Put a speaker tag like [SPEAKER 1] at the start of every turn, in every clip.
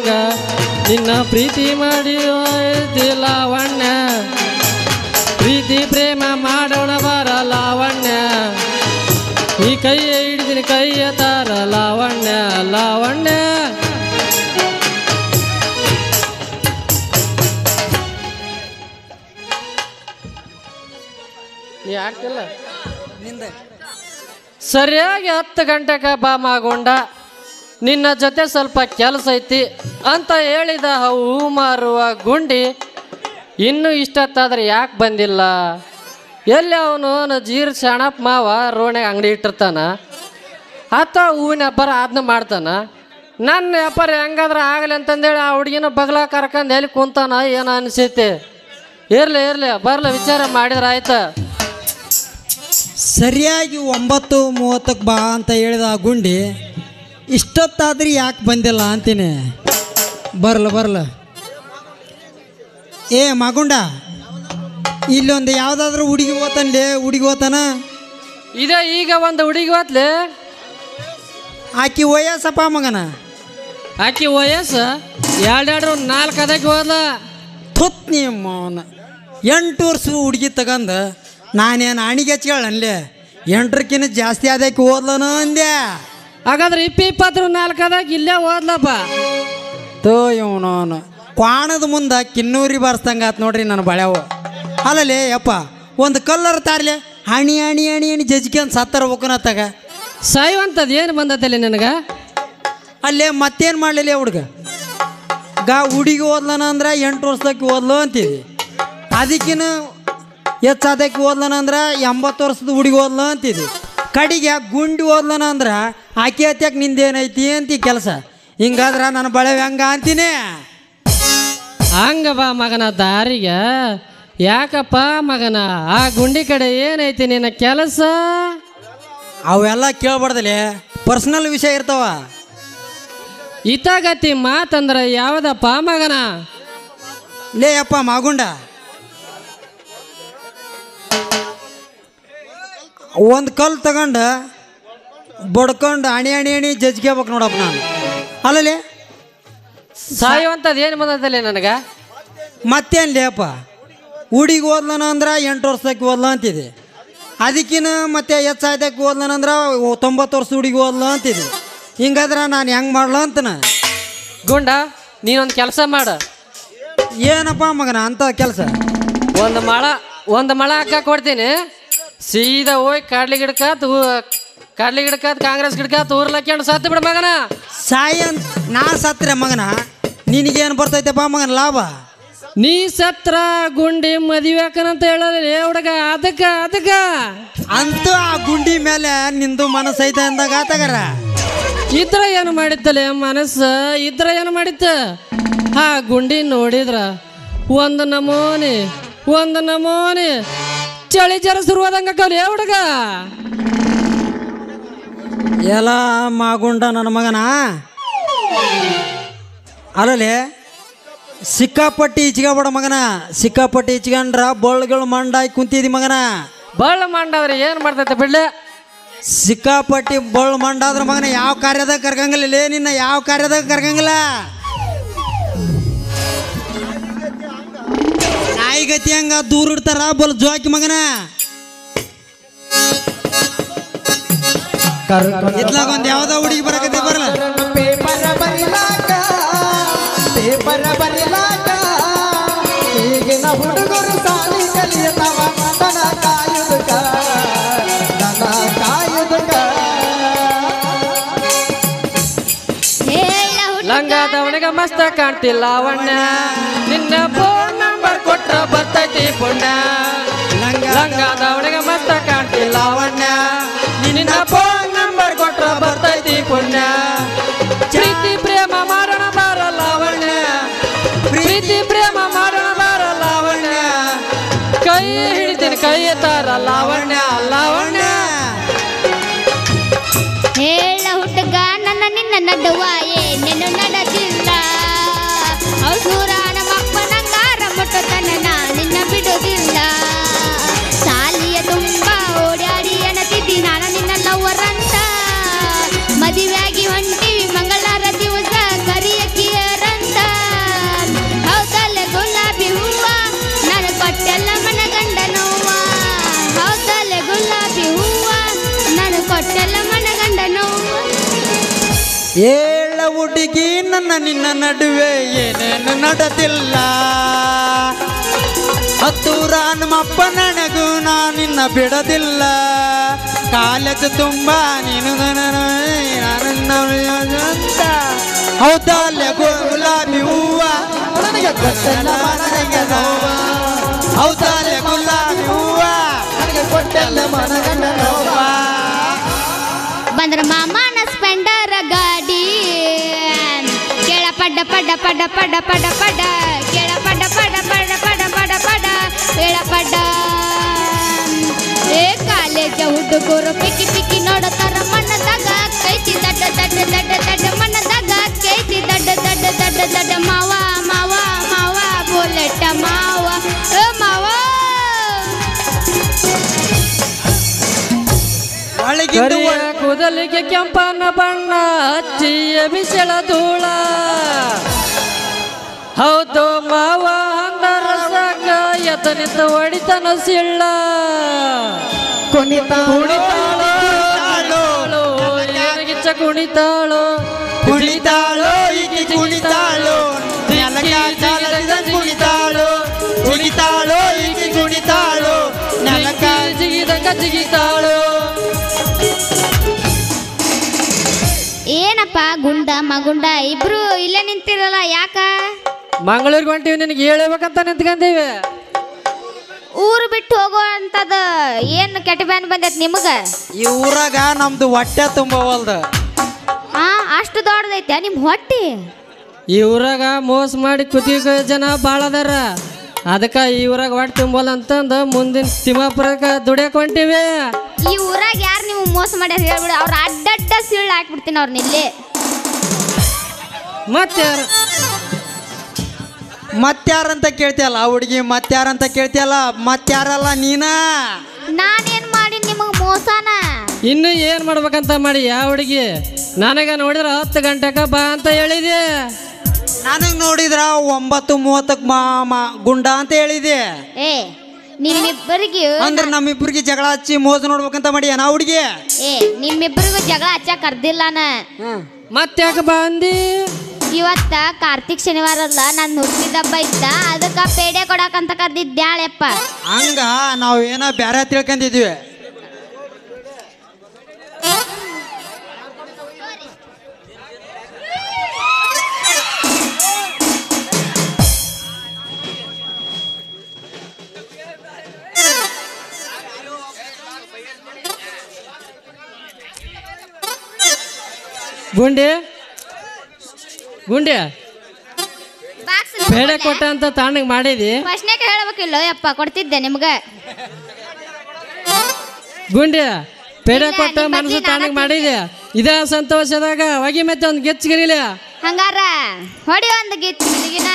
[SPEAKER 1] ಒಳಗ ನಿನ್ನ ಪ್ರೀತಿ ಮಾಡಿ ಲಾವಣ್ಯ ಪ್ರೀತಿ ಪ್ರೇಮ ಮಾಡೋಣ ಬರ ಲಾವಣ್ಯ ಈ ಕೈಯ ಹಿಡಿದಿನ ಕೈಯ ತಾರ ಲಾವಣ್ಯ ಲಾವಣ್ಯ ನೀ ಆಗ್ತಿಲ್ಲ
[SPEAKER 2] ನಿಂದ
[SPEAKER 1] ಸರಿಯಾಗಿ 10 ಗಂಟೆಗೆ ಬಾ ಮಾಗೊಂಡ ನಿನ್ನ ಜೊತೆ ಸ್ವಲ್ಪ ಕೆಲಸ ಐತಿ ಅಂತ ಹೇಳಿದ ಹೂ ಮಾರುವ ಗುಂಡಿ ಇನ್ನೂ ಇಷ್ಟತ್ತಾದ್ರೆ ಯಾಕೆ ಬಂದಿಲ್ಲ ಎಲ್ಲಿ ಅವನು ಜೀರ್ ಶಾಣಪ್ಪ ಮಾವ ರೋಣೆಗೆ ಅಂಗಡಿ ಇಟ್ಟಿರ್ತಾನ ಅಥವಾ ಹೂವಿನ ವ್ಯಾಪಾರ ಅದನ್ನ ಮಾಡ್ತಾನ ನನ್ನ ವ್ಯಾಪಾರ ಹೆಂಗಾದ್ರೆ ಆಗಲಿ ಅಂತಂದೇಳಿ ಆ ಹುಡುಗಿನ ಬಗಲ ಕರ್ಕೊಂಡು ಎಲ್ಲಿ ಕುಂತಾನ ಏನೋ ಅನಿಸೈತಿ ಇರಲಿ ಬರಲ ವಿಚಾರ ಮಾಡಿದ್ರೆ ಆಯ್ತಾ
[SPEAKER 2] ಸರಿಯಾಗಿ 9:30 ಬಾ ಅಂತ ಹೇಳಿದ ಆ ಗುಂಡಿ ಇಷ್ಟೊತ್ತಾದ್ರೂ ಯಾಕೆ ಬಂದಿಲ್ಲ ಅಂತೀನಿ ಬರಲ್ಲ ಏ ಮಗುಂಡ ಇಲ್ಲೊಂದು ಯಾವುದಾದ್ರೂ ಹುಡುಗಿ ಓತಾನ
[SPEAKER 1] ಇದೇ ಈಗ ಒಂದು ಹುಡುಗಿ ಹೋತ್ಲೆ
[SPEAKER 2] ಆಕಿ ವಯಸ್ಸಪ್ಪ ಮಗನ
[SPEAKER 1] ಆಕಿ ವಯಸ್ಸು 2 4 ಅದಕ್ಕೆ ಹೋದ
[SPEAKER 2] ತುತ್ ನಿಮ್ಮವನ 8 ವರ್ಷ ಹುಡುಗಿ ತಗಂದು ನಾನೇನು ಅಣಿಗೆ ಹಚ್ಕೊಳ್ಳಲ್ಲಿ 8ರಕ್ಕಿಂತ ಜಾಸ್ತಿ ಅದಕ್ಕೆ ಓದ್ಲನು ಅಂದೆ
[SPEAKER 1] ಹಾಗಾದ್ರೆ 20 4 ಅದಾಗ ಇಲ್ಲೇ ಓದ್ಲಪ್ಪ
[SPEAKER 2] ತೋ ಇವನವನು ಕ್ವಾಣದ ಮುಂದೆ ಕಿನ್ನೂರಿ ಬಾರಿಸ್ದಂಗೆ ಆತು ನೋಡ್ರಿ ನನ್ನ ಬಳ್ಯಾವು ಅಲ್ಲಲೇ ಯಪ್ಪ ಒಂದು ಕಲ್ಲರ್ ತಾರ್ಲೆ ಹಣಿ ಜಜ್ಕೊಂಡ್ ಸತ್ತರ ಹೋಗೋನತ್ತಾಗ
[SPEAKER 1] ಸಾಯುವಂಥದ್ದು ಏನು ಬಂದತ್ತಲ್ಲಿ ನನಗೆ
[SPEAKER 2] ಅಲ್ಲೇ ಮತ್ತೇನು ಮಾಡಲಿಲ್ಲ ಹುಡುಗ ಹುಡುಗಿ ಓದ್ಲನ ಅಂದ್ರೆ 8 ವರ್ಷದಕ್ಕೆ ಓದ್ಲು ಅಂತಿದ್ವಿ ಅದಕ್ಕಿನ ಹೆಚ್ಚದಕ್ಕೆ ಓದ್ಲನ ಅಂದ್ರೆ 80 ವರ್ಷದ ಹುಡುಗಿ ಓದ್ಲು ಅಂತಿದ್ವಿ ಕಡೆಗೆ ಗುಂಡಿ ಓದ್ಲನ ಅಂದ್ರೆ ಆಕೆ ಹತ್ಯಾಕೆ ನಿಂದೇನೈತಿ ಅಂತಿ ಕೆಲಸ ಹಿಂಗಾದ್ರೆ ನನ್ನ ಬಳೆ ಹೆಂಗ ಅಂತೀನಿ
[SPEAKER 1] ಹಂಗ ಬಾ ಮಗನ ದಾರಿಗೆ ಯಾಕಪ್ಪ ಮಗನ ಆ ಗುಂಡಿ ಕಡೆ ಏನೈತಿ ನಿನ್ನ ಕೆಲಸ
[SPEAKER 2] ಅವೆಲ್ಲ ಕೇಳ್ಬಾರ್ದಲೆ ಪರ್ಸನಲ್ ವಿಷಯ ಇರ್ತಾವ
[SPEAKER 1] ಇತಾಗತಿ ಮಾತಂದ್ರೆ ಯಾವುದಪ್ಪ ಮಗನ
[SPEAKER 2] ಲೇ ಅಪ್ಪ ಮಾಗುಂಡ ಒಂದು ಕಲ್ಲು ತಗೊಂಡು ಬಡ್ಕೊಂಡು ಅಣಿ ಜಜ್ಕೋಬೇಕು ನೋಡಪ್ಪ ನಾನು ಅಲ್ಲಲೇ
[SPEAKER 1] ಸಾಯುವಂಥದ್ದು ಏನು ಬಂದತ್ತಲ್ಲಿ ನನಗೆ
[SPEAKER 2] ಮತ್ತೇನು ಲೇಪ ಹುಡುಗಿ ಓದ್ಲನ ಅಂದ್ರೆ 8 ವರ್ಷಕ್ಕೆ ಓದ್ಲ ಅಂತಿದೆ ಅದಕ್ಕಿನ ಮತ್ತೆ ಹೆಚ್ಚಾಯ್ದಕ್ಕೆ ಓದ್ಲನ ಅಂದ್ರೆ 90 ವರ್ಷ ಹುಡುಗಿ ಓದ್ಲ ಅಂತಿದೆ ಹಿಂಗಾದ್ರೆ ನಾನು ಹೆಂಗೆ ಮಾಡ್ಲ ಅಂತನ
[SPEAKER 1] ಗುಂಡ ನೀನೊಂದು ಕೆಲಸ ಮಾಡು
[SPEAKER 2] ಏನಪ್ಪ ಮಗನ ಅಂತ ಕೆಲಸ
[SPEAKER 1] ಒಂದು ಮಳ ಹಾಕ ಕೊಡ್ತೀನಿ ಸೀದಾ ಹೋಗಿ ಕಡ್ಲಿ ಗಿಡಕಾತ್ ಕಾಂಗ್ರೆಸ್ ಗಿಡಕಾತ್ ಊರ್ಲಕ್ಕೊಂಡು ಸತ್ತು ಬಿಡ ಮಗನ
[SPEAKER 2] ಸಾಯಿ ಅಂತ ನಾ ಸತ್ರೆ ಮಗನ ನಿನಗೇನು ಬರ್ತೈತೆಪ್ಪ ಮಗನ ಲಾಭ
[SPEAKER 1] ನೀ ಸತ್ರ ಗುಂಡಿ ಮದುವೆಕನಂತ ಹೇಳಲ್ಲ ಹುಡುಗ ಅದಕ್ಕ
[SPEAKER 2] ಅಂತೂ ಆ ಗುಂಡಿ ಮೇಲೆ ನಿಂದು ಮನಸ್ಸೈತೆ ಅಂದಾಗ ಆತಗಾರ
[SPEAKER 1] ಇದ್ರ ಏನು ಮಾಡಿತ್ತಲೆ ಮನಸ್ಸು ಇದ್ರ ಏನು ಮಾಡಿತ್ತ ಆ ಗುಂಡಿ ನೋಡಿದ್ರ ಒಂದು ನಮೂನಿ ಚಳಿ ಜರ ಶುರುವಾದಂಗಕ್ಕವ್ಲಿ ಹುಡುಗ
[SPEAKER 2] ಎಲ್ಲ ಮಾಗುಂಡ ನನ್ನ ಮಗನ ಅಲ್ಲಲೇ ಸಿಕ್ಕಾಪಟ್ಟಿ ಇಚ್ಕೊಬೇಡ ಮಗನ ಸಿಕ್ಕಾಪಟ್ಟಿ ಇಚ್ಕೊಂಡ್ರ ಬಳ್ಳುಗಳು ಮಂಡಾಗಿ ಕುಂತಿದಿ ಮಗನ
[SPEAKER 1] ಬಳ್ಳ ಮಂಡಾದ್ರೆ ಏನು ಮಾಡ್ತೈತೆ ಬಿಡ್ಲೆ
[SPEAKER 2] ಸಿಕ್ಕಾಪಟ್ಟಿ ಬಳ್ಳು ಮಂಡಾದ್ರ ಮಗನ ಯಾವ ಕಾರ್ಯದಾಗ ಕರ್ಕಂಗಿಲ್ಲ ನಿನ್ನ ಯಾವ ಕಾರ್ಯದಾಗ ಕರ್ಕಂಗಿಲ್ಲ ನಾಯಿಗತಿ ಹಂಗ ದೂರ ಇಡ್ತಾರ ಬಲ್ ಜೋಕಿ ಮಗನ ಇತ್ಲಾಗ ಒಂದು ಯಾವ್ದೋ ಹುಡುಗಿ ಬರಕತಿ ಬರಲ್ಲ
[SPEAKER 3] ಈಗಿನ ಹುಡುಗರು ಸಾಲಿ ಕಲಿಯತವ ದನ ಕಾಯುವುದಕ್ಕ
[SPEAKER 1] ಲಂಗ ದವಣಿಗೆ ಮಸ್ತ ಕಾಣ್ತಿಲ್ಲ ಲಾವಣ್ಯ ನಿನ್ನ ಫೋನ್ ನಂಬರ್ ಕೊಟ್ರ ಬರ್ತೈತಿ ಪುಣ್ಯ ಲಂಗ ದವಣಿಗೆ ಮಸ್ತ ಕಾಣ್ತಿಲ್ಲ ಲಾವಣ್ಯ ನಿನ್ನ ಫೋನ್ ನಂಬರ್ ಕೊಟ್ರ ಬರ್ತೈತಿ ಪುಣ್ಯ ಪ್ರೀತಿ ಪ್ರೇಮ ಮಾಡೋಣ ಬಾರ ಲಾವಣ್ಯ ಪ್ರೀತಿ ಪ್ರೇಮ ಮಾಡೋಣ ಬಾರ ಲಾವಣ್ಯ ಕೈ ಹಿಡಿತೀನಿ ಕೈ ಎತ್ತಾರ ಲಾವಣ್ಯ
[SPEAKER 4] ಹೇಳ ಹುಡುಗ ನನ್ನ ನಿನ್ನ ನಡುವ ಏನೇನು ನಡೆದಿಲ್ಲ ಸೂರಾಣ ಮಕ್ಕನಂಗಾರ ಮುಟ್ಟತನ ನಿನ್ನ ಬಿಡುವುದಿಲ್ಲ ಸಾಲಿಯ ತುಂಬ ಓಡಾಡಿ ಎಣತಿದ್ದಿ ನಾನು ನಿನ್ನ ಲವ್ವರಂತ ಮದುವೆಯಾಗಿ ಹೊಂಟಿವಿ ಮಂಗಳಾರ ದಿವಸ ಕರಿಯಕಿಯರಂತ
[SPEAKER 2] ಏಳ ಹುಡುಗಿ ನನ್ನ ನಿನ್ನ ನಡುವೆ ಏನೇನು ನಡೆದಿಲ್ಲ ಹತ್ತೂರ ನಮ್ಮಪ್ಪ ನನಗೂ ನಾ ನಿನ್ನ ಬಿಡೋದಿಲ್ಲ ಕಾಲೇಜ್ ತುಂಬ ನೀನು ಅಂತ ಹೌದಲ್ಲೇ ಗುಲಾಬಿ ಹೂವ
[SPEAKER 3] ನನಗೆ ಗೊತ್ತಲ್ಲ ಮನಗಂಡ ನೋವ
[SPEAKER 2] ಹೌದಲ್ಲೇ ಗುಲಾಬಿ ಹೂವ
[SPEAKER 3] ನನಗೆ ಕೊಟ್ಟಲ್ಲ ಮನಗಂಡ ನೋವ
[SPEAKER 4] ಬಂದ್ರ ಮಾಮನ ಸ್ಪೆಂಡರ್ ಗಾಡಿ ಕೆಳ ಪಡ್ಡ ಪಡ್ಡ ಪಡ್ಡ ಪಡ್ಡ ಪಡ್ಡ ಪಡ್ಡ ಕೆಳ ಪಡ್ಡ ಪಡ್ಡ ಪಡ್ಡ ಪಡ್ಡ ಪಡ್ಡ ಪಡ್ಡ ಕೆಳ ಪಡ್ಡ ಏ ಕಾಲೇಜ ಹುಡುಗರು ಪಿಕ್ಕಿ ಪಿಕ್ಕಿ ನೋಡತಾರ ಮಣ್ಣದಾಗ ಕೈತಿ ದಡ್ಡ ದಡ್ಡ ದಡ್ಡ ದಡ್ಡ ಮಣ್ಣದಾಗ ಕೈತಿ ದಡ್ಡ ದಡ್ಡ ದಡ್ಡ ದಡ್ಡ ಮಾವ ಮಾವ ಮಾವ ಬುಲೆಟ್ ಮಾವ ಮಾವ
[SPEAKER 1] ಕರಿಯ ಕೂದಲಿಗೆ ಕೆಂಪನ ಬಣ್ಣ ಹಚ್ಚಿಯ ಬಿಸಳ ಧೂಳ ಹೌದು ಮಾವ ಹಂಗರ ಸಾಕ ಎತ್ತನಿಂದ ಹೊಡಿತನ ಸಿಳ್ಳ ಕುಣಿತಾಳೋ ಏನಿಗಿಚ್ಚ ಕುಣಿತಾಳೋ
[SPEAKER 2] ಕುಣಿತಾಳೋ ಈಕೆ ಕುಣಿತಾಳೋ ಕುಣಿತಾಳೋ ಕುಣಿತಾಳೋ ಈಕೆ ಕುಣಿತಾಳೋ ನೆಲಕ
[SPEAKER 1] ಜಿಗಿದಂಗ ಜಿಗಿತಾಳೋ
[SPEAKER 4] ಏನಪ್ಪ ಗುಂಡ ಮಗುಂಡ ಇಬ್ರು ಇಲ್ಲೇ ನಿಂತಿರಲ್ಲ ಯಾಕ
[SPEAKER 1] ಮಂಗಳೂರಿಗೆ ಹೊಂಟಿವಿ ನಿನಗೆ ಹೇಳ್ಬೇಕಂತ ನಿಂತ್ಕೊಂಡೀವಿ
[SPEAKER 4] ಊರು ಬಿಟ್ಟು ಹೋಗೋ ಅಂತದ ಏನು ಕೆಟ್ಟ ಬ್ಯಾನ್ ಬಂದೈತಿ ನಿಮಗ
[SPEAKER 2] ಈ ಊರಾಗ ನಮ್ದು ಹೊಟ್ಟೆ ತುಂಬವಲ್ದು
[SPEAKER 4] ಆ ಅಷ್ಟು ದೊಡ್ಡದೈತೆ ನಿಮ್ ಹೊಟ್ಟಿ
[SPEAKER 1] ಈ ಊರಾಗ ಮೋಸ ಮಾಡಿ ಕುತಿಕ ಜನ ಭಾಳ ಅದಾರ ಅದಕ್ಕೆ ಈ ಊರಾಗ ಹೊಟ್ಟೆ ತುಂಬಲ್ಲ ಅಂತಂದು ಮುಂದಿನ ತಿಮ್ಮಾಪುರಕ್ಕೆ ದುಡಿಯಕ್ಕೆ ಹೊಂಟಿವಿ
[SPEAKER 4] ಈ ಊರಾಗ ಯಾರು ನೀವು ಮೋಸ ಮಾಡ್ಯಾರ ಹೇಳ್ಬಿಡು ಅವ್ರ ಅಡ್ಡಡ್ಡ ಸಿಳ್ಳು ಹಾಕ್ಬಿಡ್ತೀನಿ ಅವ್ರನ್ನ ಇಲ್ಲಿ
[SPEAKER 2] ಮತ್ಯಾರಂತ ಕೇಳ್ತಿಯಲ್ಲ ಹುಡುಗಿ ಮತ್ಯಾರಂತ ಕೇಳ್ತಿಯಲ್ಲ ಮತ್ಯಾರಲ್ಲ ನೀನ
[SPEAKER 4] ನಾನೇನ್ ಮಾಡಿ ನಿಮಗ್ ಮೋಸನ
[SPEAKER 1] ಇನ್ನು ಏನು ಮಾಡ್ಬೇಕಂತ ಮಾಡಿ ಯಾವ ಹುಡುಗಿ ನನಗೆ ನೋಡಿದ್ರೆ 10 ಗಂಟೆಗೆ ಬಾ ಅಂತ ಹೇಳಿದೆ
[SPEAKER 2] ನನಗೆ ನೋಡಿದ್ರ 9:30 ಗುಂಡ ಅಂತ ಹೇಳಿದೆ
[SPEAKER 4] ಏ ನಿಮ್ಮಿಬ್ಬರಿಗೆ
[SPEAKER 2] ಅಂದ್ರೆ ನಮ್ಮಿಬ್ಬರಿಗೆ ಜಗಳ ಹಚ್ಚಿ ಮೋಸ ನೋಡ್ಬೇಕಂತ ಮಾಡಿ ನಾ ಹುಡುಗಿ
[SPEAKER 4] ಏ ನಿಮ್ಮಿಬ್ಬರಿಗೂ ಜಗಳ ಹಚ್ಚ ಕರ್ದಿಲ್ಲಾನ
[SPEAKER 1] ಮತ್ತೆ ಯಾಕೆ ಬಾ ಅಂದಿ
[SPEAKER 4] ಇವತ್ತ ಕಾರ್ತಿಕ್ ಶನಿವಾರ ಅಲ್ಲ ನನ್ನ ಹುಟ್ಟಿದ ಹಬ್ಬ ಇತ್ತ ಅದಕ್ಕ ಪೇಡೆ ಕೊಡಕಂತ ಕರ್ದಿದ್ದ್ಯಾಳೆಪ್ಪ
[SPEAKER 2] ಹಂಗ ನಾವು ಏನೋ ಬ್ಯಾರೆ ತಿಳ್ಕೊಂಡಿದ್ವಿ
[SPEAKER 1] ಗುಂಡಿ ಗುಂಡಿ
[SPEAKER 4] ಬಾಕ್ಸ್
[SPEAKER 1] ಬೇಡ ಕೊಟ್ಟ ಅಂತ ತಣ್ಣಗೆ ಮಾಡಿದಿ
[SPEAKER 4] ಫಸ್ಟ್ನೇಕ ಹೇಳ್ಬೇಕಿಲ್ಲ ಯಪ್ಪ ಕೊಡ್ತಿದ್ದೆ ನಿಮ್ಗೆ
[SPEAKER 1] ಗುಂಡಿ ಬೇಡ
[SPEAKER 4] ಇಲ್ಲ,
[SPEAKER 1] ಕೊಟ್ಟ
[SPEAKER 4] ನಿಮ್ಮ
[SPEAKER 1] ಮನಸ್ಸು
[SPEAKER 4] ಬಗ್ಗೆ
[SPEAKER 1] ತಣ್ಣಗೆ
[SPEAKER 4] ನಾನು
[SPEAKER 1] ಮಾಡಿದೆ ಇದ ಸಂತೋಷದಾಗ ಹೋಗಿ ಮತ್ತೆ ಒಂದು ಗೆಚ್ಚಿಗಿರಿಲ್ಲ
[SPEAKER 4] ಹಂಗಾರ ಹೊಡಿ ಒಂದು ಗೀತಿಗಿನ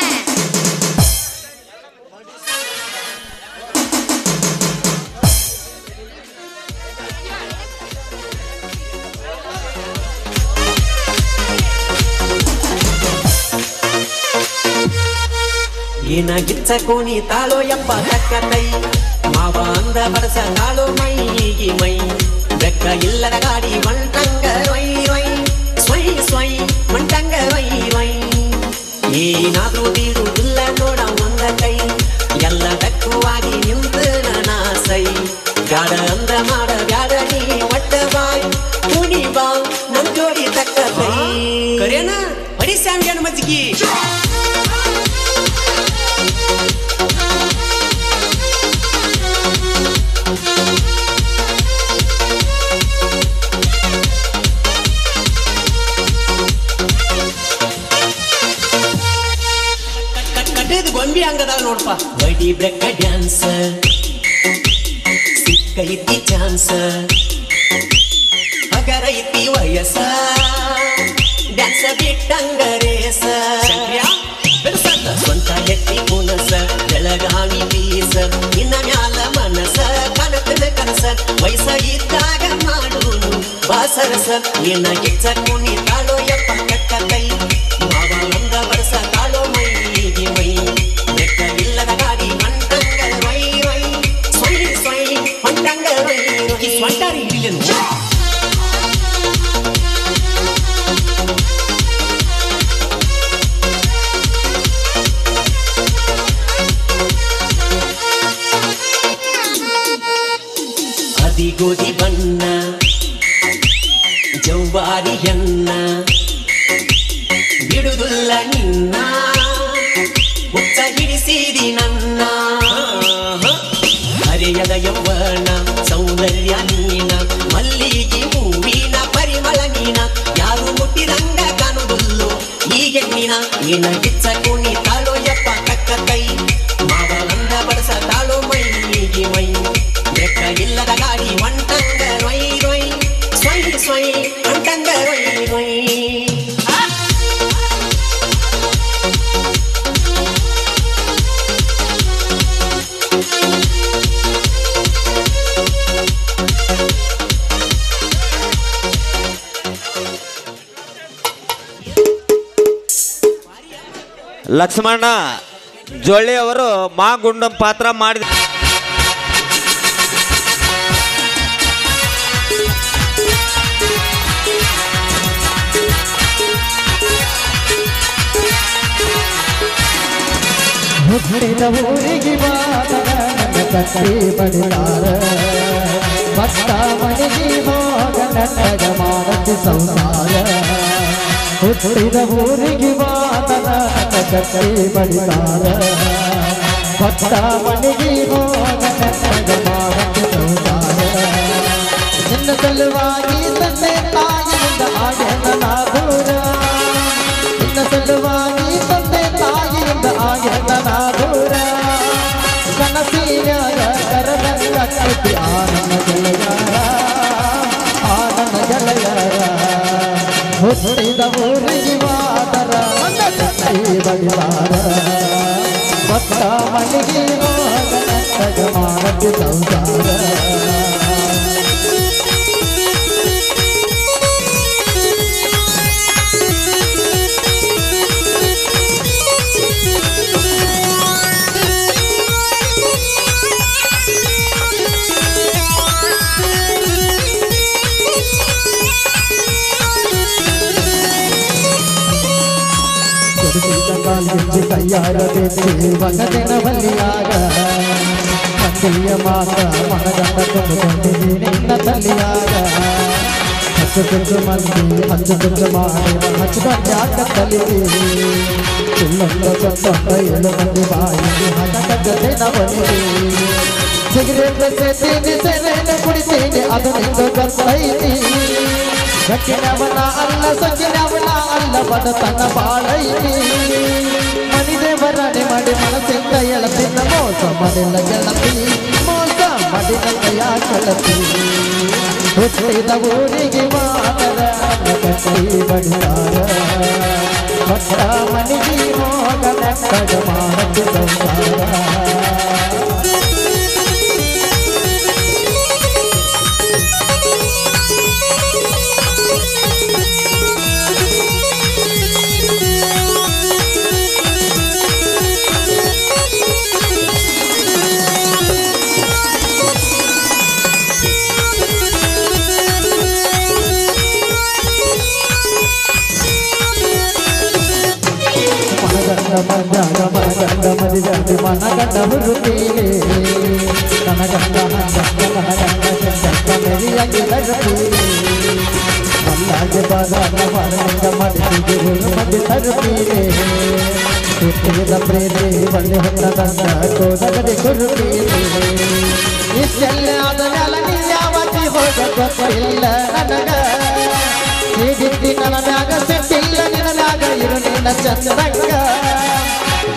[SPEAKER 5] ಏನ ಗಿಚ್ಚ ಕೋಣಿ ತಾಳೋ ಎಂಬ ತಕ್ಕ ತೈ ಮಾವ ಅಂದ ಬಡಸ ತಾಳೋ ಮೈಗಿ ಮೈ ಬೆಕ್ಕ ಇಲ್ಲದ ಗಾಡಿ ಮಂಟಂಗ ರೊಯ್ ರೊಯ್ ಸ್ವಯ್ ಸ್ವಯ್ ಮಂಟಂಗ ರೊಯ್ ರೊಯ್ ಏನಾದ್ರೂ ನೀಡುವುದಿಲ್ಲ ನೋಡ ಒಂದ ಕೈ ಎಲ್ಲ ಬೆಕ್ಕುವಾಗಿ ನಿಂತ ನಾಸೈ ಬ್ಯಾಡ ಅಂದ ಮಾಡ ಬ್ಯಾಡ ನೀ ಒಟ್ಟ ಬಾಯ್ ಕುಣಿ ಬಾ ನಮ್ ಜೋಡಿ ತಕ್ಕ ತೈ ಕರೇನ ಬಡಿ ಸ್ಯಾಮ್ಯಾನ ಮಜ್ಜಿಗೆ ಗೊಂಬಿ ಹಂಗದ ನೋಡ್ಪ ಬಡಿ ಬ್ರೆಕ್ಕ ಡ್ಯಾನ್ಸ್ ಸಿಕ್ಕೈತಿ ಚಾನ್ಸ್ ಹಗರೈತಿ ವಯಸ್ಸ ಡ್ಯಾನ್ಸ್ ಬಿಟ್ಟಂಗ ರೇಸ ಸ್ವಂತ ಎತ್ತಿ ಕುನಸ ಬೆಳಗಾವಿ ಬೀಸ ಇನ್ನ ಮ್ಯಾಲ ಮನಸ ಕನಕನ ಕನಸ ವಯಸ್ಸ ಇದ್ದಾಗ ಮಾಡೂನು ಬಾಸರಸ ಏನ ಗಿಚ್ಚ ಕುಣಿ ತಾಳೋ ಯಪ್ಪ ಕಕ್ಕ ಕೈ ಮಾವ ಅಂದ ಬರಸ ತಾಳೋ ಮೈಗಿ ಮೈ ಬೆಕ್ಕ ಇಲ್ಲದ ಗಾಡಿ ಮಂಟಂಗ ರೈ ರೈ ಸ್ವೈ ಸ್ವೈ ಮಂಟಂಗ ರೈ ರೈ ಸ್ವಂಟಾರಿ ಹಿಡಿಲೇನು ನಿನ್ನ ಹುಚ್ಚ ಹಿಡಿಸಿದಿ ನನ್ನ ಹರೆಯದ ಯೌವನ ಸೌಂದರ್ಯ ನೀನ ಮಲ್ಲಿಗೆ ಹೂವಿನ ಪರಿಮಳ ನೀನ ಯಾರು ಮುಟ್ಟಿದಂಗ ಕಾಣುವುದಿಲ್ಲೋ ಈಗೆಣ್ಣಿನ ಏನ ಗಿಚ್ಚ ಕುಣಿ ತಾಳೋ ಯಪ್ಪ ಕಕ್ಕ ಕೈ ಮಾವ ಅಂದ ಬಡಸ ತಾಳೋ ಮೈಗೆ ಮೈ ಬೆಕ್ಕ ಇಲ್ಲದ ಗಾಡಿ ಒಂಟಂಗ ರೊಯ್ ರೊಯ್ ಸ್ವಯ್ ಸ್ವಯ್ ಒಂಟಂಗ ರೊಯ್ ರೊಯ್
[SPEAKER 6] ಲಕ್ಷ್ಮಣ ಜೊಳ್ಳಿ ಅವರು ಮಾ ಗುಂಡಂ ಪಾತ್ರ ಮಾಡಿದ
[SPEAKER 3] ಹುಟ್ಟಿದ ಊರಿಗೆ ಕಟ್ಟಿ ಬಡಿದಾರ ಭಕ್ತ ಮನೆಗೆ ಹೋಗ ನನ್ನಗ ಮಾಡತಿ ಸಂಸಾರ ಹುಟ್ಟಿದ ಊರಿಗೆ ಕಟ್ಟಿ ಬಡಿದಾರ ಭಕ್ತ ಮನೆಗೆ ಹೋಗ ನನ್ನಗ ಮಾಡತಿ ಸಂಸಾರ ನಿನ್ನ ಸಲುವಾಗಿ ತಂದೆ ತಾಯಿಯಿಂದ ಆಗ್ಯನ ದೂರ ನಿನ್ನ ಸಲುವಾಗಿ ತಂದೆ ತಾಯಿಯಿಂದ ಆಗ್ಯನ ದೂರ ಕನಸಿಯಾಗ ಕರದಂಗ ಕಟ್ಟಿ ಆನನ ಗೆಳೆಯರ ಹುಟ್ಟಿದ ಊರಿಗೆ ವಾದರ ಕಟ್ಟಿ ಬಡಿದಾರ ಭಕ್ತ ಮನೆಗೆ ಹೋಗ ನನ್ನಗ ಮಾಡತಿ ಸಂಸಾರ ಕೈಯಾರ ಬೇಸಿ ಮಗದಿನ ಬಲ್ಲಿಯಾಗ ಮಂದಿಯ ಮಾತ ಮನಗಂಡ ತುಂಬಿಕೊಂಡಿದ್ದೀನಿ ನಿನ್ನ ತಲ್ಲಿಯಾಗ ಹಚ್ಚು ಮಂದಿ ಹಚ್ಚು ಮಾಡಿ ಹಚ್ಚುಯಾಕ ತಲಿತೀವಿ ಸುಳ್ಳೊಂದ ಸೊಂದ 7 ಮಂದಿ ಬಾಯಿ ಹಗದ ನವನಿರಿ ಸಿಗರೇಟ್ ಸೇತೀನಿ ಸೆರೆನ ಕುಡಿತೀನಿ ಅದು ನಿಂದು ಗೊತ್ತೈತಿ ಗಟ್ಟಿನವನ ಅಲ್ಲ ಸಜ್ಜಿನವನ ಅಲ್ಲ ಬಡತನ ಬಾಳೈತಿ ಮನಿದೆ ಬರನೆ ಮಾಡಿ ಮನಸ್ಸಿಂದ ಎಳತಿನ ಮೋಸ ಮಾಡಿಲ್ಲ ಗೆಳತಿ ಮೋಸ ಮಾಡಿದ ಕೈಯ ಕಳತಿ ಹುಟ್ಟಿದ ಊರಿಗೆ ಮಾತರ ಕಟ್ಟಿ ಬಡಿದಾರ ಭಕ್ತ ಮನಿಗೆ ಹೋಗ ನಕ್ಕಗ ಮಾಡತಿ ಸಂಸಾರ ಮನಗಂಡ ಮದಿಗಂಡಿ ಮನಗಂಡ ಹುಡುಕೀಲೆ ನನಗಂಡ ನನಗಂಡ ಮೆರಿಯಾಗಿ ತರುತ್ತೀರಿ ಮಲ್ಲಾಗೆ ಬಾಗಾನ ಮರಣಿಂದ ಮಡಿಸಿಗೆ ಮದಿ ತರುತ್ತೀರಿ ಹುಟ್ಟಿದ ಪ್ರೇರಿ ಬಳ್ಳಿ ಹೊತ್ತದಂಡ ಕೋದಗದೆ ಕೊರುತ್ತೀರಿ ಇಷ್ಟೆಲ್ಲ ಆದ ಮೇಲೆ ನೀ ಯಾವತ್ತಿ ಹೋಗ ಗೊತ್ತಿಲ್ಲ ನನಗ ಹೀಗಿದ್ದಿ ನನ್ನ ಮ್ಯಾಗ ಸಿಟ್ಟಿಲ್ಲ ನಿನ್ನ ಮ್ಯಾಗ ಇರು ನಿನ್ನ ಚಂದಂಗ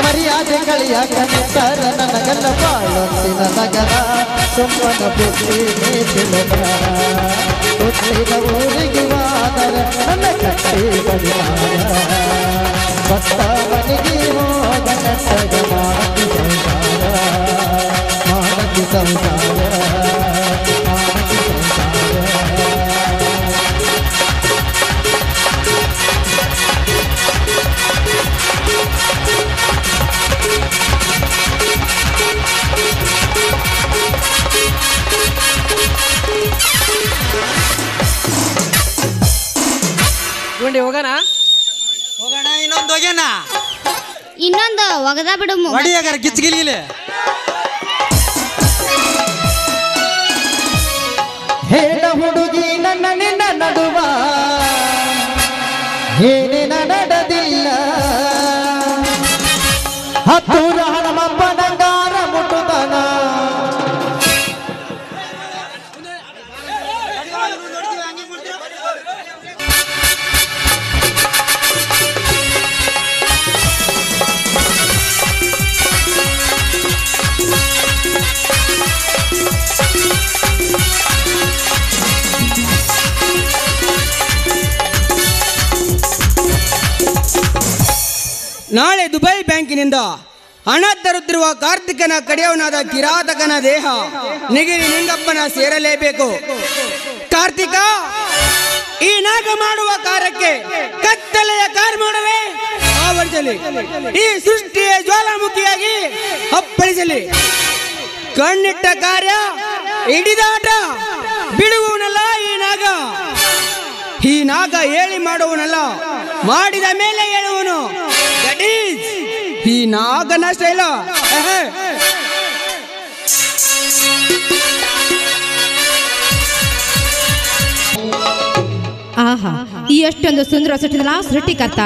[SPEAKER 3] ಮರ್ಯಾದೆ ಗಳಿಯಾಗ ನಿಂತಾರ ನನಗಲ್ಲ ಬಾಳೊಂದಿನ ನಗರ ಸುಮ್ಮನ ಬಿಸಿ ನೀತಿಲಗ ಹುಟ್ಟಿದ ಊರಿಗೆ ವಾದರ ನನ್ನ ಕಟ್ಟಿ ಬಡಿದಾರ ಭಕ್ತ ಮನೆಗೆ ಹೋಗ ನನ್ನಗ ಮಾಡತಿ ಸಂಸಾರ ಮಾಡತಿ ಸಂಸಾರ ಮಾಡತಿ ಸಂಸಾರ
[SPEAKER 1] ಗುಂಡಿ ಹೋಗೋಣ
[SPEAKER 2] ಹೋಗೋಣ ಇನ್ನೊಂದು ಹೋಗ್ಯಾನ
[SPEAKER 4] ಇನ್ನೊಂದು ಒಗದ ಬಿಡು
[SPEAKER 2] ಹೊಡಿಯಾಗಾರ ಕಿಚ್ಗಿಲಿಗಿಲಿ
[SPEAKER 3] ಹೇಳ ಹುಡುಗಿ ನನ್ನ ನಿನ್ನ ನಡುವ ಏನೇನ ನಡೆದಿಲ್ಲ ಹತ್ತೂರ ಹನುಮಪ್ಪನಂಗಾರ ಮುಟ್ಟುತ್ತಾನ
[SPEAKER 7] ನಾಳೆ ದುಬೈ ಬ್ಯಾಂಕಿನಿಂದ ಹಣ ತರುತ್ತಿರುವ ಕಾರ್ತಿಕನ ಕಡೆಯವನಾದ ಕಿರಾತಕನ ದೇಹ ನಿಗಿರಿ ನಿಂಗಪ್ಪನ ಸೇರಲೇಬೇಕು. ಕಾರ್ತಿಕ, ಈ ನಾಗ ಮಾಡುವ ಕಾರ್ಯಕ್ಕೆ ಕತ್ತಲೆಯ ಕಾರ್ಮೋಡವೇ ಆವರಿಸಲಿ. ಈ ಸೃಷ್ಟಿಯ ಜ್ವಾಲಾಮುಖಿಯಾಗಿ ಅಪ್ಪಳಿಸಲಿ. ಕಣ್ಣಿಟ್ಟ ಕಾರ್ಯ ಹಿಡಿದಾಟ ಬಿಡುವವನಲ್ಲ ಈ ನಾಗ. ಈ ನಾಗ ಹೇಳಿ ಮಾಡುವನಲ್ಲ, ಮಾಡಿದ ಮೇಲೆ ಹೇಳುವನು. ದಟ್ ಈಸ್ ಈ ನಾಗನ ಸ್ಟೈಲ.
[SPEAKER 8] ಆಹಾ, ಈ ಎಷ್ಟೊಂದು ಸುಂದರ ಸೃಷ್ಟಿಕರ್ತ.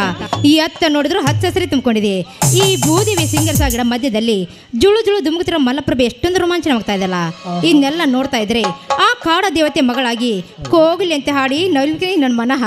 [SPEAKER 8] ಈ ಅತ್ತ ನೋಡಿದ್ರು ಹಚ್ಚ ಹಸಿರಿ ತುಂಬಿಕೊಂಡಿದೆ. ಈ ಬೂದಿವಿ ಸಿಂಗರ್ಸ ಗಿಡ ಮಧ್ಯದಲ್ಲಿ ಜುಳು ಜುಳು ಧುಮುಕುತ್ತಿರೋ ಮಲ್ಲಪ್ರಭೆ ಎಷ್ಟೊಂದು ರೋಮಾಂಚನವಾಗ್ತಾ ಇದೆಯಲ್ಲ. ಇದನ್ನೆಲ್ಲ ನೋಡ್ತಾ ಇದ್ರೆ ಆ ಕಾಡ ದೇವತೆ ಮಗಳಾಗಿ ಕೋಗಿಲೆ ಅಂತ ಹಾಡಿ ನಲ್ಕೆ ನನ್ನ ಮನಃ.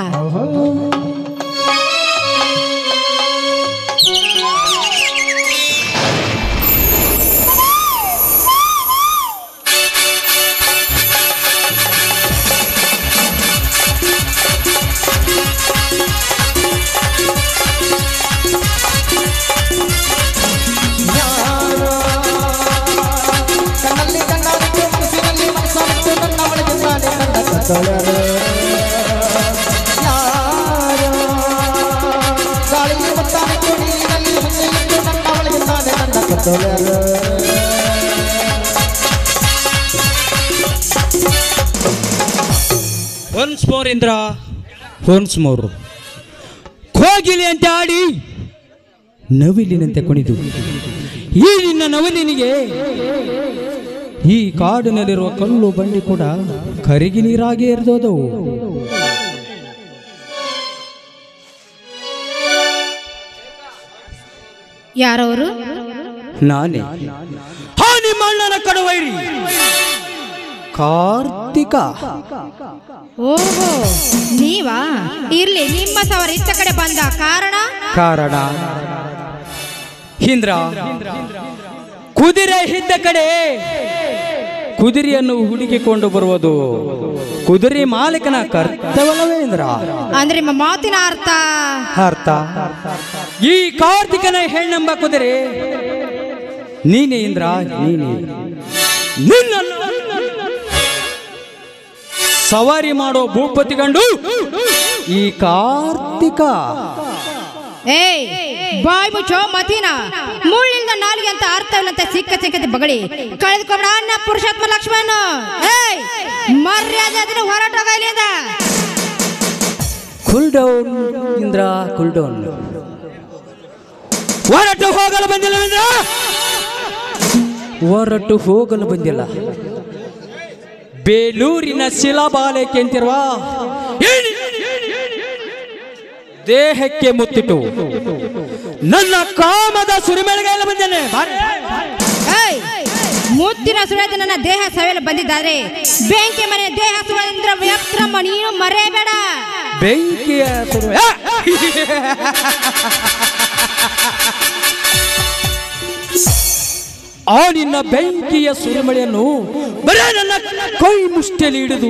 [SPEAKER 7] Once more Indra, once more. ಕೋಗಿಲೆ ಅಂತ ಆಡಿ ನವಿಲಿನಂತೆ ಕುಣಿದು ಈ ನಿನ್ನ ನವಿಲಿನಿಗೆ ಈ ಕಾಡಿನಲ್ಲಿರುವ ಕಲ್ಲು ಬಂಡಿ ಕೂಡ ಕರಗಿ ನೀರಾಗಿ ಎರೆದೋದವು.
[SPEAKER 8] ಯಾರವರು?
[SPEAKER 7] ನಾನೇ, ನಿಮ್ಮ ಅಣ್ಣನ ಕಡುವೈರಿ ಕಾರ್ತಿಕ.
[SPEAKER 8] ಓಹೋ, ನೀವಾ? ಇರ್ಲಿ, ನಿಮ್ಮ ಸವರ ಇತ್ತ ಕಡೆ ಬಂದ ಕಾರಣ
[SPEAKER 7] ಇಂದ್ರ, ಕುದುರೆ ಇದ್ದ ಕಡೆ ಕುದುರೆಯನ್ನು ಹುಡುಕಿಕೊಂಡು ಬರುವುದು ಕುದುರೆ ಮಾಲೀಕನ ಕರ್ತವ್ಯವೇ ಇಂದ್ರ.
[SPEAKER 8] ಅಂದ್ರೆ ನಿಮ್ಮ ಮಾತಿನ
[SPEAKER 7] ಅರ್ಥ ಈ ಕಾರ್ತಿಕನ ಹೆಣ್ಣೆಂಬ ಕುದುರೆ ನೀನೇ ಇಂದ್ರ, ನೀನೇ. ನಿನ್ನನ್ನು ಸವಾರಿ ಮಾಡೋ ಭೂಪತಿ ಗಂಡು ಈ ಕಾರ್ತಿಕ.
[SPEAKER 8] ಏಯ್, ಬಾಯ್ ಮುಚ್ಚೋ ಮತೀನ. ಮುಳ್ಳಿಲ್ದ ನಾಲಿಗೆ ಅಂತ ಅರ್ಥ ಇಲ್ಲಂತ ಸಿಕ್ಕ ಸಿಕ್ಕತಿ ಬಗಳಿ ಕಳೆದುಕೊಂಡ ಅನ್ನ ಪುರುಷಾತ್ಮ ಲಕ್ಷ್ಮಣ. ಏಯ್, ಮರ್ಯಾದೆ ಅದನ್ನ ಹೊರಟೋಗ ಇಲ್ಲಿಂದ.
[SPEAKER 7] Cool down Indra, cool down. ಹೊರಟು ಹೋಗಲು ಬಂದಿಲ್ಲ ಇಂದ್ರ, ಹೊರಟು ಹೋಗಲು ಬಂದಿಲ್ಲ. ಬೇಲೂರಿನ ಶಿಲಾಬಾಲೆಗೆ ಅಂತಿರುವ ದೇಹಕ್ಕೆ ಮುತ್ತಿಟ್ಟು ನನ್ನ ಕಾಮದ ಸುರಿಮೆಳೆಗೆಲ್ಲ ಬಂದೇನೆ.
[SPEAKER 8] ಮುತ್ತಿನ ಸುಳಿದ ನನ್ನ ದೇಹ ಸವೆಯಲು ಬಂದಿದ್ದಾರೆ. ಬೆಂಕಿ ಮನೆ ದೇಹ ಸುರೇಂದ್ರ ವ್ಯಕ್ರಮ ನೀನು ಮರೆಯಬೇಡ.
[SPEAKER 7] ಬೆಂಕಿಯ ಆ ನಿನ್ನ ಬೆಂಕಿಯ ಸುರಿಮಳೆಯನ್ನು ಬರೇ ನನ್ನ ಕೈ ಮುಷ್ಟಿಯಲ್ಲಿ ಹಿಡಿದು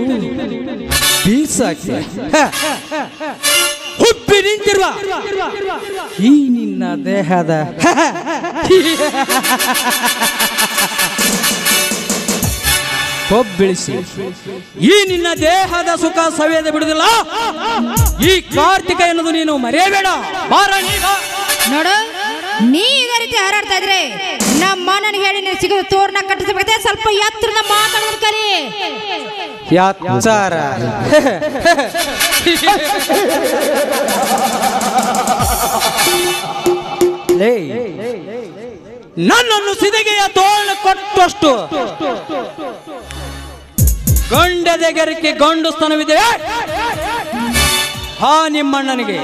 [SPEAKER 7] ಬೀಸಾಕಿ ಹುಬ್ಬಿ ನಿಂತಿರುವ ಈ ನಿನ್ನ ದೇಹದ ಕೊಬ್ಬಿಳಿಸಿ ಈ ನಿನ್ನ ದೇಹದ ಸುಖ ಸವಿಯದೆ ಬಿಡುದಿಲ್ಲ. ಈ ಕಾರ್ತಿಕ ಎನ್ನುವುದು ನೀನು ಮರೆಯಬೇಡ.
[SPEAKER 8] ನೋಡು, ನೀ ಇದೇ ರೀತಿ ಹಾರಾಡ್ತಾ ಇದ್ರೆ ನಮ್ಮ ನನಗೆ ಹೇಳಿ ನೀನು ಸಿಗೋದು ತೋರ್ನ ಕಟ್ಟಿಸಬೇಕಂತೆ. ಸ್ವಲ್ಪ ಎತ್ತರದ ಮಾತಾಡೋದು ಕಲಿ.
[SPEAKER 7] ಯಾಚಾರ ನನ್ನನ್ನು ಸಿದಗೆಯ ತೋರಣ ಕೊಟ್ಟಷ್ಟು ಗಂಡದೆಗರಿಕೆ ಗಂಡು ಸ್ಥಾನವಿದೆ. ಹಾ, ನಿಮ್ಮಣ್ಣನಿಗೆ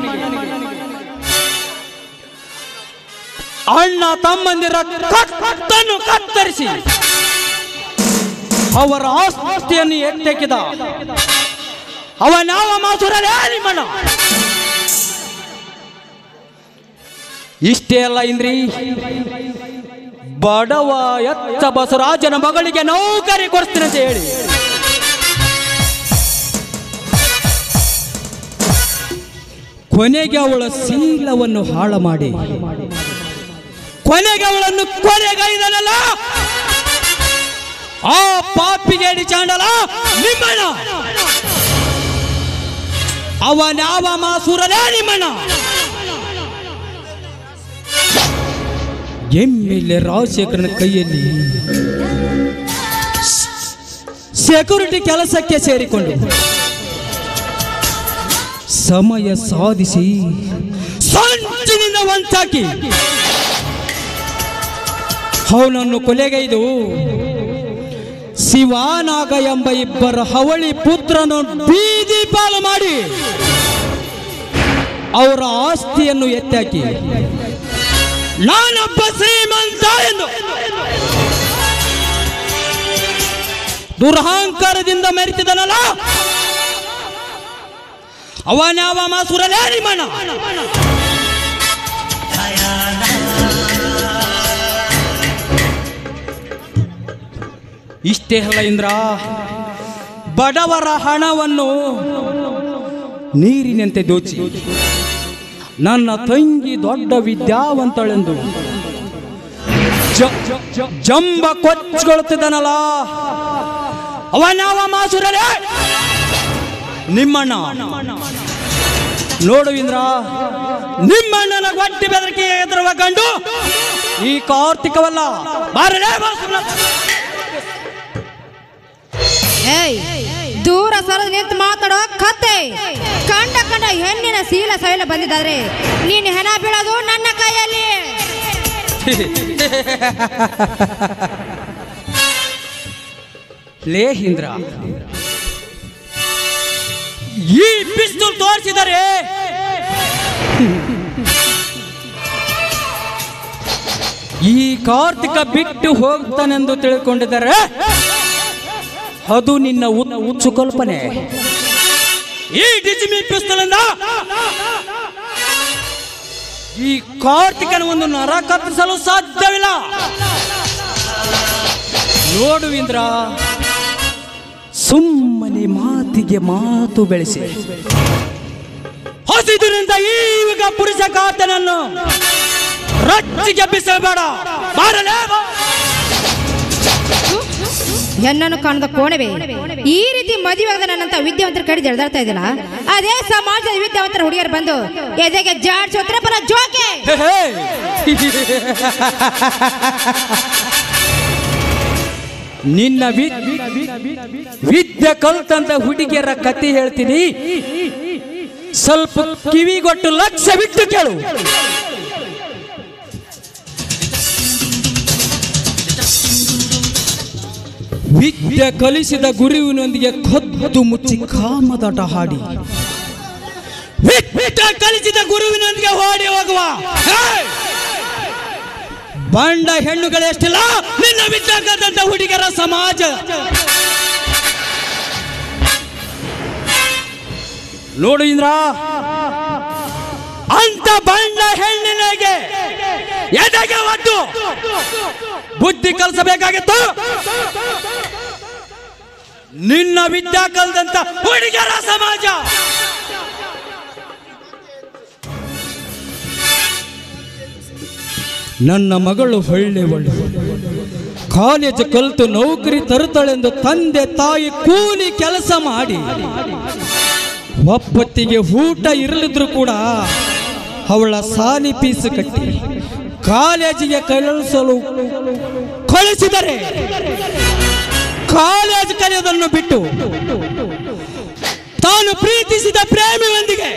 [SPEAKER 7] ಅಣ್ಣ ತಮ್ಮಂದಿರ ಕತ್ತನ್ನು ಕತ್ತರಿಸಿ ಅವರ ಆಸ್ತಿಯನ್ನು ಎತ್ತೆಕ್ಕಿದ ಅವನಾವ ಮಾಸುರನೇ ನಿಮ್ಮಣ್ಣ. ಇಷ್ಟೇ ಅಲ್ಲ ಇಂದ್ರಿ, ಬಡವ ಎತ್ತ ಬಸವರಾಜನ ಮಗಳಿಗೆ ನೌಕರಿ ಕೊಡ್ತೀನಿ ಅಂತ ಹೇಳಿ ಕೊನೆಗೆ ಅವಳ ಶೀಲವನ್ನು ಹಾಳು ಮಾಡಿ ಕೊನೆಗೆ ಅವಳನ್ನು ಕೊನೆಗೈದನಲ್ಲ ಆ ಪಾಪಿಗೇಡಿ ಚಾಂಡಲ ನಿಮ್ಮಣ್ಣ. ಅವನ್ಯಾವ ಮಾಸೂರನೇ ನಿಮ್ಮಣ್ಣ. ಎಮ್ಮೆಲ್ಲೆ ರಾಜಶೇಖರನ ಕೈಯಲ್ಲಿ ಸೆಕ್ಯೂರಿಟಿ ಕೆಲಸಕ್ಕೆ ಸೇರಿಕೊಂಡು ಸಮಯ ಸಾಧಿಸಿ ಸಂಚಿನಿಂದ ವಂಚಾಕಿ ಅವನನ್ನು ಕೊಲೆಗೈದು ಶಿವಾನಾಗ ಎಂಬ ಇಬ್ಬರ ಹವಳಿ ಪುತ್ರನು ಬೀದಿ ಪಾಲು ಮಾಡಿ ಅವರ ಆಸ್ತಿಯನ್ನು ಎತ್ತಾಕಿ ನಾನೊಬ್ಬ ಶ್ರೀಮಂತ ಎಂದು ದುರಹಂಕಾರದಿಂದ ಮೆರೆತಿದನಲ್ಲ ಅವನ್ಯಾವ ಮಾಸುರನೇ ನಿಮ್ಮಣ್ಣ. ಇಷ್ಟೇ ಅಲ್ಲ ಇಂದ್ರ, ಬಡವರ ಹಣವನ್ನು ನೀರಿನಂತೆ ದೋಚಿ ನನ್ನ ತಂಗಿ ದೊಡ್ಡ ವಿದ್ಯಾವಂತಳೆಂದು ಜಂಬ ಕೊಚ್ಕೊಳ್ತಿದ್ದಾನಲ್ಲ ಅವನಾವ ಮಾಸುರನೇ ನಿಮ್ಮಣ್ಣ. ನೋಡು ಇಂದ್ರ, ನಿಮ್ಮಣ್ಣನ ಗಟ್ಟಿ ಬೆದರಿಕೆ ಎದುರುವ ಕಂಡು ಈ ಕಾರ್ತಿಕವಲ್ಲ ಬಾರಲೇ
[SPEAKER 8] ದೂರ ಸರದ ನಿಂತು ಮಾತಾಡೋ ಕತ್ತೆ. ಕಂಡ ಹೆಣ್ಣಿನ ಶೀಲ ಶೈಲ ಬಂದಿದ್ದಾದ್ರೆ ನೀನು ಹೆಣ ಬೀಳೋದು ನನ್ನ ಕೈಯಲ್ಲಿ.
[SPEAKER 7] ಲೇ ಇಂದ್ರ, ಈ ಪಿಸ್ತೂಲ್ ತೋರಿಸಿದರೆ ಈ ಕಾರ್ತಿಕ ಬಿಟ್ಟು ಹೋಗ್ತಾನೆಂದು ತಿಳ್ಕೊಂಡಿದ್ದಾರೆ. ಅದು ನಿನ್ನ ಹುಚ್ಚು ಕಲ್ಪನೆ. ಈ ಡಿಜಿಮಿ ಪಿಸ್ತೂಲಿಂದ ಈ ಕಾರ್ತಿಕನ ಒಂದು ನರ ಕತ್ತರಿಸಲು ಸಾಧ್ಯವಿಲ್ಲ. ನೋಡು ಇಂದ್ರ, ಸುಮ್ಮನೆ ಮಾತಿಗೆ ಮಾತು ಬೆಳೆಸಿ ಹಸಿದಿನಿಂದ ಈಗ ಪುರುಷ ಕಾತನನ್ನು ರಚ್ಚಿಗೆ ಬಿಸಬೇಡ.
[SPEAKER 8] ಹೆಣ್ಣನ್ನು ಕಾಣದ ಕೋಣವೇ, ಈ ರೀತಿ ಮದುವೆಯಾದ ನನ್ನಂತ ವಿದ್ಯಾವಂತರ ಕಡೆ ಎಳ್ದಾಡ್ತಾ ಇದ್ದಿಲ್ಲ. ಅದೇ ಸಮಾಜದ ವಿದ್ಯಾವಂತರ ಹುಡುಗಿಯರು ಬಂದು ಎದೆಗೆ ಜಾಡ್ಸೋತ್ರ ಪರ ಜೋಕೆ.
[SPEAKER 7] ನಿನ್ನ ವಿದ್ಯೆ ಕಲ್ತಂತ ಹುಡುಗಿಯರ ಕತೆ ಹೇಳ್ತೀನಿ, ಸ್ವಲ್ಪ ಕಿವಿಗೊಟ್ಟು ಲಕ್ಷ್ಯ ಬಿಟ್ಟು ಕೇಳು. ವಿದ್ಯೆ ಕಲಿಸಿದ ಗುರುವಿನೊಂದಿಗೆ ಕದ್ದು ಮುಚ್ಚಿ ಕಾಮದಾಟ ಹಾಡಿ ವಿದ್ಯೆ ಕಲಿಸಿದ ಗುರುವಿನೊಂದಿಗೆ ಓಡಿ ಹೋಗುವ ಬಂಡ ಹೆಣ್ಣುಗಳೆಷ್ಟಿಲ್ಲ ನಿನ್ನ ವಿದ್ಯಾಗದಂತ ಹುಡುಗರ ಸಮಾಜ. ನೋಡು ಇಂದ್ರ, ಅಂತ ಬಂಡ ಹೆಣ್ಣಿನಿಗೆ ಎದೆಗೆ ಒದ್ದು ಬುದ್ಧಿ ಕಲಿಸಬೇಕಾಗಿತ್ತು. ನಿನ್ನ ವಿದ್ಯಾ ಕಲ್ದಂತ ಹುಡುಗರ ಸಮಾಜ. ನನ್ನ ಮಗಳು ಒಳ್ಳೆ ಕಾಲೇಜ್ ಕಲಿತು ನೌಕರಿ ತರುತ್ತಾಳೆಂದು ತಂದೆ ತಾಯಿ ಕೂಲಿ ಕೆಲಸ ಮಾಡಿ ಒಪ್ಪತ್ತಿಗೆ ಊಟ ಇರಲಿದ್ರು ಕೂಡ ಅವಳ ಸಾಲಿ ಫೀಸ್ ಕಟ್ಟಿ ಕಾಲೇಜಿಗೆ ಕಳಿಸಿದರೆ ಕಾಲೇಜ್ ಕಲಿಯೋದನ್ನು ಬಿಟ್ಟು ತಾನು ಪ್ರೀತಿಸಿದ ಪ್ರೇಮಿಯೊಂದಿಗೆ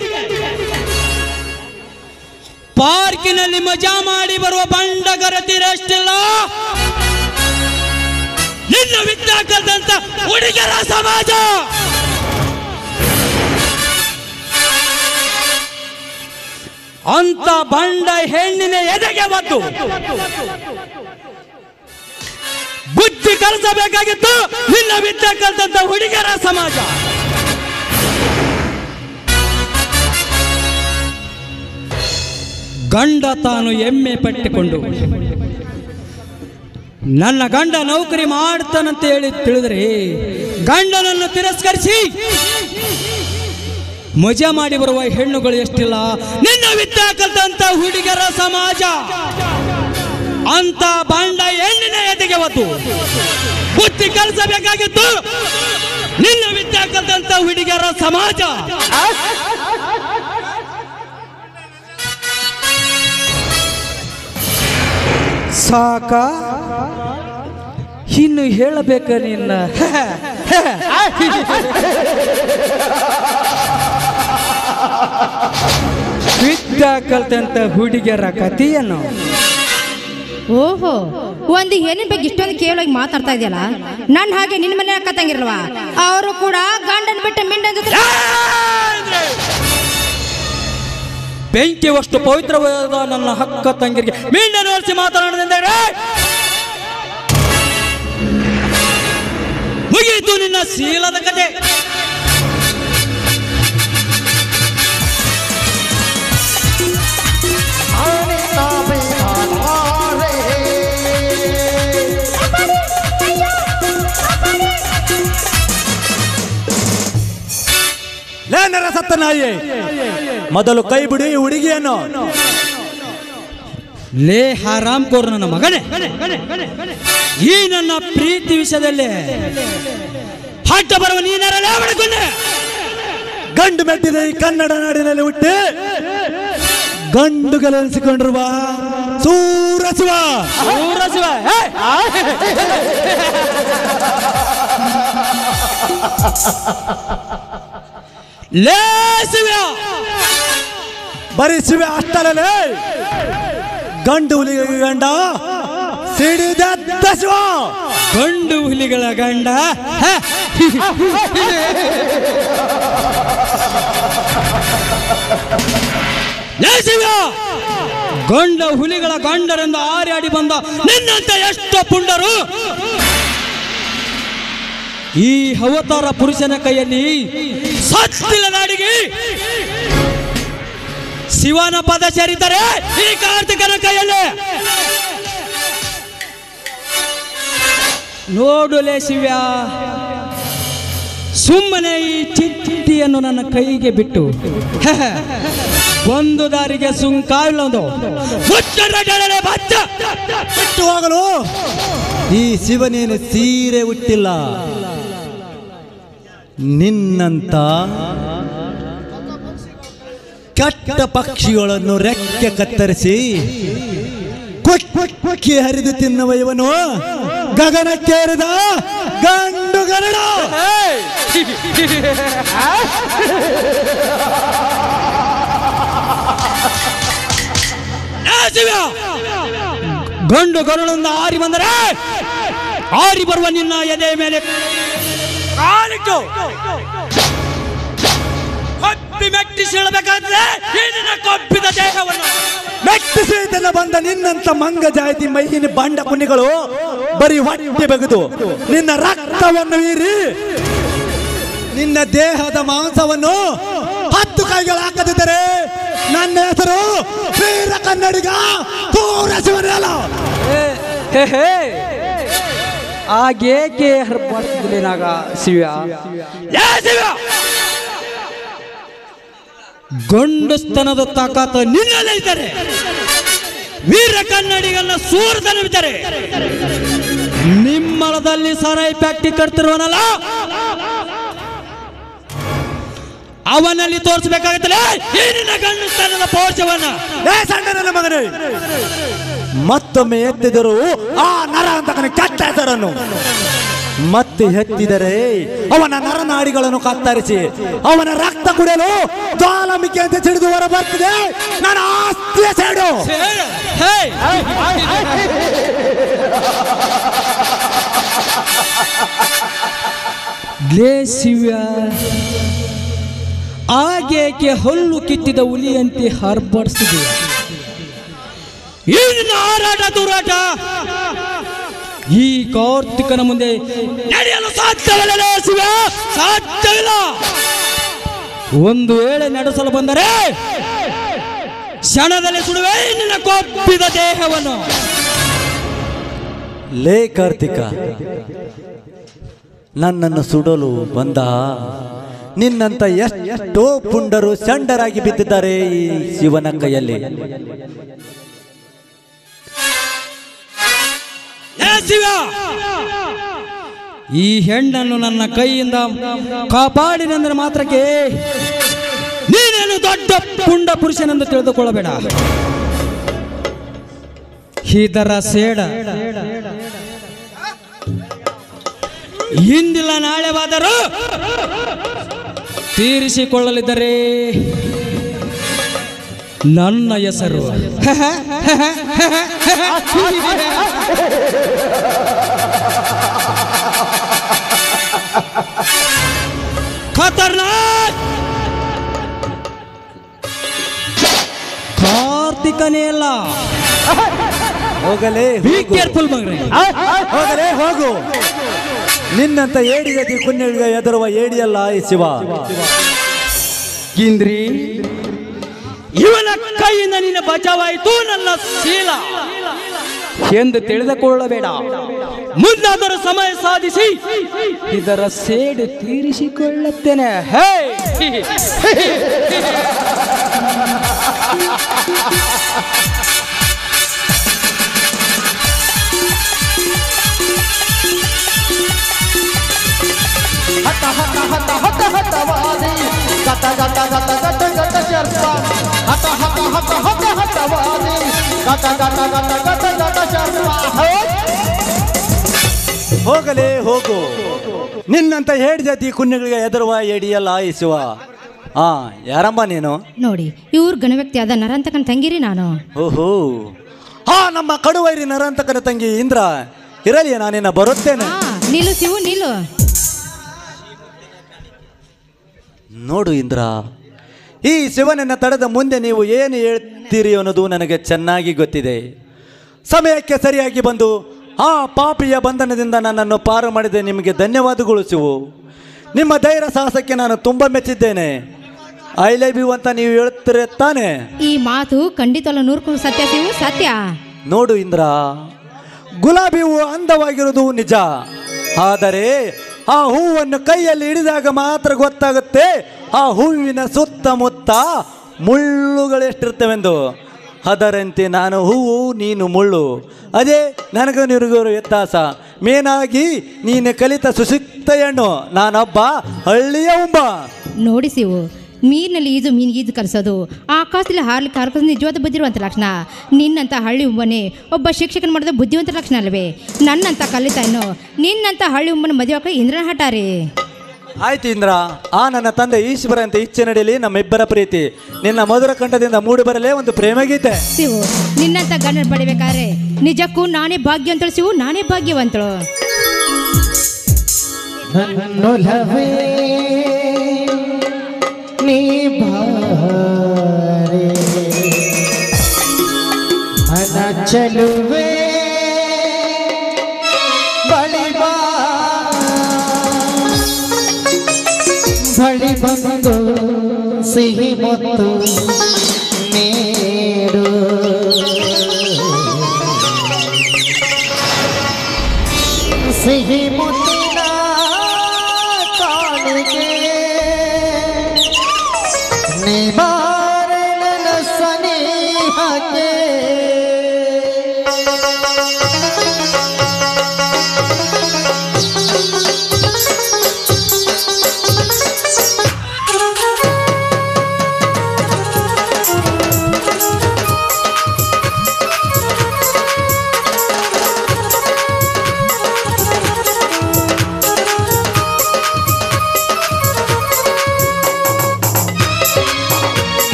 [SPEAKER 7] ಪಾರ್ಕಿನಲ್ಲಿ ಮಜಾ ಮಾಡಿ ಬರುವ ಬಂಡಗರತಿರಷ್ಟಿಲ್ಲ ನಿನ್ನ ವಿದ್ಯಾಕಲ್ದಂತ ಹುಡುಗರ ಸಮಾಜ. ಅಂತ ಬಂಡ ಹೆಣ್ಣಿನ ಎದೆಗೆ ಒದ್ದು ಬುದ್ಧಿ ಕಲಿಸಬೇಕಾಗಿತ್ತು ನಿನ್ನ ವಿದ್ಯೆ ಕಲಿತಂತ ಹುಡುಗರ ಸಮಾಜ. ಗಂಡ ತಾನು ಎಮ್ಮೆ ಪಟ್ಟಿಕೊಂಡು ನನ್ನ ಗಂಡ ನೌಕರಿ ಮಾಡ್ತಾನಂತ ಹೇಳಿ ತಿಳಿದ್ರೆ ಗಂಡನನ್ನು ತಿರಸ್ಕರಿಸಿ ಮಜಾ ಮಾಡಿ ಬರುವ ಹೆಣ್ಣುಗಳು ಎಷ್ಟಿಲ್ಲ. ನಿನ್ನ ವಿದ್ಯೆ ಕಲಿತಂತ ಹುಡುಗರ ಸಮಾಜ ಅಂತ ಬಂಡ ಹೆಣ್ಣಿನ ಎದೆಗೆ ಒತ್ತು ಬುದ್ಧಿ ಕಲಿಸಬೇಕಾಗಿತ್ತು ನಿನ್ನ ವಿದ್ಯೆ ಕಲಿತಂತ ಹುಡುಗರ ಸಮಾಜ. ಸಾಕ ಇನ್ನು ಹೇಳಬೇಕ ನಿನ್ನ ವಿದ್ಯಾ ಕಲ್ತಂತ ಹುಡುಗಿಯರ ಕಥೆಯನ್ನು.
[SPEAKER 8] ಓಹೋ, ಒಂದು ಹೆಣ್ಣಿನ ಬಗ್ಗೆ ಇಷ್ಟೊಂದು ಕೇವಲ ಮಾತಾಡ್ತಾ ಇದೆಯಲ್ಲ, ನನ್ನ ಹಾಗೆ ನಿನ್ನ ಮನೆ ಅಕ್ಕ ತಂಗಿರಲ್ವಾ? ಅವರು ಕೂಡ ಗಂಡನ ಬಿಟ್ಟು ಮಿಂಡನ ಜೊತೆ
[SPEAKER 7] ಬೆಂಕಿ ಅಷ್ಟು ಪವಿತ್ರವಾದ ನನ್ನ ಹಕ್ಕ ತಂಗಿರಿಗೆ ಮೀಂಡ ನೋಡಿಸಿ ಮಾತನಾಡದಿದ್ದರೆ ಮುಗಿಯಿತು ನಿನ್ನ ಶೀಲದ ಕತೆ.
[SPEAKER 9] ಲೇನರ ಸತ್ತ ನಾಯಿ, ಮೊದಲು ಕೈ ಬಿಡಿ ಹುಡುಗಿಯನ್ನು.
[SPEAKER 7] ಲೇ ಹರಾಮ್ ಕೋರ್ ನನ್ನ ಮಗನೇ, ಈ ನನ್ನ ಪ್ರೀತಿ ವಿಷಯದಲ್ಲಿ ಹಟ್ಟ ಬರುವ ನೀನರಲ್ಲ ಬಡಕೊಂಡೆ.
[SPEAKER 9] ಗಂಡು ಮೆಟ್ಟಿದ ಈ ಕನ್ನಡ ನಾಡಿನಲ್ಲಿ ಹುಟ್ಟಿ ಗಂಡುಗಳೆನಿಸಿಕೊಂಡಿರುವ ಸೂರಶಿವ.
[SPEAKER 7] ಸೂರಶಿವ ಲೇ ಶಿವ,
[SPEAKER 9] ಬರೀ ಶಿವ ಅಷ್ಟಲ್ಲೇ ಗಂಡು ಹುಲಿಗಳ ಗಂಡ ಸಿಡಿದೆದ್ದ ಶಿವ.
[SPEAKER 7] ಗಂಡು ಹುಲಿಗಳ ಗಂಡ ಲೇ ಶಿವ, ಗಂಡ ಹುಲಿಗಳ ಗಂಡರೆಂದು ಆಡಿ ಬಂದ ನಿನ್ನಂತ ಎಷ್ಟು ಪುಂಡರು ಈ ಅವತಾರ ಪುರುಷನ ಕೈಯಲ್ಲಿ ಸತ್ತಿಲ್ಲ ನಾಡಿಗೆ ಶಿವನ ಪದ ಸೇರಿದ್ದಾರೆ ಈ ಕಾರ್ತಿಕನ ಕೈಯಲ್ಲಿ. ನೋಡುಲೇ ಶಿವ್ಯ, ಸುಮ್ಮನೆ ಈ ಚಿಟ್ಟಿಯನ್ನು ನನ್ನ ಕೈಗೆ ಬಿಟ್ಟು ಒಂದು ದಾರಿಗೆ ಸುಂಕಾಲೊಂದು
[SPEAKER 9] ಬಿಟ್ಟು ಹೋಗಲು ಈ ಶಿವನೇನು ಸೀರೆ ಹುಟ್ಟಿಲ್ಲ. ನಿನ್ನಂತ ಕೆಟ್ಟ ಪಕ್ಷಿಗಳನ್ನು ರೆಕ್ಕೆ ಕತ್ತರಿಸಿ ಕೊಕ್ಕಿ ಹರಿದು ತಿನ್ನುವ ಇವನು ಗಗನಕ್ಕೇರಿದ ಗಂಡು ಗರಡ.
[SPEAKER 7] ಗಂಡು ಗರುಳಿಂದ ಆರಿ ಬಂದರೆ ಆರಿ ಬರುವ ನಿನ್ನ ಎದೆ ಮೇಲೆ ಕಾಲಿಟ್ಟು ಕೊಪ್ಪಿ ಮೆಟ್ಟಿಸಿ ಹೇಳಬೇಕಾದ್ರೆ ನಿನ್ನ ಕೊಬ್ಬಿದ ದೇಹವನ್ನು
[SPEAKER 9] ಮೆಟ್ಟಿಸಿ ಬಂದ ನಿನ್ನಂತ ಮಂಗ ಜಾತಿ ಮೈಹಿನ ಬಂಡ ಪುಣ್ಯಗಳು ಬರೀ ಹೊಟ್ಟೆ ಬಗೆದು ನಿನ್ನ ರಕ್ತವನ್ನು ಹೀರಿ ನಿನ್ನ ದೇಹದ ಮಾಂಸವನ್ನು 10 ಕೈಗಳು ಹಾಕದಿದ್ದರೆ ನನ್ನ ಹೆಸರು ವೀರ ಕನ್ನಡಿಗ ಸೂರಶಿವನಲ್ಲ.
[SPEAKER 7] ಆಗೇಕೆ ಹರ್ಬಾರ್ತಿನಾಗ ಶಿವ ಗಂಡಸ್ತನದ ತಾಕಾತ ನಿನ್ನಲ್ಲೇ ಇದ್ದಾರೆ. ವೀರ ಕನ್ನಡಿಗನ್ನ ಸೂರದನಿದ್ದಾರೆ. ನಿಮ್ಮಳದಲ್ಲಿ ಸರಾಯಿ ಪ್ಯಾಕ್ಟಿ ಕಟ್ತಿರುವನಲ್ಲ, ಅವನಲ್ಲಿ ತೋರಿಸಬೇಕಾಗುತ್ತಲ್ಲ ಈ ನಿನ್ನ ಗಂಡಸ್ತನದ ಪೌರುಷವನ್ನ.
[SPEAKER 9] ಸಣ್ಣ ನನ್ನ ಮಗನೇ, ಮತ್ತೊಮ್ಮೆ ಎತ್ತಿದರು ಆ ನರ ಅಂತ ಕೆಟ್ಟ ಹೆಸರನ್ನು ಮತ್ತೆ ಎತ್ತಿದರೆ ಅವನ ನರನಾಡಿಗಳನ್ನು ಕತ್ತರಿಸಿ ಅವನ ರಕ್ತ ಕುಡಿಯಲು ಜ್ವಾಲಾಮುಖಿ ಅಂತ ಸಿಡಿದು ಹೊರ ಬರ್ತಿದೆ ನನ್ನ ಆಸ್ತಿಯ ಸೇಡು.
[SPEAKER 7] ಲೇ ಶಿವ್ಯ, ಆಗೇಕೆ ಹುಲ್ಲು ಕಿತ್ತಿದ ಹುಲಿಯಂತೆ ಹರ್ಬಡಿಸಿದೆ. ಇನ್ನು ಹಾರಾಟ ತೂರಾಟ ಈ ಕಾರ್ತಿಕನ ಮುಂದೆ ನಡೆಯಲು ಸಾಧ್ಯವಿಲ್ಲ ಶಿವ, ಸಾಧ್ಯವಿಲ್ಲ. ಒಂದು ವೇಳೆ ನಡೆಸಲು ಬಂದರೆ ಕ್ಷಣದಲ್ಲಿ ಸುಡುವೆ ನಿನ್ನ ಕೊಬ್ಬಿದ ದೇಹವನ್ನು.
[SPEAKER 9] ಲೇ ಕಾರ್ತಿಕ, ನನ್ನನ್ನು ಸುಡಲು ಬಂದ ನಿನ್ನಂತ ಎಷ್ಟೋ ಪುಂಡರು ಚಂಡರಾಗಿ ಬಿದ್ದಿದ್ದಾರೆ ಈ ಶಿವನ ಕೈಯಲ್ಲಿ.
[SPEAKER 7] ಶಿವ, ಈ ಹೆಣ್ಣನ್ನು ನನ್ನ ಕೈಯಿಂದ ಕಾಪಾಡಿನೆಂದರೆ ಮಾತ್ರಕ್ಕೆ ನೀನೇನು ದೊಡ್ಡ ಪುಂಡ ಪುರುಷನೆಂದು ತಿಳಿದುಕೊಳ್ಳಬೇಡ. ಇದರ ಸೇಡ ಇಂದಿಲ್ಲ ನಾಳೆವಾದರೂ ತೀರಿಸಿಕೊಳ್ಳಲಿದ್ದರೆ ನನ್ನ ಹೆಸರು ಖತರ್ನಾಕ್ ಕಾರ್ತಿಕನೇ ಅಲ್ಲ.
[SPEAKER 9] ಹೋಗಲೇ,
[SPEAKER 7] ಬಿ ಕೇರ್ಫುಲ್ ಮಗ್ರೆ.
[SPEAKER 9] ಹೋಗಲೇ ಹೋಗು. ನಿನ್ನಂತ ಏಡಿಗತಿ ಕುನ್ನಿಗೆ ಎದುರುವ ಏಡಿಯಲ್ಲ ಈ ಶಿವ.
[SPEAKER 7] ಗಿಂದ್ರಿ, ಇವನ ಕೈಯಿಂದ ನಿನ್ನ ಬಚಾವಾಯಿತು ನನ್ನ ಶೀಲ ಎಂದು ತಿಳಿದುಕೊಳ್ಳಬೇಡ. ಮುಂದಾದರೂ ಸಮಯ ಸಾಧಿಸಿ ಇದರ ಸೇಡು ತೀರಿಸಿಕೊಳ್ಳುತ್ತೇನೆ. ಹೇ
[SPEAKER 3] ಹಠ ಹಠ ಹಠ ಹಠ ಹಠವಾದಿ ಗತ ಗತ ಗತ ಗತ ಗತ ಶರ್ಪ. ಹಠ ಹಠ ಹಠ ಹಠ ಹಠವಾದಿ ಗತ ಗತ ಗತ ಗತ ಗತ ಶರ್ಪ.
[SPEAKER 9] ಹೋಗಲೇ ಹೋಗು. ನಿನ್ನಂತ ಏಡಿ ಜಾತಿ ಕುನ್ನಿಗಳಿಗೆ ಎದುರುವ ಏಡಿಯಲ್ಲ ಈ ಶಿವ. ಯಾರಮ್ಮ ನೀನು?
[SPEAKER 8] ನೋಡಿ, ಇವ್ರ ಗಣವ್ಯಕ್ತಿಯಾದ ನರಂತಕನ ತಂಗಿರಿ ನಾನು.
[SPEAKER 9] ಓಹೋ, ನಮ್ಮ ಕಡುವೈರಿ ನರಂತಕನ ತಂಗಿ ಇಂದ್ರ. ಇರಲಿ, ನಾನಿನ್ನ ಬರುತ್ತೇನೆ.
[SPEAKER 8] ನಿಲ್ಲು ಶಿವು, ನಿಲ್ಲು.
[SPEAKER 9] ನೋಡು ಇಂದ್ರ, ಈ ಶಿವನನ್ನ ತಡೆದ ಮುಂದೆ ನೀವು ಏನು ಹೇಳ್ತೀರಿ ಅನ್ನೋದು ನನಗೆ ಚೆನ್ನಾಗಿ ಗೊತ್ತಿದೆ. ಸಮಯಕ್ಕೆ ಸರಿಯಾಗಿ ಬಂದು ಆ ಪಾಪಿಯ ಬಂಧನದಿಂದ ನನ್ನನ್ನು ಪಾರು ಮಾಡಿದೆ. ನಿಮಗೆ ಧನ್ಯವಾದಗಳು ಶಿವು. ನಿಮ್ಮ ಧೈರ್ಯ ಸಾಹಸಕ್ಕೆ ನಾನು ತುಂಬ ಮೆಚ್ಚಿದ್ದೇನೆ. ಐ ಲವ್ ಯು ಅಂತ ನೀವು ಹೇಳ್ತೀರ ತಾನೆ?
[SPEAKER 8] ಈ ಮಾತು ಖಂಡಿತವಲ್ಲ, 100% ಸತ್ಯ ಶಿವು, ಸತ್ಯ.
[SPEAKER 9] ನೋಡು ಇಂದ್ರ, ಗುಲಾಬಿ ಹೂವು ಅಂದವಾಗಿರುವುದು ನಿಜ. ಆದರೆ ಆ ಹೂವನ್ನು ಕೈಯಲ್ಲಿ ಹಿಡಿದಾಗ ಮಾತ್ರ ಗೊತ್ತಾಗುತ್ತೆ ಆ ಹೂವಿನ ಸುತ್ತಮುತ್ತ ಮುಳ್ಳುಗಳೆಷ್ಟಿರ್ತವೆಂದು. ಅದರಂತೆ ನಾನು ಹೂವು, ನೀನು ಮುಳ್ಳು. ಅದೇ ನನಗೂ ನಿನಗೂ ವ್ಯತ್ಯಾಸ. ಮೇನಾಗಿ ನೀನು ಕಲಿತ ಸುಶಿಕ್ತ ಹೆಣ್ಣು, ನಾನೊಬ್ಬ ಹಳ್ಳಿಯ ಉಂಬ.
[SPEAKER 8] ನೋಡಿ ಶಿವು, ನೀರಿನಲ್ಲಿ ಈಜು ಮೀನಿಗೆ ಈಜು ಕಲಿಸೋದು, ಆಕಾಶದಲ್ಲಿ ಹಾರ್ಲಿಕ್ಕೆ ಹಾರ್ಕೋದು ನಿಜವಾದ ಬುದ್ಧಿರುವಂಥ ಲಕ್ಷಣ. ನಿನ್ನಂಥ ಹಳ್ಳಿ ಉಂಬನೆ ಒಬ್ಬ ಶಿಕ್ಷಕನ ಮಾಡಿದ ಬುದ್ಧಿವಂತ ಲಕ್ಷಣ ಅಲ್ವೇ? ನನ್ನಂಥ ಕಲಿತಾನು ನಿನ್ನಂಥ ಹಳ್ಳಿ ಉಂಬನ ಮದುವೆ ಹಾಕಿ ಇಂದ್ರನ ಹಠಾರಿ.
[SPEAKER 9] ಆಯ್ತು ಇಂದ್ರ, ನನ್ನ ತಂದೆ ಈಶ್ವರ ಅಂತ ಇಚ್ಛೆ ನಡೆಯಲಿ ನಮ್ಮಿಬ್ಬರ ಪ್ರೀತಿ. ನಿನ್ನ ಮಧುರ ಕಂಠದಿಂದ ಮೂಡಿ ಬರಲೇ ಒಂದು ಪ್ರೇಮಗೀತೆ.
[SPEAKER 8] ಶಿವು, ನಿನ್ನಂಥ ಗಂಡನ ಪಡಿಬೇಕಾದ್ರೆ ನಿಜಕ್ಕೂ ನಾನೇ ಭಾಗ್ಯವಂತಳು ಶಿವು, ನಾನೇ ಭಾಗ್ಯವಂತಳು.
[SPEAKER 3] ನನ್ನೊಲವೇ ನೀ ಬಾರೆ ಅನ ಚಲುವೆ ಬಳಿ ಬಾ, ಬಳಿ ಬಂದು ಸಿಹಿ ಮುತ್ತು ನೀಡು. ಸಿಹಿ ಮುತ್ತಿನ ಕಾಣಿಗೆ ನಿವಾರಣ ಸನಿಹಕ್ಕೆ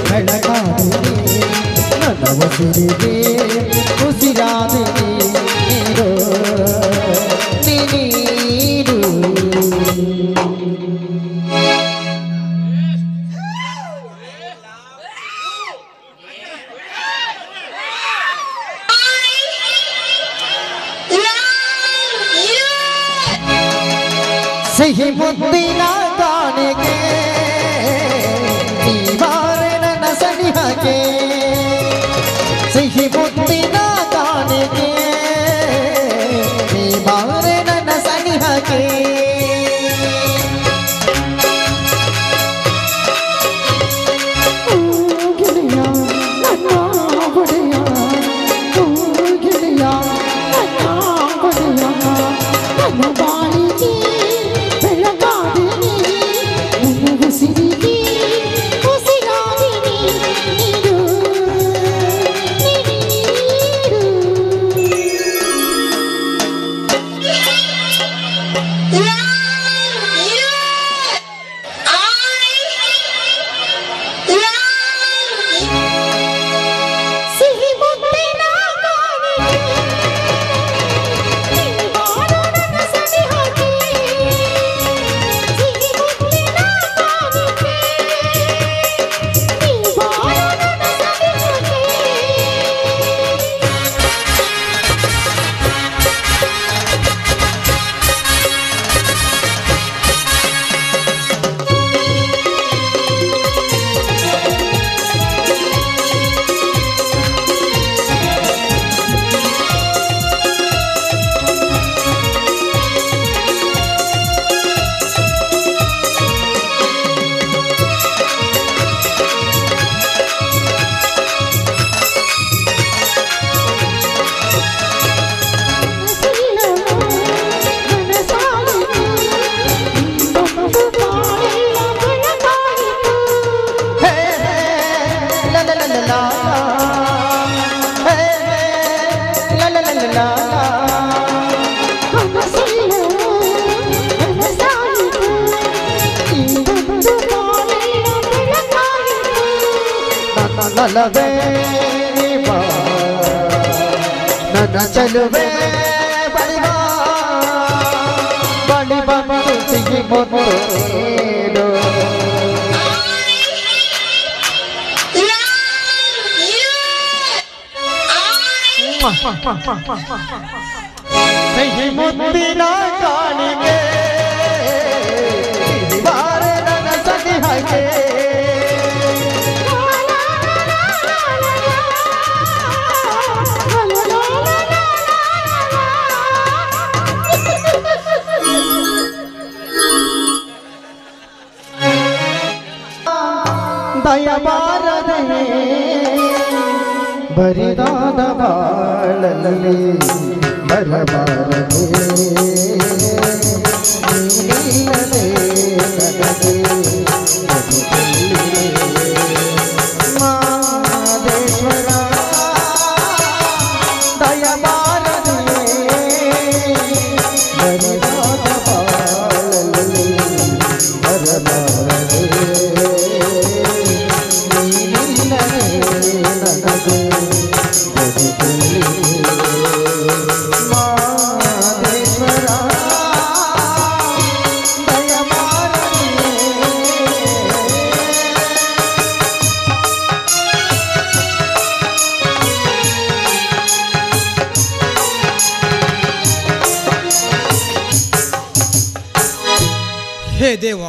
[SPEAKER 3] ಬೆಳಗಾದೆ ಸಿಹಿ ಮುದ್ದಿನ ಕಾಣಿಕೆ ನೀವಾರೆ ನನ್ನ ಸನಿಹಕ್ಕೆ ಸಿಹಿ ಮುದ್ದಿನ ಕಾಣಿಕೆ ನೀವಾರೆ ನನ್ನ ಸನಿಹಕ್ಕೆ ನಲವೇ ನನ್ನ ಚಲುವೆ ಬಳಿವಾ ಬಳಿ ಬಂದು ಸಿಗಿ ಮೊತ್ತೇನು ಸಿಗಿ ಮುತ್ತಿನ ಕಾಣಿಕೆ ಬಾರೆ ನನ್ನ ಸನಿಹಕ್ಕೆ ದಯಬಾರದೆ ಬರಿದಾದ ಬಾಳಲ್ಲಿ ಬರಬಾರದೆ ನೀನಿಲ್ಲದೆ ನನಗೆ ಮಾದೇಶ್ವರ ದಯಬಾರದೆ ಬರಿದಾದ ಬಾಳಲ್ಲಿ ಬರಬಾರದೆ
[SPEAKER 10] ಹೇ ದೇವ,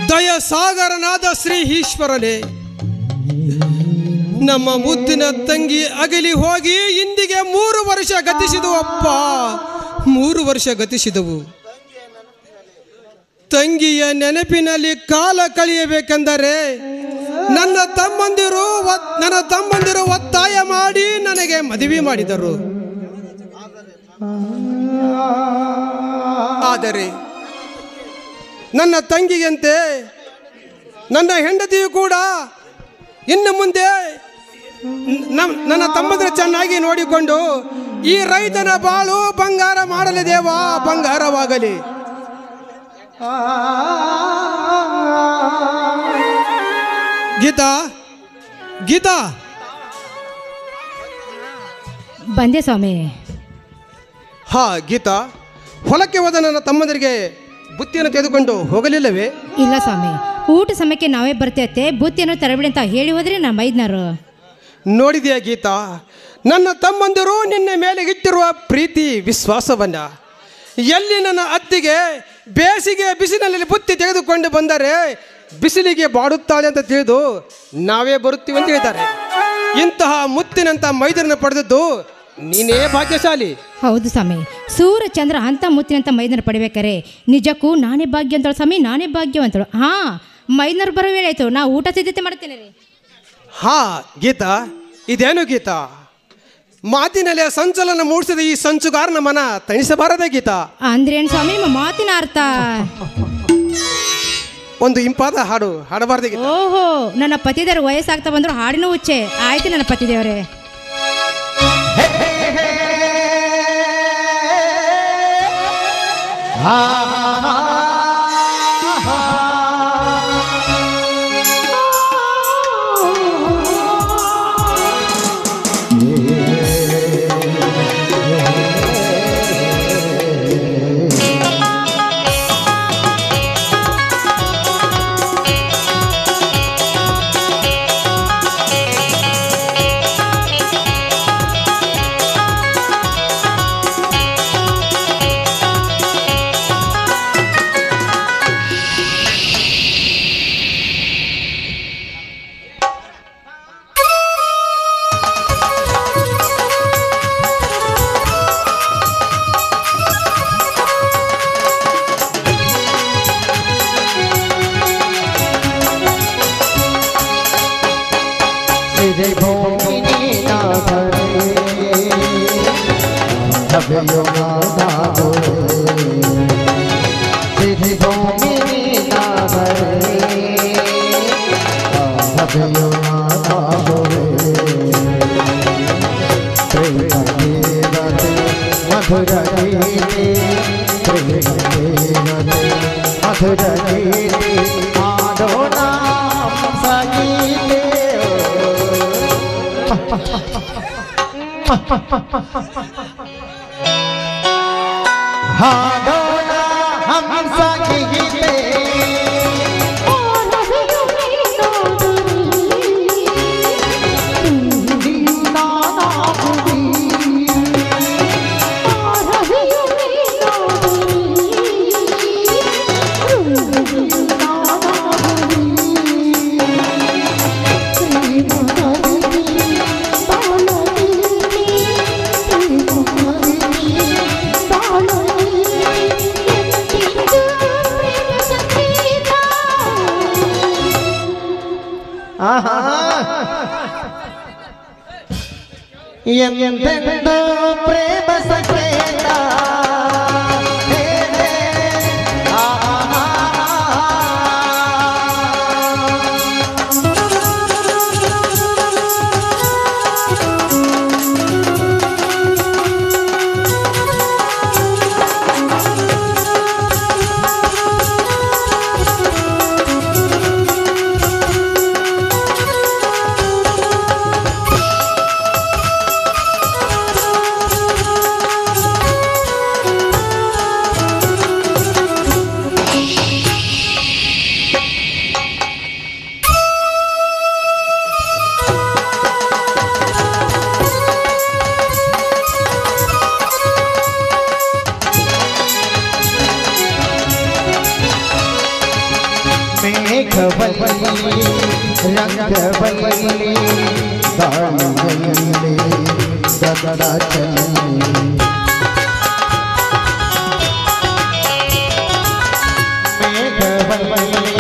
[SPEAKER 10] ದಯಸಾಗರನಾದ ಶ್ರೀ ಈಶ್ವರನೇ, ನಮ್ಮ ಮುದ್ದಿನ ತಂಗಿ ಅಗಲಿ ಹೋಗಿ ಇಂದಿಗೆ 3 ವರ್ಷ ಗತಿಸಿದವು ಅಪ್ಪ. 3 ವರ್ಷ ಗತಿಸಿದವು. ತಂಗಿಯ ನೆನಪಿನಲ್ಲಿ ಕಾಲ ಕಳೆಯಬೇಕೆಂದರೆ ನನ್ನ ತಮ್ಮಂದಿರು ಒತ್ತಾಯ ಮಾಡಿ ನನಗೆ ಮದುವೆ ಮಾಡಿದರು. ಆದರೆ ನನ್ನ ತಂಗಿಯಂತೆ ನನ್ನ ಹೆಂಡತಿಯು ಕೂಡ ಇನ್ನು ಮುಂದೆ ನನ್ನ ತಮ್ಮಂದಿರ ಚೆನ್ನಾಗಿ ನೋಡಿಕೊಂಡು ಈ ರೈತನ ಬಾಳು ಬಂಗಾರ ಮಾಡಲಿ ದೇವ, ಬಂಗಾರವಾಗಲಿ. ಗೀತಾ, ಗೀತಾ,
[SPEAKER 8] ಬಂದೆ ಸ್ವಾಮಿ.
[SPEAKER 10] ಹಾ ಗೀತಾ, ಹೊಲಕ್ಕೆ ಹೋದ ನನ್ನ ತಮ್ಮಂದರಿಗೆ ಬುತ್ತಿಯನ್ನು ತೆಗೆದುಕೊಂಡು ಹೋಗಲಿಲ್ಲವೇ?
[SPEAKER 8] ಇಲ್ಲ ಸ್ವಾಮಿ, ಊಟ ಸಮಯಕ್ಕೆ ನಾವೇ ಬರ್ತೇವೆ, ಬುತ್ತಿಯನ್ನು ತರಬೇಡಿ ಅಂತ ಹೇಳಿ ಹೋದ್ರೆ ನಮ್ಮ ಮೈದ್ನರು.
[SPEAKER 10] ನೋಡಿದೆಯಾ ಗೀತಾ, ನನ್ನ ತಮ್ಮಂದಿರು ನಿನ್ನ ಮೇಲೆ ಇಟ್ಟಿರುವ ಪ್ರೀತಿ ವಿಶ್ವಾಸವನ್ನ ಎಲ್ಲಿ ನನ್ನ ಅತ್ತಿಗೆ ಬೇಸಿಗೆ ಬಿಸಿಲಿನಲ್ಲಿ ಬುತ್ತಿ ತೆಗೆದುಕೊಂಡು ಬಂದರೆ ಬಿಸಿಲಿಗೆ ಬಾಡುತ್ತಾಳೆ ಅಂತ ತಿಳಿದು ನಾವೇ ಬರುತ್ತೀವಿ ಅಂತ ಹೇಳ್ತಾರೆ. ಇಂತಹ ಮುತ್ತಿನಂತ ಮೈದರನ್ನು ಪಡೆದದ್ದು ನೀನೇ ಭಾಗ್ಯಶಾಲಿ.
[SPEAKER 8] ಹೌದು ಸ್ವಾಮಿ, ಸೂರ್ಯ ಚಂದ್ರ ಅಂತ ಮುತ್ತಿನಂತ ಮೈದನ ಪಡಿಬೇಕಾರೆ ನಿಜಕ್ಕೂ ನಾನೇ ಭಾಗ್ಯ ಅಂತೇಳು ಸ್ವಾಮಿ, ನಾನೇ ಭಾಗ್ಯವಂತಳು. ಹಾ, ಮೈದನರು ಬರೋ ವೇಳೆ ಆಯ್ತು, ನಾ ಊಟ ಸಿದ್ಧತೆ ಮಾಡ್ತೇನೆ ರೀ.
[SPEAKER 10] ಹಾ ಗೀತಾ, ಇದೇನು ಗೀತಾ, ಮಾತಿನಲ್ಲಿ ಸಂಚಲನ ಮೂಡಿಸಿದ ಈ ಸಂಚುಗಾರನ ಮನ ತಣಿಸಬಾರದೆ ಗೀತಾ.
[SPEAKER 8] ಅಂದ್ರೇನು ಸ್ವಾಮಿ ನಿಮ್ಮ ಮಾತಿನ ಅರ್ಥ?
[SPEAKER 10] ಒಂದು ಇಂಪಾದ ಹಾಡು ಹಾಡಬಾರ್ದು ಗೀತಾ.
[SPEAKER 8] ಓಹೋ, ನನ್ನ ಪತಿದೇವ್ರ ವಯಸ್ಸಾಗ್ತಾ ಬಂದ್ರು ಹಾಡಿನ ಹುಚ್ಚೆ. ಆಯ್ತು ನನ್ನ ಪತಿದೇವ್ರೆ.
[SPEAKER 3] ಎಂದೆಂದು ಪ್ರೇಮ ಸಂಕೇತ ರಂಗವಲ್ಲಿ ಗಾಳಿಯಲ್ಲಿ ಗಗನ ಚಲನೆ ಮೇಘವಲ್ಲಿ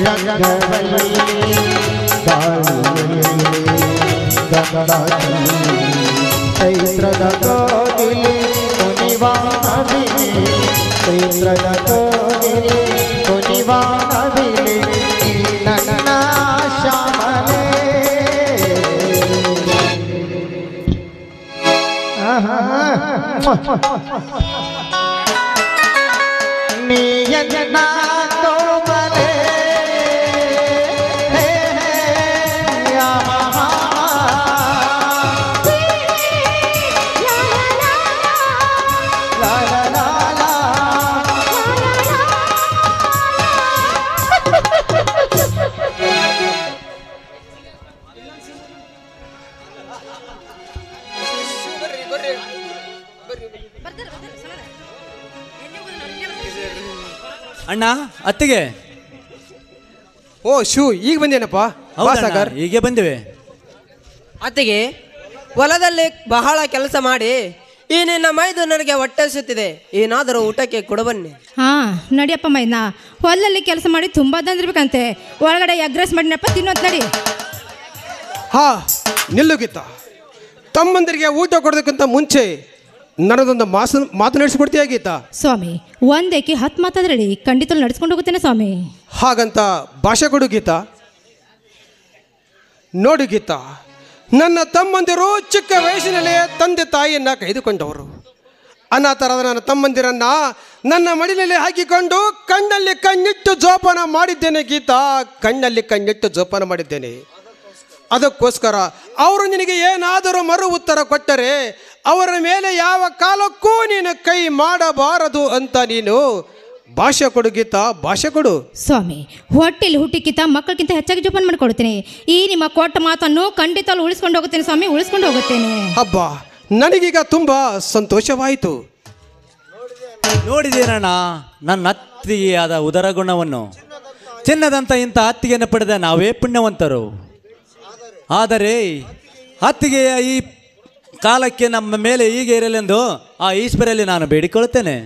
[SPEAKER 3] ರಂಗವಲ್ಲಿ ಗಾಳಿಯಲ್ಲಿ ಗಗನ ಚಲನೆ ಚೈತ್ರದ ಕೋಗಿಲೆ ಕುಣಿವಾನವಿಲೆ ಚೈತ್ರದ ಕೋಗಿಲೆ ಕುಣಿವಾನವಿಲೆ ನನ್ನ ಶ್ಯಾಮಲೆ ನೀಯನ್ನ ಕೋಮಲೆ
[SPEAKER 9] ಅಣ್ಣ ಅತ್ತಿಗೆ.
[SPEAKER 10] ಓ ಶೂ ಈಗ ಬಂದೇನಪ್ಪ. ಸಾಗರ್
[SPEAKER 9] ಹೀಗೆ ಬಂದಿವೆ.
[SPEAKER 11] ಅತ್ತಿಗೆ ಹೊಲದಲ್ಲಿ ಬಹಳ ಕೆಲಸ ಮಾಡಿ ಈ ನಿನ್ನ ಮೈದು ನನಗೆ ಹೊಟ್ಟೆ ಸುತ್ತಿದೆ, ಏನಾದರೂ ಊಟಕ್ಕೆ ಕೊಡಬನ್ನಿ.
[SPEAKER 8] ಹಾ ನಡಿಯಪ್ಪ ಮೈನಾ, ಹೊಲದಲ್ಲಿ ಕೆಲಸ ಮಾಡಿ ತುಂಬಾ ತಂದಿರ್ಬೇಕಂತೆ. ಒಳಗಡೆ ಅಗ್ರೆಸ್ ಮಾಡಿನಪ್ಪ, ತಿನ್ನೋತ್ ನಡಿ.
[SPEAKER 10] ಹಾ ನಿಲ್ಲು ಗೀತಾ, ತಮ್ಮಂದರಿಗೆ ಊಟ ಕೊಡೋದಕ್ಕಿಂತ ಮುಂಚೆ ನನ್ನದೊಂದು ಮಾತು ನಡೆಸಿಕೊಡ್ತೀಯ ಗೀತಾ?
[SPEAKER 8] ಸ್ವಾಮಿ, ಒಂದೇಕಿ 10 ಮಾತಾದ್ರಳಿ ಖಂಡಿತ ನಡ್ಸ್ಕೊಂಡು ಹೋಗುತ್ತೇನೆ ಸ್ವಾಮಿ.
[SPEAKER 10] ಹಾಗಂತ ಭಾಷೆ ಕೊಡು ಗೀತಾ. ನೋಡು ಗೀತಾ, ನನ್ನ ತಮ್ಮಂದಿರು ಚಿಕ್ಕ ವಯಸ್ಸಿನಲ್ಲೇ ತಂದೆ ತಾಯಿಯನ್ನ ಕೈದುಕೊಂಡವರು. ಅನಾಥರಾದ ನನ್ನ ತಮ್ಮಂದಿರನ್ನ ನನ್ನ ಮಡಿಲಲ್ಲಿ ಹಾಕಿಕೊಂಡು ಕಣ್ಣಲ್ಲಿ ಕಣ್ಣಿಟ್ಟು ಜೋಪಾನ ಮಾಡಿದ್ದೇನೆ ಗೀತಾ, ಕಣ್ಣಲ್ಲಿ ಕಣ್ಣಿಟ್ಟು ಜೋಪಾನ ಮಾಡಿದ್ದೇನೆ. ಅದಕ್ಕೋಸ್ಕರ ಅವರು ನಿನಗೆ ಏನಾದರೂ ಮರು ಉತ್ತರ ಕೊಟ್ಟರೆ ಅವರ ಮೇಲೆ ಯಾವ ಕಾಲಕ್ಕೂ ನೀನು ಕೈ ಮಾಡಬಾರದು ಅಂತ ನೀನು ಭಾಷೆ ಕೊಡು ಗೀತಾ, ಭಾಷೆ ಕೊಡು.
[SPEAKER 8] ಸ್ವಾಮಿ, ಹೊಟ್ಟೆಲಿ ಹುಟ್ಟಿಕ್ಕಿಂತ ಮಕ್ಕಳಿಗಿಂತ ಹೆಚ್ಚಾಗಿ ಜೋಪಾನ ಮಾಡಿಕೊಡ್ತೇನೆ. ಈ ನಿಮ್ಮ ಕೊಟ್ಟ ಮಾತನ್ನು ಖಂಡಿತ ಉಳಿಸ್ಕೊಂಡು ಹೋಗುತ್ತೇನೆ ಸ್ವಾಮಿ, ಉಳಿಸ್ಕೊಂಡು ಹೋಗುತ್ತೇನೆ.
[SPEAKER 10] ಹಬ್ಬ, ನನಗೀಗ ತುಂಬಾ ಸಂತೋಷವಾಯಿತು.
[SPEAKER 9] ನೋಡಿದೇನಣ್ಣ ನನ್ನ ಅತ್ತಿಗೆ ಆದ ಉದರ ಗುಣವನ್ನು. ಚಿನ್ನದಂತ ಇಂಥ ಅತ್ತಿಗೆಯನ್ನು ಪಡೆದ ನಾವೇ ಪುಣ್ಯವಂತರು. ಆದರೆ ಅತ್ತಿಗೆಯ ಈ ಕಾಲಕ್ಕೆ ನಮ್ಮ ಮೇಲೆ ಹೀಗೆ ಇರಲೆಂದು ಆ ಈಶ್ವರಲ್ಲಿ ನಾನು ಬೇಡಿಕೊಳ್ಳುತ್ತೇನೆ.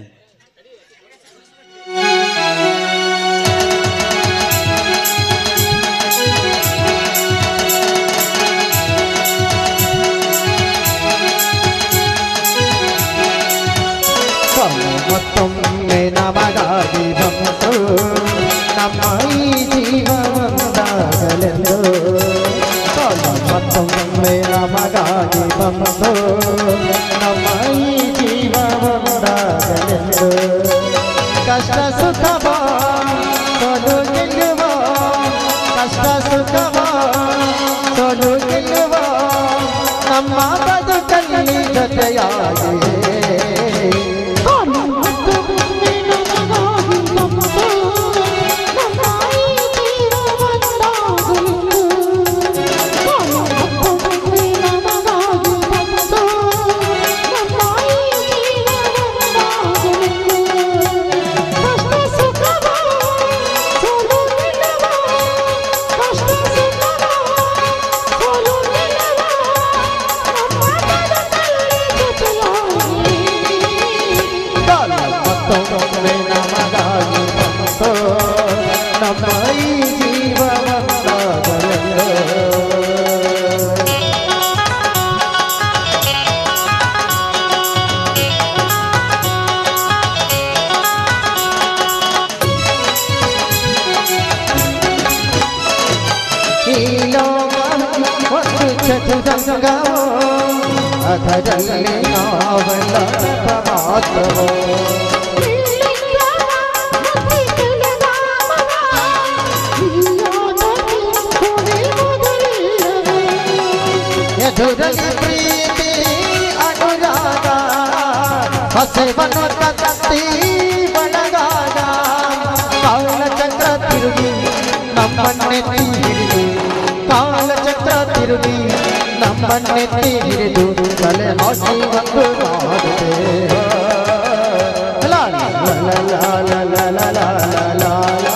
[SPEAKER 3] ಮತ್ತೊಮ್ಮೆ ನಮಗಾಗಿ ಬಂತು ನಮ್ಮ ಈ ಜೀವನದಾಗಲೆಂದು. ಮತ್ತೊಮ್ಮೆ ನಮಗಾಗಿ ಬಂತು ನಮ್ಮ ಈ ಜೀವನದಾಗಲೆಂದು. ಕಷ್ಟ ಸುಖವ ಸೊಲು ಗೆಲ್ಲುವ, ಕಷ್ಟ ಸುಖವ ಸೊಲು ಗೆಲ್ಲುವ, ನಮ್ಮ ಬದುಕಲ್ಲಿ ಜೊತೆಯಾಗಿ ಅದರಲ್ಲಿ ನಾವೆಲ್ಲ ಮಾತ್ರವೋ ಎದುರಲ್ಲಿ ಪ್ರೀತಿ ಅನುರಾಗ, ಹಸೆವನ್ನು ಕತ್ತಿ ಬಳಗಾಗ, ಕಾಲಚಕ್ರ ತಿರುಗಿ ನಮ್ಮನ್ನೆತ್ತಿ ಹಿಡಿದು, ಕಾಲಚಕ್ರ ತಿರುಗಿ ನಮ್ಮನ್ನೆತ್ತಿ ಹಿಡಿದು ತಲೆ ಹಾಕಿ ಒಂದು ಮಾಡಿದೆ. ಲಾ ಲಾ ಲಾ ಲಾ ಲಾ ಲಾ ಲಾ ಲಾ ಲಾ ಲಾ.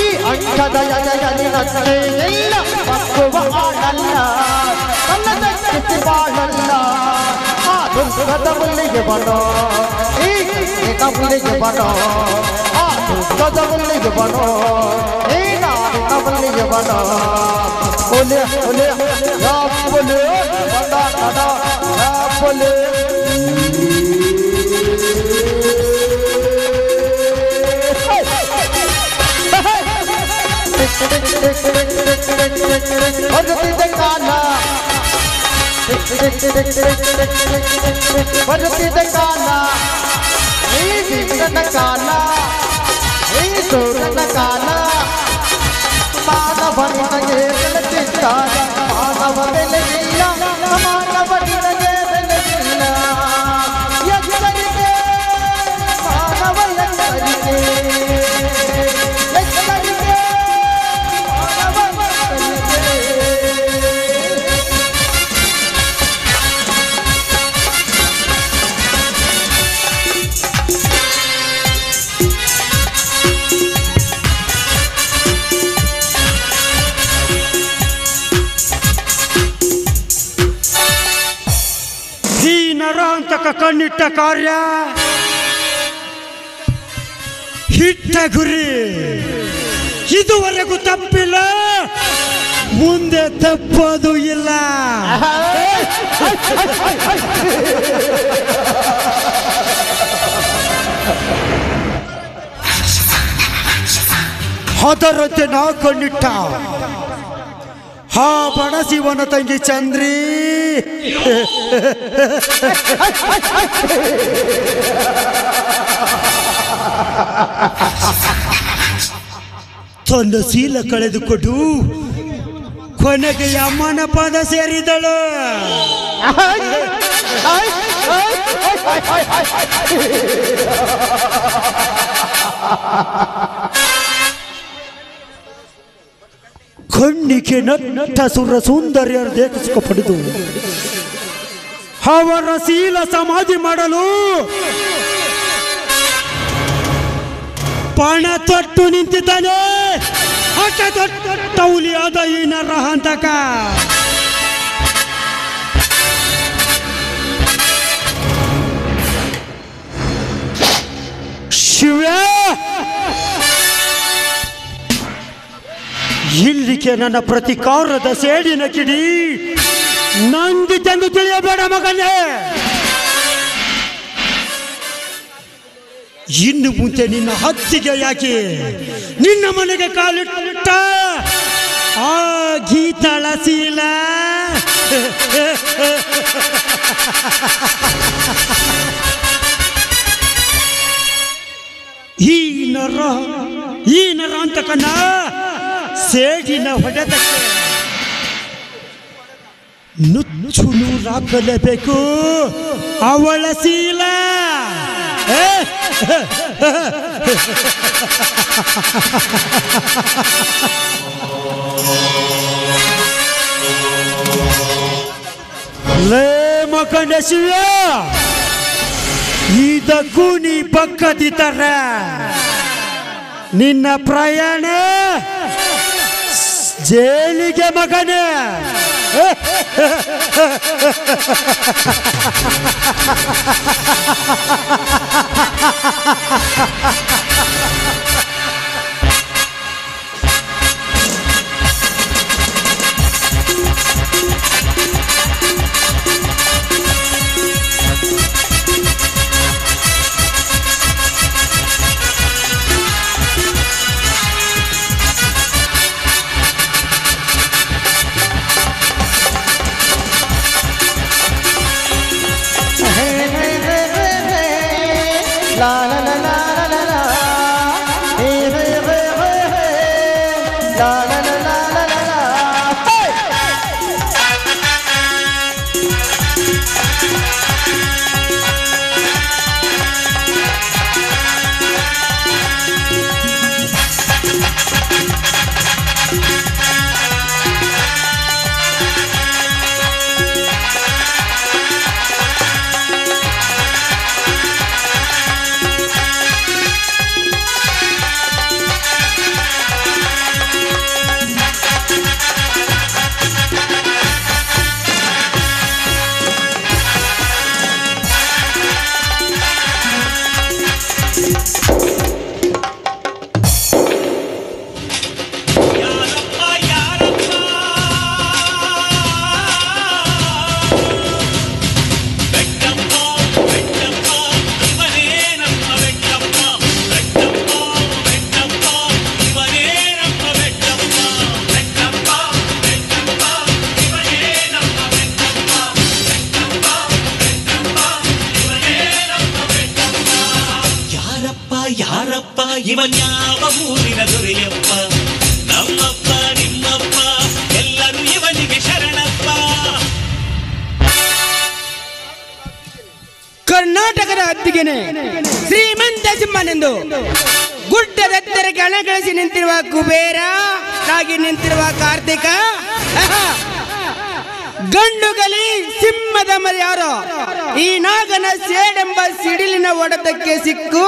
[SPEAKER 3] ಈ ಅಂಕದ ಎದೆಯಲ್ಲಿ ನನ್ನೆಲ್ಲ ಬಕ್ಕುವ ಆಡಲ್ಲ, ಕಲ್ಲದಕ್ಕೆ ಬಾಳಲ್ಲ, ಆ ದುರ್ಗದ ಮುಲ್ಲಿಗೆ ಬರೋ, ಈ ಮುಲ್ಲಿಗೆ ಬರೋ, ಆ ದುರ್ಗದ ಮುಲ್ಲಿಗೆ ಬರೋ, ಈ ನಾಡಿನ ಮುಲ್ಲಿಗೆ ಬರೋ. ಒಲೆ ಒಲೆ ಒಲೆ ಬಂದಾರ ದಾದಾ ಬೋಲೆ भजती काना भजती काना काना काना ಮಾನವನಿಗೆ ಬೆಲೆಯಿಲ್ಲ ಮಾನವ ಬೆಲೆಯಿಲ್ಲ ಮಾನವನಿಗೆ ಬೆಲೆಯಿಲ್ಲ ಎಚ್ಚರಿಕೆ ಮಾನವ ಎಚ್ಚರಿಕೆ ಎಚ್ಚರಿಕೆ ಮಾನವ ಎಚ್ಚರಿಕೆ
[SPEAKER 12] ನರಾಂತಕ ಕಣ್ಣಿಟ್ಟ ಕಾರ್ಯ ಹಿಟ್ಟ ಗುರಿ ಇದುವರೆಗೂ ತಪ್ಪಿಲ್ಲ, ಮುಂದೆ ತಪ್ಪೋದು ಇಲ್ಲ. ಅದರಂತೆ ನಾ ಕಣ್ಣಿಟ್ಟ ಹಾ ಬಣಸಿವನ ತಂಗಿ ಚಂದ್ರಿ ತನ್ನ ಶೀಲ ಕಳೆದುಕೊಂಡು ಕೊನೆಗೆ ಅಮ್ಮನ ಪದ ಸೇರಿದಳು. ಕಣ್ಣಿಗೆ ನಟ್ಟ ಸುರ ಸುಂದರಿಯರು ದೇಖಿಸಿಕ ಪಡೆದು ಅವರ ಶೀಲ ಸಮಾಧಿ ಮಾಡಲು ಪಣ ತೊಟ್ಟು ನಿಂತಿದ್ದಾನೆ ಹಠ ತೊಟ್ಟೌಲಿಯಾದ ಈ ನರಹಂತಕ. ಶಿವ ಇಲ್ಲಿಗೆ ನನ್ನ ಪ್ರತಿಕಾರದ ಸೇಡಿನ ಕಿಡಿ ನಂದಿತೆಂದು ತಿಳಿಯಬೇಡ ಮಗನೇ. ಇನ್ನು ಮುಂಚೆ ನಿನ್ನ ಹತ್ತಿಗೆ ಯಾಕೆ ನಿನ್ನ ಮನೆಗೆ ಕಾಲಿಟ್ಟ ಆ ಗೀತಳ ಶೀಲ ಈ ನರ ಅಂತಕನ ಸೇಡಿನ ಹೊಡೆದಕ್ಕೆ ನುಚ್ಚು ನೂರಾಕಲೇಬೇಕು ಅವಳ ಶೀಲ. ಲೇ ಮಕಂಡ ಶಿವ, ಇದಕ್ಕೂ ನೀ ಪಕ್ಕದಿತರ ನಿನ್ನ ಪ್ರಯಾಣ ಜೈಲಿಗೆ ಮಗನೇ.
[SPEAKER 3] la la la la la la
[SPEAKER 13] ಇವನ್ಯಾವ ಊರಿನ ದೊರೆಯಪ್ಪ ನಮ್ಮಪ್ಪ ನಿಮ್ಮಪ್ಪ ಎಲ್ಲರೂ ಇವನಿಗೆ ಶರಣಪ್ಪ.
[SPEAKER 14] ಕರ್ನಾಟಕದ ಅತ್ತಿಗೆನೆ ಶ್ರೀಮಂತ ಸಿಂಹನೆಂದು ಗುಡ್ಡದೆತ್ತರಕ್ಕೆ ಹಣ ಗಳಿಸಿ ನಿಂತಿರುವ ಕುಬೇರ ಆಗಿ ನಿಂತಿರುವ ಕಾರ್ತಿಕ, ಗಂಡುಗಲಿ ಸಿಂಹದ ಮರಿ ಯಾರೋ ಈ ನಾಗನ ಸೇಡೆಂಬ ಸಿಡಿಲಿನ ಒಡೆತಕ್ಕೆ ಸಿಕ್ಕು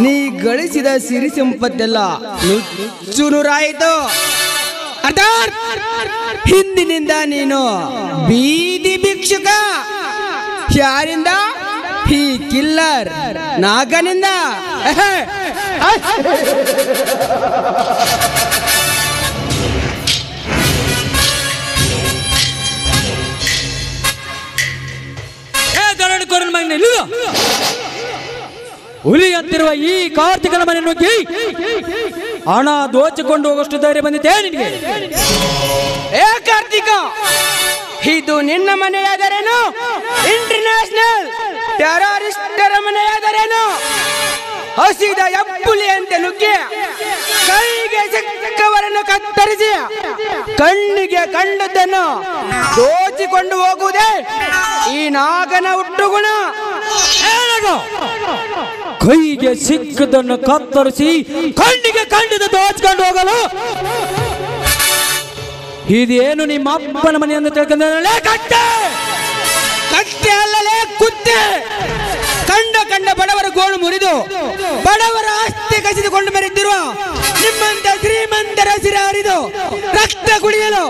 [SPEAKER 14] ನೀ ಗಳಿಸಿದ ಸಿರಿ ಸಂಪತ್ತೆಲ್ಲ ನುಚ್ಚುನುರಾಯಿತು. ಅರ್ಥಾತ್ ಹಿಂದಿನಿಂದ ನೀನು ಬೀದಿ ಭಿಕ್ಷುಕ. ಯಾರಿಂದ? ಈ ಕಿಲ್ಲರ್ ನಾಗನಿಂದ.
[SPEAKER 7] ಹುಲಿ ಅಂತಿರುವ ಈ ಕಾರ್ತಿಕನ ಮನೆ ನುಗ್ಗಿ ಹಣ ದೋಚಿಕೊಂಡು ಹೋಗೋಷ್ಟು ಧೈರ್ಯ ಬಂದಿದೆ ನಿನಗೆ?
[SPEAKER 14] ಏ ಕಾರ್ತಿಕ, ಇದು ನಿನ್ನ ಮನೆಯಾದರೇನು? ಇಂಟರ್ನ್ಯಾಷನಲ್ ಟೆರರಿಸ್ಟರ ಮನೆಯಾದರೇನು? ಹಸಿದ ಎಪ್ಪುಲಿ ಅಂತ ನುಗ್ಗಿ ಕೈಗೆ ಸಿಕ್ಕವರನ್ನು ಕತ್ತರಿಸಿ ಕಣ್ಣಿಗೆ ಕಂಡದ್ದನ್ನು ದೋಚಿಕೊಂಡು ಹೋಗುವುದೇ ಈ ನಾಗನ ಹುಟ್ಟುಗುಣ.
[SPEAKER 7] ಕೈಗೆ ಸಿಕ್ಕದನ್ನು ಕತ್ತರಿಸಿ ಕಣ್ಣಿಗೆ ಕಂಡದ ದೋಚ್ಕೊಂಡು ಹೋಗಲು ಇದೇನು ನಿಮ್ಮ ಅಪ್ಪನ ಮನೆಯನ್ನು ತಿಳ್ಕೊಂಡೇ? ಕಟ್ಟೆ
[SPEAKER 14] ಕಟ್ಟೆ ಅಲ್ಲಲೇ ಕುತ್ತೆ. ಕಂಡ ಬಡವರ ಗೋಳು ಮುರಿದು ಬಡವರ ಆಸ್ತಿ ಕಸಿದುಕೊಂಡು ಮೆರೆದಿರುವ ನಿಮ್ಮಂತ ಶ್ರೀಮಂತರ ಸಿರ ಹರಿದು ರಕ್ತ ಕುಡಿಯಲು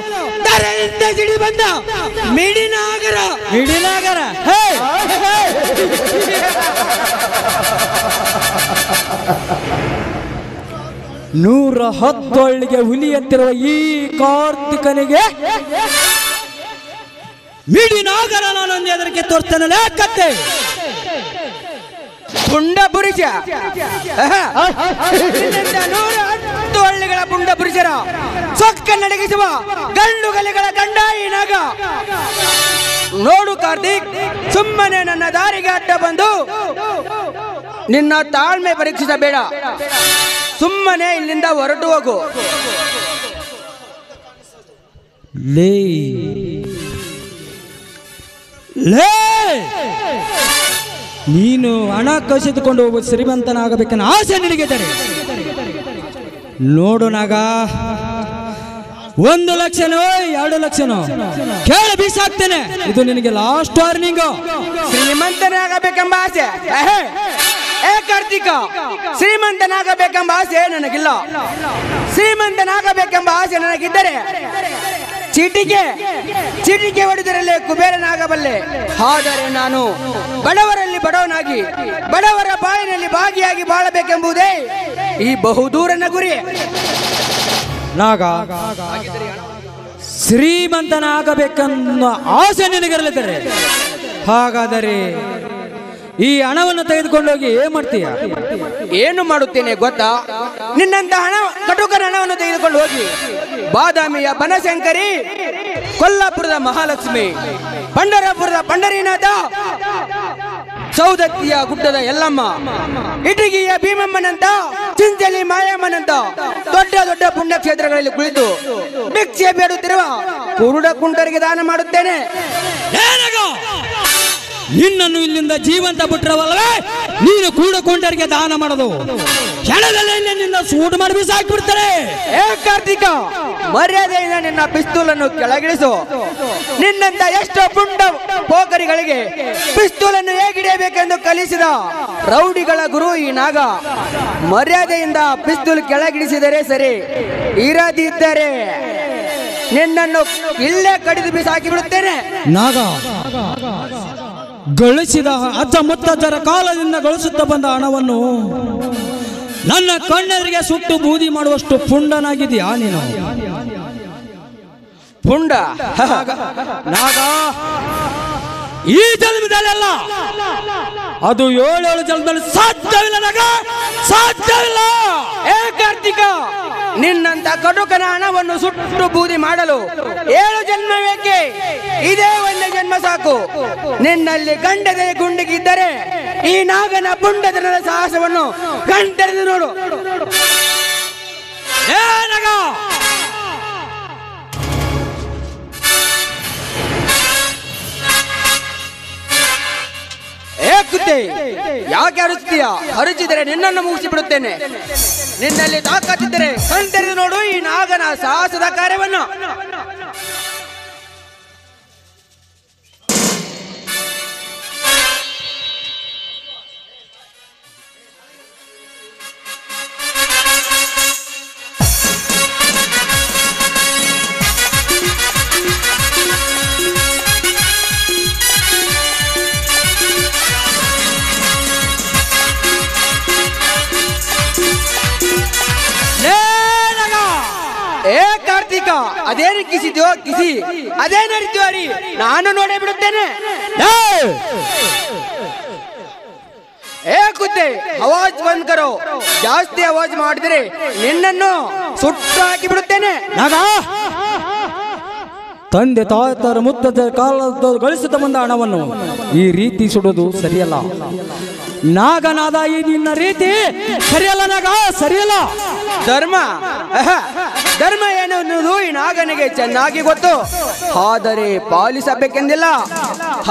[SPEAKER 14] ತರೆಯಿಂದ ಸಿಡಿ ಬಂದ ಮಿಡಿನಾಗರ.
[SPEAKER 7] 110 ಹಳ್ಳಿಗೆ ಹುಲಿ ಅಂತಿರುವ ಈ ಕಾರ್ತಿಕನಿಗೆ ಮಿಡಿನಾಗರ ನಾನೊಂದು ಎದರಿಗೆ ತೋರ್ತಾನಲ್ಲ ಕತ್ತೆ.
[SPEAKER 14] ಪುಂಡ ಪುರುಷ 110 ಹಳ್ಳಿಗಳ ಪುಂಡ ಪುರುಷರ ಸೊಕ್ಕ ನಡಗಿಸುವ ಗಂಡು ಗಲೆಗಳ ಗಂಡ ಈ ನಾಗ. ನೋಡು ಕಾರ್ತಿಕ್, ಸುಮ್ಮನೆ ನನ್ನ ದಾರಿಗೆ ಅಡ್ಡ ಬಂದು ನಿನ್ನ ತಾಳ್ಮೆ ಪರೀಕ್ಷಿಸಬೇಡ. ಸುಮ್ಮನೆ ಇಲ್ಲಿಂದ ಹೊರಟು ಹೋಗು.
[SPEAKER 7] ಲೇ ನೀನು ಹಣ ಕಸಿದುಕೊಂಡು ಹೋಗುವ ಶ್ರೀಮಂತನಾಗಬೇಕನ್ನ ಆಸೆ ನಿನಗಿದ್ದರೆ ನೋಡು ನಾಗ, 1 ಲಕ್ಷನೋ 2 ಲಕ್ಷನೋ ಕೇಳ ಬೀಸಾಕ್ತೇನೆ. ಇದು ನಿನಗೆ ಲಾಸ್ಟ್ ವಾರ್ನಿಂಗ್.
[SPEAKER 14] ಶ್ರೀಮಂತನಾಗಬೇಕೆಂಬ ಆಸೆ ಏ ಕಾರ್ತಿಕ, ಶ್ರೀಮಂತನಾಗಬೇಕೆಂಬ ಆಸೆ ನನಗಿಲ್ಲ. ಶ್ರೀಮಂತನಾಗಬೇಕೆಂಬ ಆಸೆ ನನಗಿದ್ದರೆ ಚೀಟಿಗೆ ಹೊಡೆದರಲ್ಲೇ ಕುಬೇರನಾಗಬಲ್ಲೆ. ಆದರೆ ನಾನು ಬಡವರಲ್ಲಿ ಬಡವನಾಗಿ ಬಡವರ ಬಾಯಿನಲ್ಲಿ ಭಾಗಿಯಾಗಿ ಬಾಳಬೇಕೆಂಬುದೇ ಈ ಬಹುದೂರನ ಗುರಿ.
[SPEAKER 7] ನಾಗ, ಶ್ರೀಮಂತನಾಗಬೇಕನ್ನೋ ಆಸೆ ನಿನಗಿರಲಿದ್ದರೆ ಹಾಗಾದರೆ ಈ ಹಣವನ್ನು ತೆಗೆದುಕೊಂಡೋಗಿ ಏನ್ ಮಾಡ್ತೀಯ?
[SPEAKER 14] ಏನು ಮಾಡುತ್ತೇನೆ ಗೊತ್ತಾ? ನಿನ್ನಂತ ಕಟುಕನ ಹಣವನ್ನು ತೆಗೆದುಕೊಂಡು ಹೋಗಿ ಬಾದಾಮಿಯ ಬನಶಂಕರಿ, ಕೊಲ್ಲಾಪುರದ ಮಹಾಲಕ್ಷ್ಮಿ, ಪಂಡರಪುರದ ಪಂಡರೀನಾಥ, ಸೌದತ್ತಿಯ ಗುಡ್ಡದ ಯಲ್ಲಮ್ಮ, ಇಟಗಿಯ ಭೀಮಮ್ಮನಂತ, ಚಿಂಚಲಿ ಮಾಯಮ್ಮನಂತ ದೊಡ್ಡ ದೊಡ್ಡ ಪುಣ್ಯಕ್ಷೇತ್ರಗಳಲ್ಲಿ ಕುಳಿತು ಭಿಕ್ಷೆ ಬೇಡುತ್ತಿರುವ ಕುರುಡ ಕುಂಟರಿಗೆ ದಾನ ಮಾಡುತ್ತೇನೆ.
[SPEAKER 7] ನಿನ್ನನ್ನು ಇಲ್ಲಿಂದ ಜೀವಂತ ಬಿಟ್ಟರವಲ್ವೇ ನೀನು ಕೂಡಕೊಂಡರಿಗೆ ದಾನ ಮಾಡೋದು? ಕ್ಷಣದಲ್ಲೇ ನಿನ್ನ ಸೂಟ್ ಮಾಡಿ ಬಿಸಾಕ್ಬಿಡ್ತಾರೆ.
[SPEAKER 14] ಏ ಕಾರ್ತಿಕ, ಮರ್ಯಾದೆಯಿಂದ ನಿನ್ನ ಪಿಸ್ತೂಲನ್ನು ಕೆಳಗಿಳಿಸು. ನಿನ್ನಂತ ಎಷ್ಟೋ ಪುಂಡ ಪೋಕರಿಗಳಿಗೆ ಪಿಸ್ತೂಲನ್ನು ಹೇಗಿಡಬೇಕೆಂದು ಕಲಿಸಿದ ರೌಡಿಗಳ ಗುರು ಈ ನಾಗ. ಮರ್ಯಾದೆಯಿಂದ ಪಿಸ್ತೂಲ್ ಕೆಳಗಿಳಿಸಿದರೆ ಸರಿ, ಇರದಿದ್ದರೆ ನಿನ್ನನ್ನು ಇಲ್ಲೇ ಕಡಿದು ಬಿಸಾಕಿ ಬಿಡುತ್ತೇನೆ.
[SPEAKER 7] ನಾಗ, ಗಳಿಸಿದ ಅಜ್ಜ ಮುತ್ತಜ್ಜರ ಕಾಲದಿಂದ ಗಳಿಸುತ್ತಾ ಬಂದ ಹಣವನ್ನು ನನ್ನ ಕಣ್ಣೆದುರಿಗೆ ಸುಟ್ಟು ಬೂದಿ ಮಾಡುವಷ್ಟು ಪುಂಡನಾಗಿದೆಯಾ ನೀನು?
[SPEAKER 14] ಪುಂಡ
[SPEAKER 7] ನಾಗ, ಈ ಜನ್ಮದಲ್ಲ, ಅದು 7 ಜನ್ಮದಲ್ಲಿ ಸಾಧ್ಯವಿಲ್ಲ ನಾಗ, ಸಾಧ್ಯವಿಲ್ಲ.
[SPEAKER 14] ಏ ಕಾರ್ತಿಕ, ನಿನ್ನಂತ ಕಟುಕನ ಹಣವನ್ನು ಸುಟ್ಟು ಬೂದಿ ಮಾಡಲು 7 ಜನ್ಮ ಬೇಕೆ? ಇದೇ 1 ಜನ್ಮ ಜನ್ಮ ಸಾಕು. ನಿನ್ನಲ್ಲಿ ಗಂಡದೆ ಗುಂಡಿಗಿದ್ದರೆ ಈ ನಾಗನ ಪುಂಡತನದ ಸಾಹಸವನ್ನು ಗಂಟೆರೆದು ನೋಡು. ಕುತ್ತೆ, ಯಾಕೆ ಅರುಚ್ತೀಯ? ಅರುಚಿದರೆ ನಿನ್ನನ್ನು ಮುಗಿಸಿ ಬಿಡುತ್ತೇನೆ. ನಿನ್ನಲ್ಲಿ ತಾಕತ್ತಿದ್ದರೆ ಕಣ್ತೆರೆದು ನೋಡು ಈ ನಾಗನ ಸಾಹಸದ ಕಾರ್ಯವನ್ನು. ಅದೇನು ಕಿಸಿದ್ಯೋ ಕಿಸಿ, ಅದೇ ನಡೀತೀವ ಅರಿ, ನಾನು ನೋಡೇ ಬಿಡುತ್ತೇನೆ. ಕುತ್ತೆ, ಆವಾಜ್ ಬಂದ್ ಕರೋ. ಜಾಸ್ತಿ ಆವಾಜ್ ಮಾಡಿದ್ರೆ ನಿನ್ನನ್ನು ಸುಟ್ಟು ಹಾಕಿ ಬಿಡುತ್ತೇನೆ.
[SPEAKER 7] ತಂದೆ ತಾಯ್ತರ ಮುತ್ತದ ಕಾಲದ ಗಳಿಸುತ್ತ ಬಂದ ಹಣವನ್ನು ಈ ರೀತಿ ಸುಡೋದು ಸರಿಯಲ್ಲ. ನಾಗನಾದ ಈ ನಿನ್ನ ರೀತಿ ಸರಿಯಲ್ಲ ನಾಗ, ಸರಿಯಲ್ಲ.
[SPEAKER 14] ಧರ್ಮ ಏನು ಅನ್ನೋದು ಈ ನಾಗನಿಗೆ ಚೆನ್ನಾಗಿ ಗೊತ್ತು, ಆದರೆ ಪಾಲಿಸಬೇಕೆಂದಿಲ್ಲ.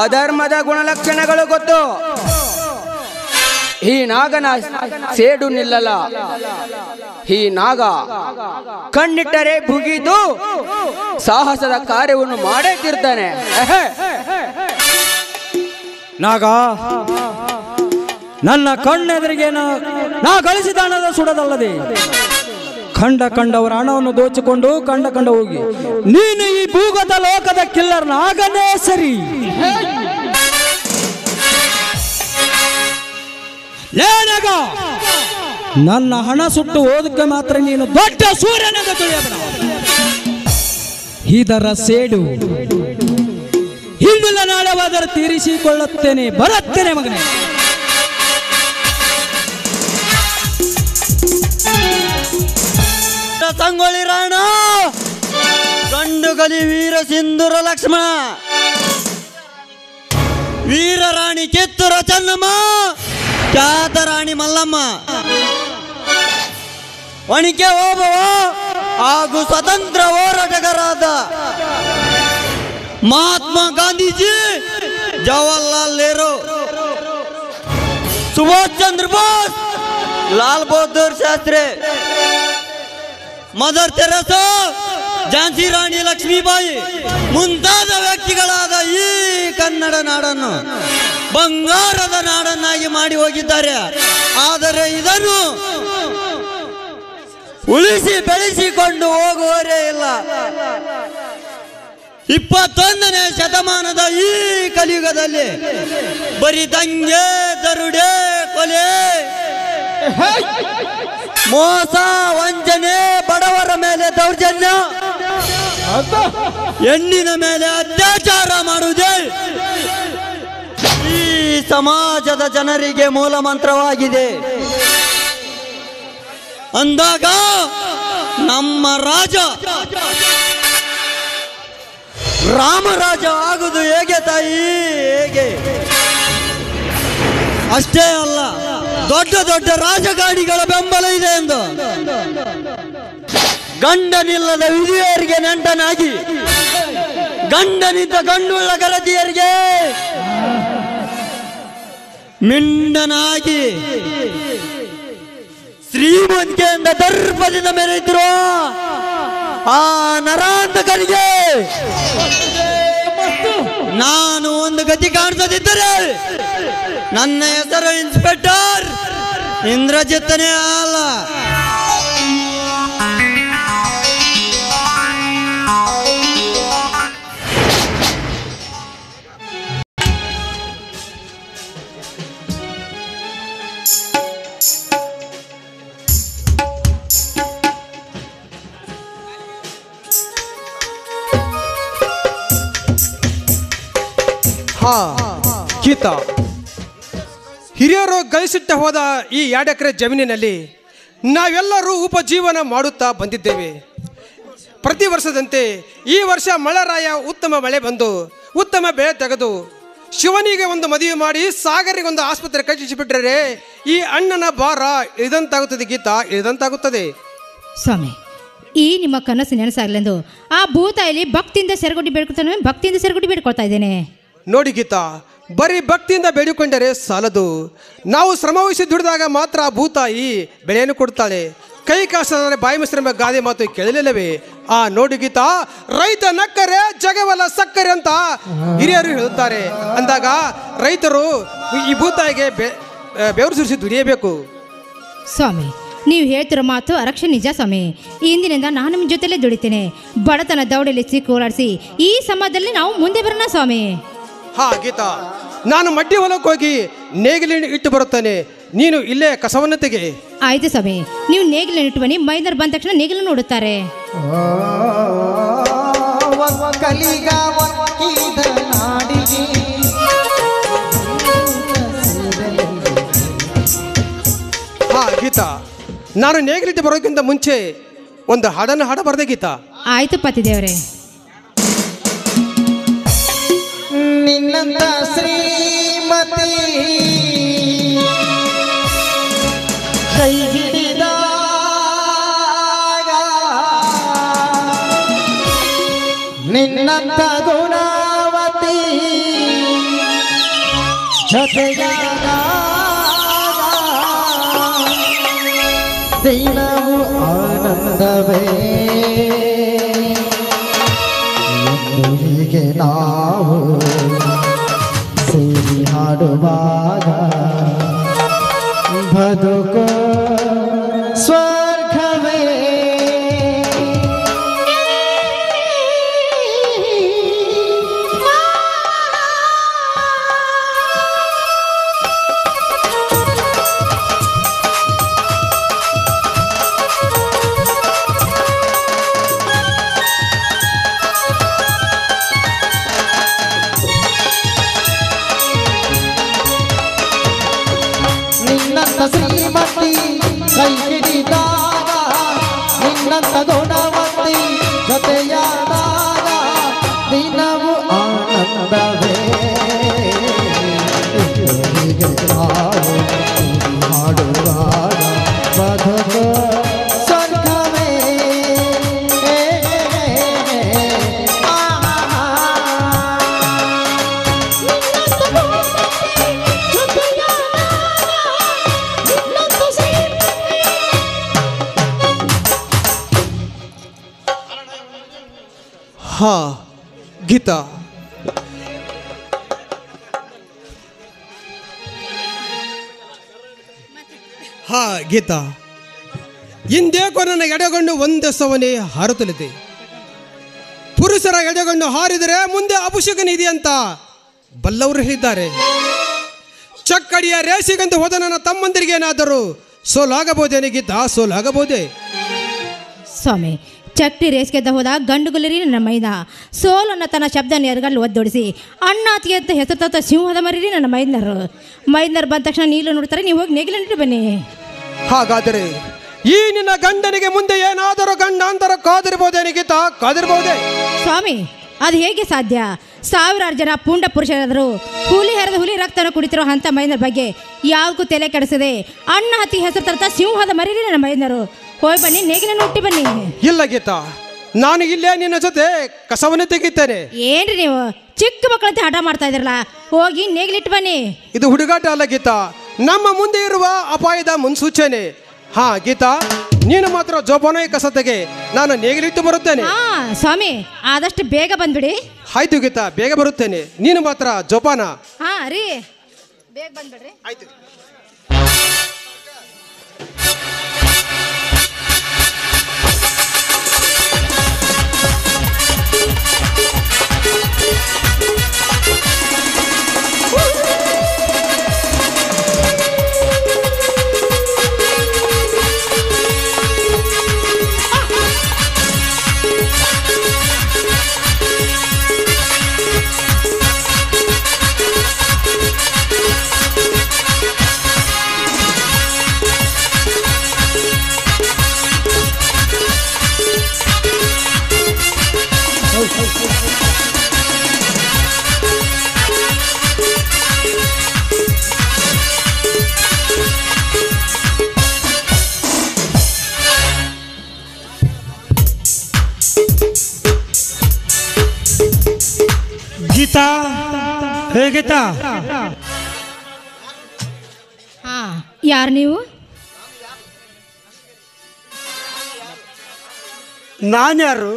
[SPEAKER 14] ಅಧರ್ಮದ ಗುಣಲಕ್ಷಣಗಳು ಗೊತ್ತು. ಈ ನಾಗನ ಸೇಡು ನಿಲ್ಲಲ್ಲ. ಈ ನಾಗ ಕಣ್ಣಿಟ್ಟರೆ ಭುಗಿದು ಸಾಹಸದ ಕಾರ್ಯವನ್ನು ಮಾಡೇ ತೀರ್ತಾನೆ.
[SPEAKER 7] ನಾಗ, ನನ್ನ ಕಣ್ಣೆದುರಿಗೆ ನಾ ಗಳಿಸಿದ ಹಣದ ಸುಡದಲ್ಲದೆ ಕಂಡವರ ಹಣವನ್ನು ದೋಚಿಕೊಂಡು ಕಂಡ ಹೋಗಿ ನೀನು ಈ ಭೂಗತ ಲೋಕದ ಕಿಲ್ಲರ್ ನಾಗನೇ ಸರಿ. ನಾಗ, ನನ್ನ ಹಣ ಸುಟ್ಟು ಹೋದಕ್ಕೆ ಮಾತ್ರ ನೀನು ದೊಡ್ಡ ಸೂರ್ಯನೆಂದು ತಿಳಿಯಬೇಡ. ಇದರ ಸೇಡು ಹಿಂದಿಲ್ಲ ನಾಳೆವಾದರೂ ತೀರಿಸಿಕೊಳ್ಳುತ್ತೇನೆ, ಬರುತ್ತೇನೆ ಮಗನೇ.
[SPEAKER 15] ಸಂಗೊಳ್ಳಿ ರಾಣ, ಗಂಡುಗಲಿ ವೀರ ಸಿಂಧೂರ ಲಕ್ಷ್ಮಣ, ವೀರ ರಾಣಿ ಕಿತ್ತೂರ ಚೆನ್ನಮ್ಮ, ಖ್ಯಾತ ರಾಣಿ ಮಲ್ಲಮ್ಮ, ಒಣಿಕೆ ಓಬವ್ವ ಹಾಗೂ ಸ್ವತಂತ್ರ ಹೋರಾಟಗಾರರಾದ ಮಹಾತ್ಮ ಗಾಂಧೀಜಿ, ಜವಾಹರ್ಲಾಲ್ ನೆಹರು, ಸುಭಾಷ್ ಚಂದ್ರ ಬೋಸ್, ಲಾಲ್ ಬಹದ್ದೂರ್ ಶಾಸ್ತ್ರಿ, ಮದರ್ ತೆರೇಸಾ, ಝಾನ್ಸಿ ರಾಣಿ ಲಕ್ಷ್ಮೀಬಾಯಿ ಮುಂತಾದ ವ್ಯಕ್ತಿಗಳಾದ ಈ ಕನ್ನಡ ನಾಡನ್ನು ಬಂಗಾರದ ನಾಡನ್ನಾಗಿ ಮಾಡಿ ಹೋಗಿದ್ದಾರೆ. ಆದರೆ ಇದನ್ನು ಉಳಿಸಿ ಬೆಳೆಸಿಕೊಂಡು ಹೋಗುವರೇ ಇಲ್ಲ. 21ನೇ ಶತಮಾನದ ಈ ಕಲಿಯುಗದಲ್ಲಿ ಬರೀ ದಂಗೆ, ದರುಡೆ, ಕೊಲೆ, ಮೋಸ, ವಂಚನೆ, ಬಡವರ ಮೇಲೆ ದೌರ್ಜನ್ಯ, ಹೆಣ್ಣಿನ ಮೇಲೆ ಅತ್ಯಾಚಾರ ಮಾಡುವುದೇ ಈ ಸಮಾಜದ ಜನರಿಗೆ ಮೂಲ ಮಂತ್ರವಾಗಿದೆ. ಅಂದಾಗ ನಮ್ಮ ರಾಜ ರಾಮರಾಜ ಆಗುವುದು ಹೇಗೆ ತಾಯಿ? ಹೇಗೆ? ಅಷ್ಟೇ ಅಲ್ಲ, ದೊಡ್ಡ ದೊಡ್ಡ ರಾಜಕಾರಣಿಗಳ ಬೆಂಬಲ ಇದೆ ಎಂದು ಗಂಡನಿಲ್ಲದ ವಿಧಿಯರಿಗೆ ನೆಂಟನಾಗಿ, ಗಂಡನಿದ್ದ ಗಂಡುಳ್ಳ ಗರತಿಯರಿಗೆ ಮಿಂಡನಾಗಿ, ಶ್ರೀಮಂತಿಕೆಯಿಂದ ದರ್ಪದಿಂದ ಮೆರೆಯುತ್ತಿರುವ ಆ ನರಾಂತಕನಿಗೆ ನಾನು ಒಂದು ಗತಿ ಕಾಣಿಸದಿದ್ದರೆ ನನ್ನ ಹೆಸರು ಇನ್ಸ್ಪೆಕ್ಟರ್ ಇಂದ್ರಜಿತ್ತನೇ ಅಲ್ಲ.
[SPEAKER 10] ಗೀತಾ, ಹಿರಿಯರು ಗಳಿಸಿಟ್ಟ ಹೋದ ಈ 2 ಎಕರೆ ಜಮೀನಿನಲ್ಲಿ ನಾವೆಲ್ಲರೂ ಉಪಜೀವನ ಮಾಡುತ್ತಾ ಬಂದಿದ್ದೇವೆ. ಪ್ರತಿ ವರ್ಷದಂತೆ ಈ ವರ್ಷ ಮಳೆರಾಯ ಉತ್ತಮ ಮಳೆ ಬಂದು ಉತ್ತಮ ಬೆಳೆ ತೆಗೆದು ಶಿವನಿಗೆ ಒಂದು ಮದುವೆ ಮಾಡಿ ಸಾಗರಿಗೆ ಒಂದು ಆಸ್ಪತ್ರೆ ಕಟ್ಟಿಸಿಬಿಟ್ರೆ ಈ ಅಣ್ಣನ ಭಾರ ಇಳಿದಂತಾಗುತ್ತದೆ ಗೀತಾ, ಇಳಿದಂತಾಗುತ್ತದೆ.
[SPEAKER 8] ಸ್ವಾಮಿ, ಈ ನಿಮ್ಮ ಕನಸು ನೆನಸಾಗಲೆಂದು ಆ ಭೂತಾಯಿಲಿ ಭಕ್ತಿಯಿಂದ ಸೆರಗುಡಿ ಬೇಡ್ಕೊತಾನೆ, ಭಕ್ತಿಯಿಂದ ಸೆರಗುಡಿ ಬೇಡ್ಕೊಳ್ತಾ ಇದ್ದೇನೆ.
[SPEAKER 10] ನೋಡಿ ಗೀತಾ, ಬರೀ ಭಕ್ತಿಯಿಂದ ಬೇಡಿಕೊಂಡರೆ ಸಾಲದು. ನಾವು ಶ್ರಮವಹಿಸಿ ದುಡಿದಾಗ ಮಾತ್ರ ಆ ಭೂತಾಯಿ ಬೆಳೆಯನ್ನು ಕೊಡ್ತಾಳೆ. ಕೈ ಕಾಸಾದರೆ ಬಾಯಿ ಮೊಸರೆಂಬ ಗಾದೆ ಮಾತು ಕೇಳಲಿಲ್ಲವೇ? ಆ ನೋಡಿ ಗೀತಾ, ರೈತ ನಕ್ಕರೆ ಜಗವಲ್ಲ ಸಕ್ಕರೆ ಅಂತ ಹಿರಿಯರು ಹೇಳುತ್ತಾರೆ. ಅಂದಾಗ ರೈತರು ಈ ಭೂತಾಯಿಗೆ ಬೆವರು ಸುರಿಸಿ ದುಡಿಯಬೇಕು.
[SPEAKER 8] ಸ್ವಾಮಿ, ನೀವು ಹೇಳ್ತಿರೋ ಮಾತು ಅರಕ್ಷ ನಿಜ ಸ್ವಾಮಿ. ಇಂದಿನಿಂದ ನಾನು ನಿಮ್ಮ ಜೊತೆಲೇ ದುಡಿತೇನೆ. ಬಡತನ ದೌಡಲ್ಲಿ ಸಿಕ್ಕಿ ಓಡಾಡಿಸಿ ಈ ಸಮಾಜದಲ್ಲಿ ನಾವು ಮುಂದೆ ಬರೋಣ ಸ್ವಾಮಿ.
[SPEAKER 10] ಹಾ ಗೀತಾ, ನಾನು ಮಡ್ಡಿ ಹೊಲಕ್ಕೆ ಹೋಗಿ ನೇಗಿಲಿ ಇಟ್ಟು ಬರುತ್ತೇನೆ, ನೀನು ಇಲ್ಲೇ ಕಸವನ್ನು ತೆಗೆ.
[SPEAKER 8] ಆಯ್ತು ಸ್ವಾಮಿ, ನೀವು ನೇಗಿಲ ಇಟ್ಟು ಬನ್ನಿ. ಮೈದರ್ ಬಂದ ತಕ್ಷಣ ನೇಗಿಲು ನೋಡುತ್ತಾರೆ.
[SPEAKER 10] ಹಾ ಗೀತಾ, ನಾನು ನೇಗಿಲಿಟ್ಟು ಬರೋಕ್ಕಿಂತ ಮುಂಚೆ ಒಂದು ಹಾಡನ್ನು ಹಾಡಬಾರ್ದೆ ಗೀತಾ?
[SPEAKER 8] ಆಯ್ತು ಪತಿದೇವರೇ.
[SPEAKER 3] ನಿನ್ನಂತ ಶ್ರೀಮತಿ ಕೈ ಹಿಡಿದಾಗ ನಿನ್ನಂತ ಗುಣವತಿ ಜೊತೆಯಾಗ ದಿನವೂ ಆನಂದವೇ. ಹೀಗೆ ನಾವು ಸೇರಿ ಹಾಡುವಾಗ ಬದುಕು ಸ್ವರ್ಗವೇ. ಶ್ರೀಮತಿ ಕೈ ಹಿಡಿದಾಗ ನಿನ್ನಂತ ಗುಣವತಿ ಜೊತೆಯಾದಾಗ ದಿನವೂ ಆನಂದವೇ. ಹಾಡುವಾಗ ಬದುಕು ಸ್ವರ್ಗವೇ.
[SPEAKER 10] ಹಾ ಗೀತಾ, ಹಾ ಗೀತಾ, ಇಂದೇಕೋ ನನ್ನ ಎಡೆಗೊಂಡು ಒಂದೆಸವನೇ ಹಾರುತ್ತಲಿದೆ. ಪುರುಷರ ಎಡೆಗೊಂಡು ಹಾರಿದರೆ ಮುಂದೆ ಅಪಶಕುನ ಅಂತ ಬಲ್ಲವರು ಹೇಳಿದ್ದಾರೆ. ಚಕ್ಕಡಿಯ ರೇಸಿಗಂತ ಹೋದ ನನ್ನ ತಮ್ಮಂದಿರಿಗೆ ಏನಾದರೂ ಸೋಲಾಗಬಹುದೇನೆ ಗೀತಾ, ಸೋಲಾಗಬಹುದೇ?
[SPEAKER 8] ಸ್ವಾಮಿ, ಚಕ್ರಿ ರೇಸ್ಗೆದ್ದ ಹೋದ ಗಂಡುಗುಲರಿ ನನ್ನ ಮೈದ. ಸೋಲನ್ನು ತನ್ನ ಶಬ್ದನ ಎರಗಲ್ಲಿ ಒದ್ದೊಡಿಸಿ ಅಣ್ಣಾತಿಗೆ ಅಂತ ಹೆಸರು ಸಿಂಹದ ಮರೀರಿ ನನ್ನ ಮೈದನರು. ಮೈದನರು ಬಂದ ತಕ್ಷಣ ನೀಲು ನೋಡ್ತಾರೆ, ನೀವು ಹೋಗಿ ನೇಗಿಲಿಟ್ಟು ಬನ್ನಿ.
[SPEAKER 10] ಹಾಗಾದರೆ ಈ ನಿನ್ನ ಗಂಡನಿಗೆ ಮುಂದೆ ಏನಾದರೂ ಗಂಡಾಂತರ ಕಾದಿರಬಹುದೇನೆ ಗೀತಾ, ಕಾದಿರಬಹುದೇ?
[SPEAKER 8] ಸ್ವಾಮಿ, ಅದು ಹೇಗೆ ಸಾಧ್ಯ? ಸಾವಿರಾರು ಜನ ಪುಂಡ ಪುರುಷರಾದರು ಹುಲಿ ಹರಿದ ಹುಲಿ ರಕ್ತನ ಕುಡಿತಿರೋ ಅಂಥ ಮೈದನರ ಬಗ್ಗೆ ಯಾವುದಕ್ಕೂ ತಲೆ ಕೆಡಿಸದೆ ಅಣ್ಣ ಹತ್ತಿ ಹೆಸರು ತರ್ತಾ ಸಿಂಹದ ಮರೀರಿ ನನ್ನ ಮೈದನರು. ಹೋಗಿ ಬನ್ನಿ, ನೇಗಿಲನ್ನು ಹುಟ್ಟಿ ಬನ್ನಿ.
[SPEAKER 10] ಇಲ್ಲ ಗೀತಾ, ನಾನು ಇಲ್ಲೇ ನಿನ್ನ ಜೊತೆ ಕಸವನ್ನು ತೆಗಿತೇನೆ.
[SPEAKER 8] ಏನ್ರಿ ನೀವು ಚಿಕ್ಕ ಮಕ್ಕಳಂತೆ ಹಠ ಮಾಡ್ತಾ ಇದ್ರಲ್ಲ, ಹೋಗಿ ನೇಗಿಲಿಟ್ಟು ಬನ್ನಿ.
[SPEAKER 10] ಇದು ಹುಡುಗಾಟ ಅಲ್ಲ ಗೀತಾ, ನಮ್ಮ ಮುಂದೆ ಇರುವ ಅಪಾಯದ ಮುನ್ಸೂಚನೆ. ಹಾ ಗೀತಾ, ನೀನು ಮಾತ್ರ ಜೋಪಾನ ಕಸ ತೆಗೆ, ನಾನು ನೇಗಿಲಿಟ್ಟು ಬರುತ್ತೇನೆ.
[SPEAKER 8] ಹಾ ಸ್ವಾಮಿ, ಆದಷ್ಟು ಬೇಗ ಬಂದ್ಬಿಡಿ.
[SPEAKER 10] ಆಯ್ತು ಗೀತಾ, ಬೇಗ ಬರುತ್ತೇನೆ, ನೀನು ಮಾತ್ರ ಜೋಪಾನ.
[SPEAKER 8] ಹಾ ರೀ, ಬೇಗ ಬಂದ್ಬಿಡ್ರಿ.
[SPEAKER 10] ಆಯ್ತು.
[SPEAKER 12] ಗೀತಾ ಹೇ ಗೀತಾ,
[SPEAKER 8] ಹಾ ಯಾರು ನೀವು?
[SPEAKER 12] ನಾನ್ಯಾರು?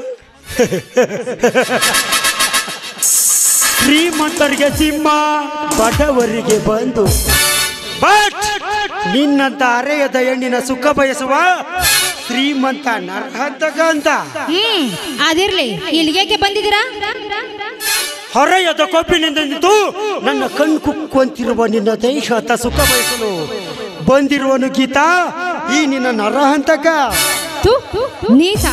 [SPEAKER 12] ಶ್ರೀಮಂತರಿಗೆ ಸಿಂಹ, ಬಡವರಿಗೆ ಬಂದು. ಬಟ್ ನಿನ್ನಂತ ಅರೆಯದ ಹೆಣ್ಣಿನ ಸುಖ ಬಯಸುವ ಶ್ರೀಮಂತ ನರಹಂತಕ ಅಂತ.
[SPEAKER 8] ಅದಿರ್ಲಿ, ಇಲ್ಲಿಗೆ ಬಂದಿದ್ದೀರಾ?
[SPEAKER 12] ಹೊರೆಯದ ಕೊಬ್ಬಿನಿಂದ ನಿಂತು ನನ್ನ ಕಣ್ಣು ಕುಕ್ಕುವಂತಿರುವ ನಿನ್ನ ದೇಹದ ಸುಖ ಬಯಸಲು ಬಂದಿರುವನು ಗೀತಾ, ಈ ನಿನ್ನ ನರಹಂತಕ.
[SPEAKER 8] ನೀಚ,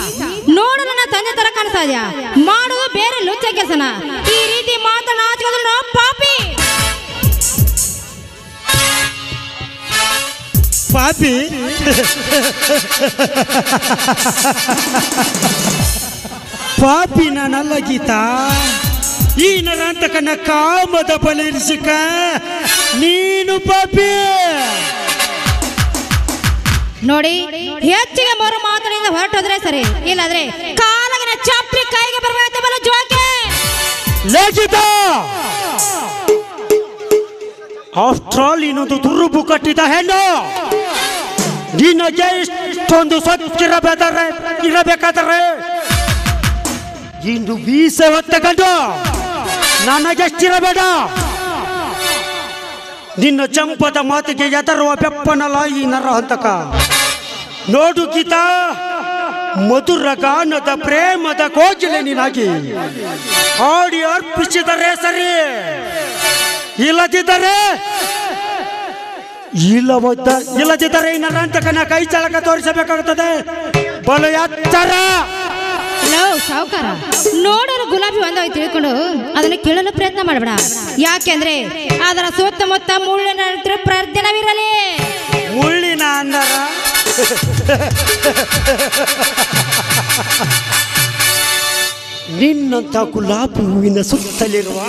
[SPEAKER 8] ನೋಡು ನನ್ನ ತಂದೆ ತರ ಕಾಣಿಸ್ತಾ ಇದೆಯಾ? ಮಾಡುವುದು ಬೇರೆ ಲುಚ್ಚ ಕೆಲಸನ. ಈ ರೀತಿ ಮಾತನಾಡಿದ್ರು ಪಾಪಿ.
[SPEAKER 12] ಪಾಪಿ ಪಾಪಿ ನಾನಲ್ಲ ಗೀತಾ, ಈ ನರಾಂತಕನ ಕಾಮದ ಬಲಿರಿಸಿಕ ನೀನು ಪಾಪಿ.
[SPEAKER 8] ನೋಡಿ, ಹೆಚ್ಚಿಗೆ ಮರು ಮಾತನಾಡಿದ ಹೊರಟೋದ್ರೆ ಸರಿ, ಇಲ್ಲಾದ್ರೆ ಕಾಲಗಿನ ಚಾಪ್ರಿ ಕೈಗೆ ಬರಬೇಕು ಬಲ ಜೋಕೆ.
[SPEAKER 12] ಲೇಖಿತ ಆಫ್ಟರ್ ಆಲ್ ಇನ್ನೊಂದು ದುರುಬು ಕಟ್ಟಿದ ಹೆಣ್ಣು, ನಿನಗೆ ಇಷ್ಟೊಂದು ಇರಬೇಕಾದರೆ ಇಂದು ಬೀಸೆ ಹೊತ್ತ ಗಂಡು ನನಗೆಷ್ಟಿರಬೇಡ. ನಿನ್ನ ಚಂಪದ ಮಾತಿಗೆ ಎದರುವ ಬೆಪ್ಪನಲ್ಲ ಈ ನರಹಂತಕ. ನೋಡು ಗೀತಾ, ಮಧುರ ಗಾನದ ಪ್ರೇಮದ ಕೋಗಿಲೆ ನೀನಾಗಿ ಹಾಡಿ ಅರ್ಪಿಸಿದರೆ ಸರಿ, ಇಲ್ಲದಿದ್ದರೆ ಈ ನರಹಂತಕನ ಕೈ ಚಾಲಕ ತೋರಿಸಬೇಕಾಗುತ್ತದೆ. ಬಲು ಎತ್ತರ.
[SPEAKER 8] ಸಾವುಕಾರ, ನೋಡಲು ಗುಲಾಬಿ ಒಂದಾಗಿ ತಿಳ್ಕೊಂಡು ಅದನ್ನು ಕೇಳಲು ಪ್ರಯತ್ನ ಮಾಡಬೇಡ. ಯಾಕೆಂದ್ರೆ ಅದರ ಸುತ್ತಮುತ್ತ ಮುಳ್ಳಿನ ಪ್ರಯತ್ನವಿರಲಿ.
[SPEAKER 12] ಮುಳ್ಳಿನ ಅಂದರ ನಿನ್ನಂತ ಗುಲಾಬಿ ಹೂವಿನ ಸುತ್ತಲಿರುವ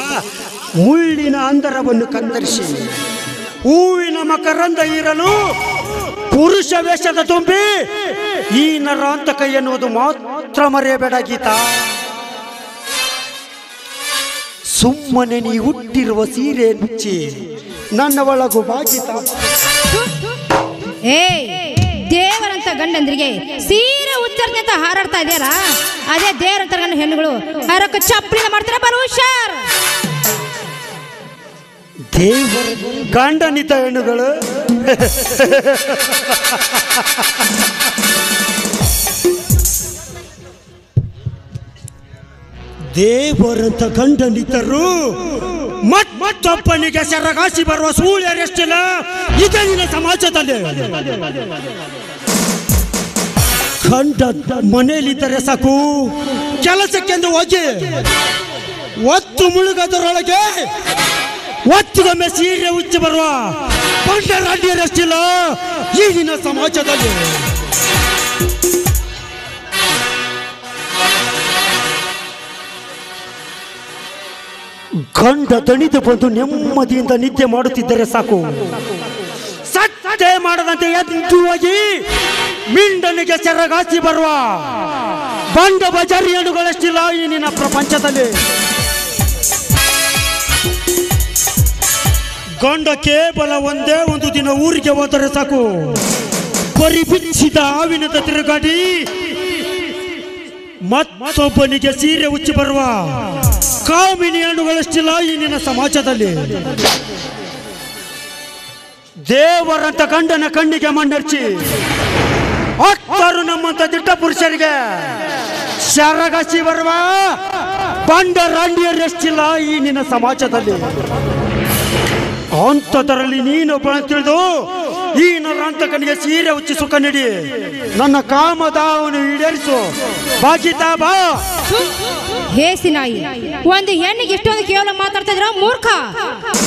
[SPEAKER 12] ಮುಳ್ಳಿನ ಅಂದರವನ್ನು ಕತ್ತರಿಸಿ ಹೂವಿನ ಮಕರಂದ ಇರಲು ಪುರುಷ ವೇಷದ ತುಂಬಿ ಈ ನರಾಂತಕ ಎನ್ನುವುದು ಮಾತ್ರ ಮರೆಯಬೇಡ ಗೀತಾ. ಸುಮ್ಮನೆ ನೀ ಹುಟ್ಟಿರುವ ಸೀರೆ ಮುಚ್ಚಿ ನನ್ನ ಒಳಗು ಬಾಗಿತ.
[SPEAKER 8] ದೇವರಂತ ಗಂಡಂದ್ರಿಗೆ ಸೀರೆ ಉಚ್ಚರ್ನೆ ಅಂತ ಹಾರಾಡ್ತಾ ಇದೆಯಲ್ಲ, ಅದೇ ದೇವರಂತ ಗಂಡ ಹೆಣ್ಣುಗಳು ಹರಕ ಚಪ್ಪಲಿನ ಮಾಡ್ತಾರೆ. ಬರು ಹುಷಾರ್.
[SPEAKER 12] ದೇವರ ಗಂಡನಿತ ಹೆಣ್ಣುಗಳು ದೇವರಂತ ಗಂಡನಿತರು ಮತ್ತೊಬ್ಬನಿಗೆ ಸೆರಗಾಸಿ ಬರುವ ಸೂಳ್ಯರೆಷ್ಟಿಲ್ಲ ಇದೆ ನಿನ್ನ ಸಮಾಜದಲ್ಲಿ. ಗಂಡ ಮನೆಯಲ್ಲಿದ್ದರೆ ಸಾಕು, ಕೆಲಸಕ್ಕೆಂದು ಹೋಗಿ ಒತ್ತು ಮುಳುಗದರೊಳಗೆ ಒತ್ತಿಗೊಮ್ಮೆ ಸೀರೆ ಉಚ್ಚಿ ಬರುವ ಪಂಡರಾಡಿಯರಷ್ಟಿಲ್ಲ ಈಗಿನ ಸಮಾಜದಲ್ಲಿ. ಗಂಡ ದಣಿದು ಬಂದು ನೆಮ್ಮದಿಯಿಂದ ನಿದ್ದೆ ಮಾಡುತ್ತಿದ್ದರೆ ಸಾಕು, ಸತ್ಯ ಮಾಡದಂತೆ ಎದ್ದು ಹೋಗಿ ಮಿಂಡನಿಗೆ ಸೆರಗಾಸಿ ಬರುವ ಬಂಡ ಬಜಾರಿ ಹೆಣ್ಣುಗಳಷ್ಟಿಲ್ಲ ಈ ನಿನ್ನ ಪ್ರಪಂಚದಲ್ಲಿ. ಗಂಡ ಕೇವಲ ಒಂದೇ ಒಂದು ದಿನ ಊರಿಗೆ ಹೋದರೆ ಸಾಕು, ಬರಿ ಬಿಚ್ಚಿದ ಹಾವಿನಂತ ತಿರುಗಾಡಿ ಮತ್ತೊಬ್ಬನಿಗೆ ಸೀರೆ ಉಚ್ಚಿ ಬರುವ ಕಾಮಿನಿ ಹೆಣ್ಣುಗಳಷ್ಟಿಲ್ಲ ಈ ನಿನ್ನ ಸಮಾಜದಲ್ಲಿ. ದೇವರಂತ ಗಂಡನ ಕಣ್ಣಿಗೆ ಮಣ್ಣರ್ಚಿ ಹತ್ತರು ನಮ್ಮಂತ ದಿಟ್ಟ ಪುರುಷರಿಗೆ ಸೆರಗಾಸಿ ಬರುವ ಬಂಡ ರಾಂಡಿಯರೆಷ್ಟಿಲ್ಲ ಈ ನಿನ್ನ ಸಮಾಜದಲ್ಲಿ. ಅಂಥದರಲ್ಲಿ ನೀನೊಬ್ಬ ತಿಳಿದು ಈ ನರಾಂತಕನಿಗೆ ಸೀರೆ ಉಚ್ಚಿ ಸುಖ ನೀಡಿ ನನ್ನ ಕಾಮದಾವನು ಈಡೇರಿಸು ಬಾಗಿತಾ ಬಾ.
[SPEAKER 8] ಹೇಸಿನಾಯಿ, ಒಂದು ಹೆಣ್ಣಿಗೆ ಇಷ್ಟೊಂದು ಕೇವಲ ಮಾತಾಡ್ತಾ ಇದ್ರ ಮೂರ್ಖ.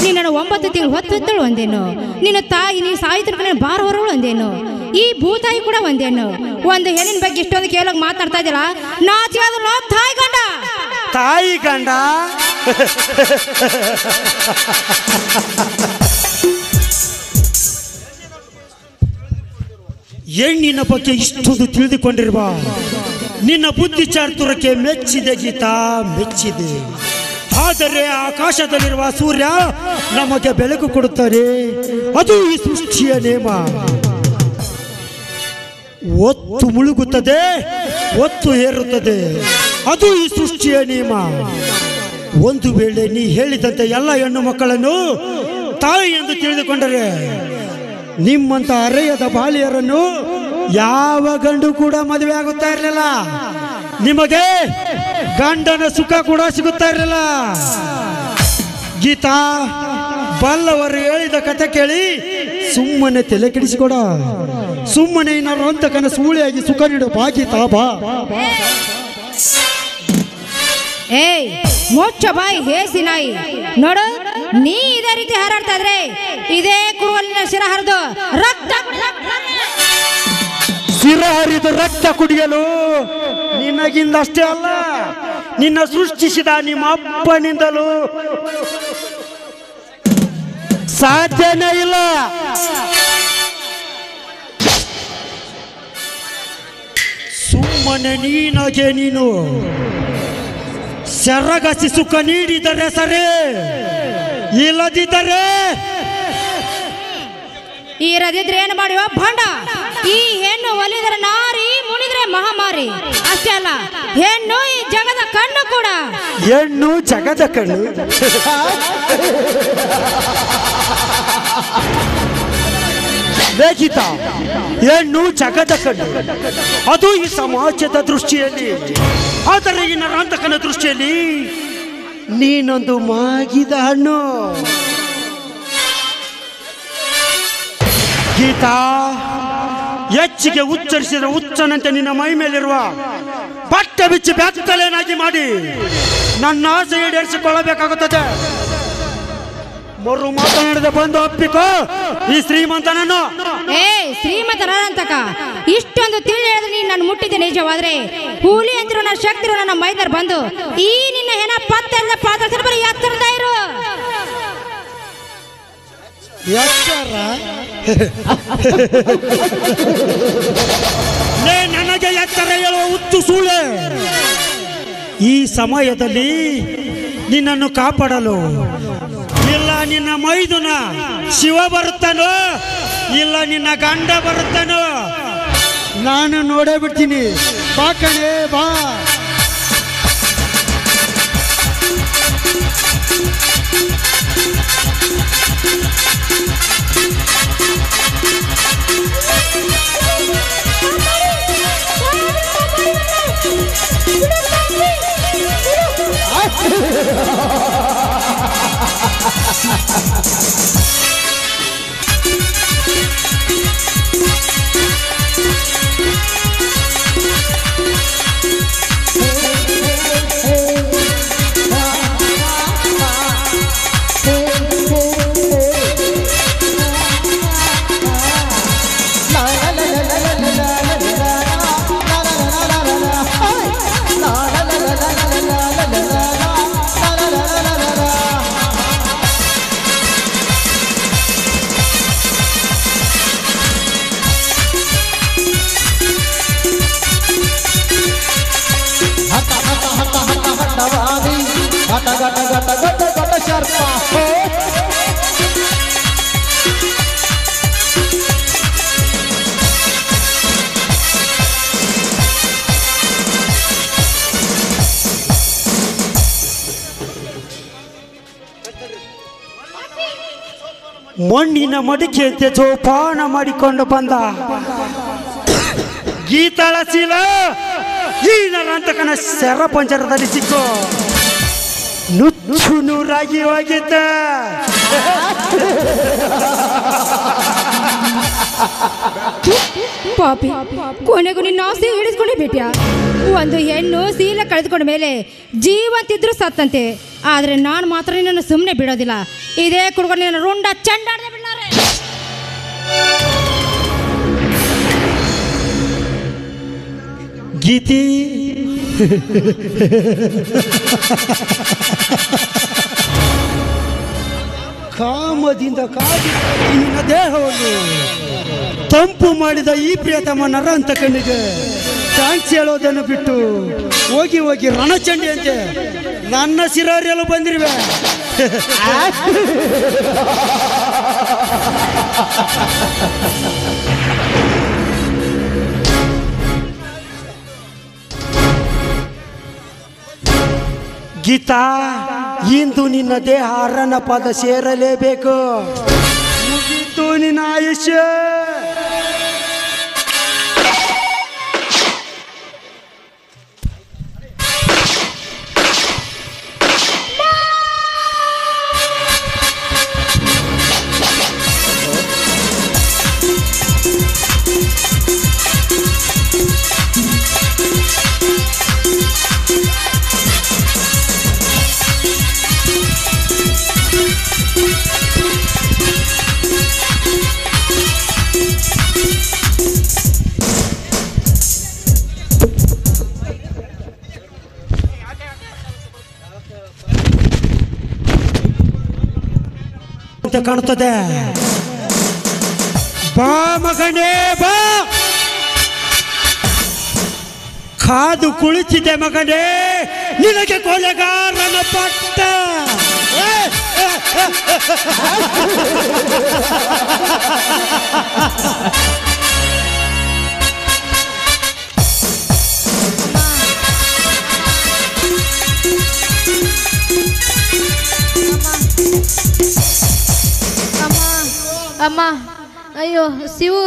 [SPEAKER 8] ನೀನು 9 ತಿಂಗಳು ಹೊತ್ತು ಒಂದೇನು, ನಿನ್ನ ತಾಯಿ ನೀ ಸಾಯಿ ತಿರ್ಕೊಂಡು ಬಾರ ಹೊರಗಳು ಒಂದೇನು, ಈ ಭೂತಾಯಿ ಕೂಡ ಒಂದೇನು. ಒಂದು ಹೆಣ್ಣಿನ ಬಗ್ಗೆ ಇಷ್ಟೊಂದು ಕೇವಲ ಮಾತಾಡ್ತಾ ಇದ್ದಿಲ್ಲ, ನಾಚಿ ಆದ್ರೂ ತಾಯಿ ಗಂಡ.
[SPEAKER 12] ತಾಯಿ ಗಂಡ ಹೆಣ್ಣಿನ ಬಗ್ಗೆ ಇಷ್ಟೊಂದು ತಿಳಿದುಕೊಂಡಿರುವ ನಿನ್ನ ಬುದ್ಧಿ ಚಾತುರ್ಯಕ್ಕೆ ಮೆಚ್ಚಿದೆ ಗೀತಾ, ಮೆಚ್ಚಿದೆ. ಆದರೆ ಆಕಾಶದಲ್ಲಿರುವ ಸೂರ್ಯ ನಮಗೆ ಬೆಳಕು ಕೊಡುತ್ತಾನೆ. ಅದು ಈ ಸೃಷ್ಟಿಯ ನೇಮ. ಒತ್ತು ಮುಳುಗುತ್ತದೆ, ಒತ್ತು ಏರುತ್ತದೆ. ಅದು ಈ ಸೃಷ್ಟಿಯ ನಿಯಮ. ಒಂದು ವೇಳೆ ನೀ ಹೇಳಿದಂತೆ ಎಲ್ಲ ಹೆಣ್ಣು ಮಕ್ಕಳನ್ನು ತಾಯಿ ಎಂದು ತಿಳಿದುಕೊಂಡರೆ ನಿಮ್ಮಂತ ಅರೆಯದ ಬಾಲಿಯರನ್ನು ಯಾವ ಗಂಡು ಕೂಡ ಮದುವೆ ಆಗುತ್ತಾ ಇರಲಿಲ್ಲ. ನಿಮಗೆ ಗಂಡನ ಸುಖ ಕೂಡ ಸಿಗುತ್ತಾ ಇರಲಿಲ್ಲ. ಗೀತಾ, ಬಲ್ಲವರು ಹೇಳಿದ ಕಥೆ ಕೇಳಿ ಸುಮ್ಮನೆ ತಲೆ ಕೆಡಿಸಿಕೊಡ. ಸುಮ್ಮನೆ ಏನಾದ್ರು ಅಂತ ಕನಸು ಸೂಳಿಯಾಗಿ ಸುಖ ನೀಡು ಗೀತಾ, ಬಾ.
[SPEAKER 8] ಏಯ್ ಮುಚ್ಚ ಬಾಯಿ ಹೇಸಿ ನಾಯಿ. ನೋಡು, ನೀ ಇದೇ ರೀತಿ ಹಾರಾಡ್ತಾ ಇದ್ರೆ ಇದೇ ಕುರುವಲ್ಲಿನ ಶಿರ ಹರಿದು ರಕ್ತ
[SPEAKER 12] ಶಿರ ಹರಿದು ರಕ್ತ ಕುಡಿಯಲು ನಿನಗಿಂದಷ್ಟೇ ಅಲ್ಲ, ನಿನ್ನ ಸೃಷ್ಟಿಸಿದ ನಿಮ್ಮ ಅಪ್ಪನಿಂದಲೂ ಸಾಧ್ಯನೇ ಇಲ್ಲ. ಸುಮ್ಮನೆ ನೀನಾಗೆ ನೀನು ಸೆರಗಸಿ ಸುಖ ನೀಡಿದರೆ ಸರಿ, ಇಲ್ಲದಿದ್ದರೆ
[SPEAKER 8] ಇರದಿದ್ರೆ ಏನು ಮಾಡುವ ಭಂಡ. ಈ ಹೆಣ್ಣು ಒಲಿದರೆ ನಾರಿ, ಮುನಿದ್ರೆ ಮಹಾಮಾರಿ. ಅಷ್ಟೇ ಅಲ್ಲ, ಹೆಣ್ಣು ಈ ಜಗದ ಕಣ್ಣು ಕೂಡ.
[SPEAKER 12] ಹೆಣ್ಣು ಜಗದ ಕಣ್ಣು. ಬೇಕಿತ ಹೆಣ್ಣು ಜಗದ ಕಣ್ಣು. ಅದು ಈ ಸಮಾಜದ ದೃಷ್ಟಿಯಲ್ಲಿ. ಆದರೆ ಈ ನರಾಂತಕನ ದೃಷ್ಟಿಯಲ್ಲಿ ನೀನೊಂದು ಮಾಗಿದ ಹಣ್ಣು. ಗೀತಾ, ಹೆಚ್ಚಿಗೆ ಉಚ್ಚರಿಸಿದ ಹುಚ್ಚನಂತೆ ನಿನ್ನ ಮೈ ಮೇಲಿರುವ ಬಟ್ಟೆ ಬಿಚ್ಚಿ ಬೆತ್ತಲೇನಾಗಿ ಮಾಡಿ ನನ್ನ ಆಸೆ ಈಡೇರಿಸಿಕೊಳ್ಳಬೇಕಾಗುತ್ತದೆ. ಮರು ಮಾತನಾಡದೆ ಬಂದು ಒಪ್ಪಿಕೋ ಈ ಶ್ರೀಮಂತನನ್ನು.
[SPEAKER 8] ಏ ಶ್ರೀಮಂತನಾದಂತಕ, ಇಷ್ಟೊಂದು ತಿಳಿ ಹೇಳಿದ್ರೆ ನೀನು ನಾನು ಮುಟ್ಟಿದ್ದೆ ನಿಜವಾದ್ರೆ ಹುಲಿ ಅಂತಿರೋ ನನ್ನ ಶಕ್ತಿರು ನನ್ನ ಮೈದರ್ ಬಂದು ಈ ನಿನ್ನ ಹೆಣ ಪತ್ತರಿಂದ ಪಾತ್ರ ಬರೀ ಎತ್ತರದ ಇರು.
[SPEAKER 12] ನನಗೆ ಎತ್ತರ ಹೇಳುವ ಹುಚ್ಚು ಸೂಳೆ. ಈ ಸಮಯದಲ್ಲಿ ನಿನ್ನನ್ನು ಕಾಪಾಡಲು ಇಲ್ಲ ನಿನ್ನ ಮೈದುನ ಶಿವ ಬರುತ್ತಾನೋ, ಇಲ್ಲ ನಿನ್ನ ಗಂಡ ಬರುತ್ತಾನೋ, ನಾನು ನೋಡೇ ಬಿಡ್ತೀನಿ. ಬಾ ಕಣೆ, ಬಾ. ಮಣ್ಣಿನ ಮಡಿಕೆಯಂತೆ ಜೋಪಾನ ಮಾಡಿಕೊಂಡು ಬಂದ ಗೀತಾಳ ಶೀಲ ಈ ನರಾಂತಕನ ಶರ ಪಂಜರದಲ್ಲಿ ಸಿಕ್ಕು ನುಚ್ಚು ನೂರಾಗಿ ಹೋಗಿದ್ದ.
[SPEAKER 8] ಪಾಪಿ, ಕೊನೆಗೂ ನಿನ್ನ ಆಸೆ ಹಿಡಿಸ್ಕೊಂಡೇ ಬಿಟ್ಯಾ. ಒಂದು ಹೆಣ್ಣು ಶೀಲ ಕಳೆದುಕೊಂಡ ಮೇಲೆ ಜೀವಂತಿದ್ರು ಸತ್ತಂತೆ. ಆದ್ರೆ ನಾನು ಮಾತ್ರ ನಿನ್ನನ್ನು ಸುಮ್ಮನೆ ಬಿಡೋದಿಲ್ಲ. ಇದೇ ಕುಡ್ಕೊಂಡು ನಿನ್ನ ರುಂಡ ಚಂಡಾಡದೆ ಬಿಡ್ಲಾರೆ.
[SPEAKER 12] ಗೀತಿ, ಕಾಮದಿಂದ ಕಾದಿ ನಿನ್ನ ದೇಹವನ್ನು ತಂಪು ಮಾಡಿದ ಈ ಪ್ರಿಯತಮ ನರಾಂತಕನಿಗೆ ಥ್ಯಾಂಕ್ಸ್ ಹೇಳೋದನ್ನು ಬಿಟ್ಟು ಹೋಗಿ ಹೋಗಿ ರಣಚಂಡಿ ಅಂತೆ ನನ್ನ ಸಿರಾರಿಯಲ್ಲೂ ಬಂದಿರುವೆ. ಗೀತಾ, ಇಂದು ನಿನ್ನ ದೇಹ ಅರನ ಪಾದ ಸೇರಲೇಬೇಕು. ಮುಗೀತು ನಿನ್ನ ಆಯುಷ್ಯ. ಅಂತ ಕಾಣುತ್ತದೆ. ಬಾ ಮಗನೇ ಬಾ, ಕಾದು ಕುಳಿತಿದೆ ಮಗನೇ ನಿನಗೆ ಕೊಲೆಗಾರನ ಪಟ್ಟ.
[SPEAKER 8] ಅಮ್ಮ, ಅಯ್ಯೋ ಶಿವು,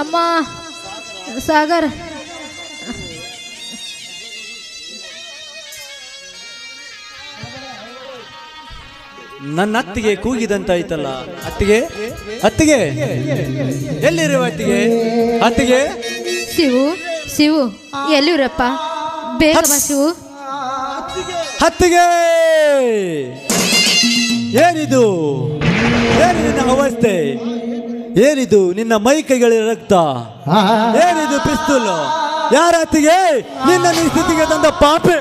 [SPEAKER 8] ಅಮ್ಮ, ಸಾಗರ್,
[SPEAKER 9] ನನ್ನ ಅತ್ತಿಗೆ ಕೂಗಿದಂತಾಯ್ತಲ್ಲ. ಅತ್ತಿಗೆ, ಅತ್ತಿಗೆ, ಎಲ್ಲಿರುವ ಅತ್ತಿಗೆ? ಅತ್ತಿಗೆ,
[SPEAKER 8] ಶಿವು, ಶಿವು ಎಲ್ಲಿರಪ್ಪ? ಬೇಗ ಬಾ ಶಿವು.
[SPEAKER 9] ಅತ್ತಿಗೆ, ಏನಿದು? ಏನು ನಿನ್ನ ಅವಸ್ಥೆ? ಏನಿದು ನಿನ್ನ ಮೈ ಕೈಗಳ ರಕ್ತ? ಏನಿದು ಪಿಸ್ತೂಲು? ಯಾರ ಅತ್ತಿಗೆ ನಿನ್ನ ಈ ಸ್ಥಿತಿಗೆ ತಂದ ಪಾಪೆ?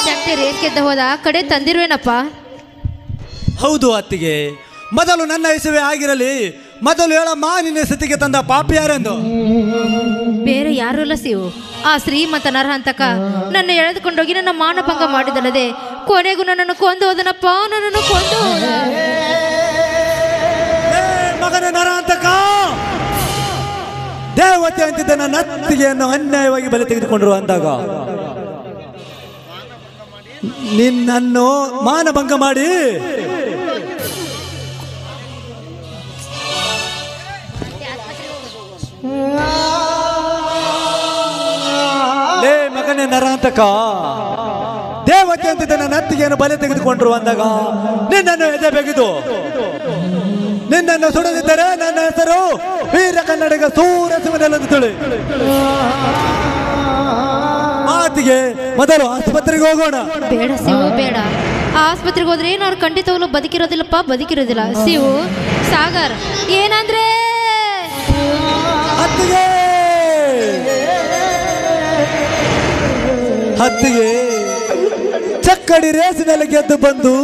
[SPEAKER 8] ಶಕ್ತಿ ರೇಸ್ಗೆದ್ದ ಹೋದ ಕಡೆ ತಂದಿರುವೇನಪ್ಪ.
[SPEAKER 9] ಹೌದು ಅತ್ತಿಗೆ, ಮೊದಲು ನನ್ನ ಹೆಸವೇ ಆಗಿರಲಿ, ಮೊದಲು ಹೇಳಮ್ಮ ನಿನ್ನ ಸ್ಥಿತಿಗೆ ತಂದ ಪಾಪಿ ಯಾರೆಂದು.
[SPEAKER 8] ಬೇರೆ ಯಾರು ಅಲ್ಲ ಶಿವು, ಆ ಶ್ರೀಮಂತ ನರಹಂತಕ ನನ್ನ ಎಳೆದುಕೊಂಡೋಗಿ ನನ್ನ ಮಾನಭಂಗ ಮಾಡಿದಲ್ಲದೆ ಕೊನೆಗೂ ನನ್ನನ್ನು ಕೊಂದು ಹೋದನಪ್ಪ, ನನ್ನನ್ನು ಕೊಂದು ಹೋದ.
[SPEAKER 9] ಮಗನ ನರಹಂತಕ, ದೇವತೆ ಅಂತಿದ್ದ ನನ್ನ ಅತ್ತಿಗೆಯನ್ನು ಅನ್ಯಾಯವಾಗಿ ಬಲೆ ತೆಗೆದುಕೊಂಡರು ಅಂದಾಗ ನಿನ್ನನ್ನು ಮಾನಭಂಗ ಮಾಡಿ ಲೇ ಮಗನೇ ನರಹಂತಕ, ದೇವತೆ ಅಂತಿದ್ದ ನನ್ನ ಅತ್ತಿಗೆಯನ್ನು ಬಲೆ ತೆಗೆದುಕೊಂಡ್ರು ಅಂದಾಗ ನಿನ್ನನ್ನು ಎದೆ ಬೆಗೆದು ನಿನ್ನನ್ನು ಸುಡದಿದ್ದರೆ ನನ್ನ ಹೆಸರು ವೀರ ಕನ್ನಡಿಗ ಸೂರಸಿವನೆಲ್ಲದು ತಿಳಿ. ಮಾತಿಗೆ ಮೊದಲು ಆಸ್ಪತ್ರೆಗೆ ಹೋಗೋಣ.
[SPEAKER 8] ಬೇಡ ಶಿವು ಬೇಡ, ಆಸ್ಪತ್ರೆಗೆ ಹೋದ್ರೆ ನಾನು ಖಂಡಿತವಾಗ್ಲೂ ಬದುಕಿರೋದಿಲ್ಲಪ್ಪ, ಬದುಕಿರೋದಿಲ್ಲ. ಶಿವು, ಸಾಗರ್ ಏನಂದ್ರೆ
[SPEAKER 9] ಹತ್ತಿಗೆ ಹತ್ತಿಗೆ ಚಕ್ಕಡಿ ರೇಸಿನಲ್ಲಿ ಗೆದ್ದು ಬಂದು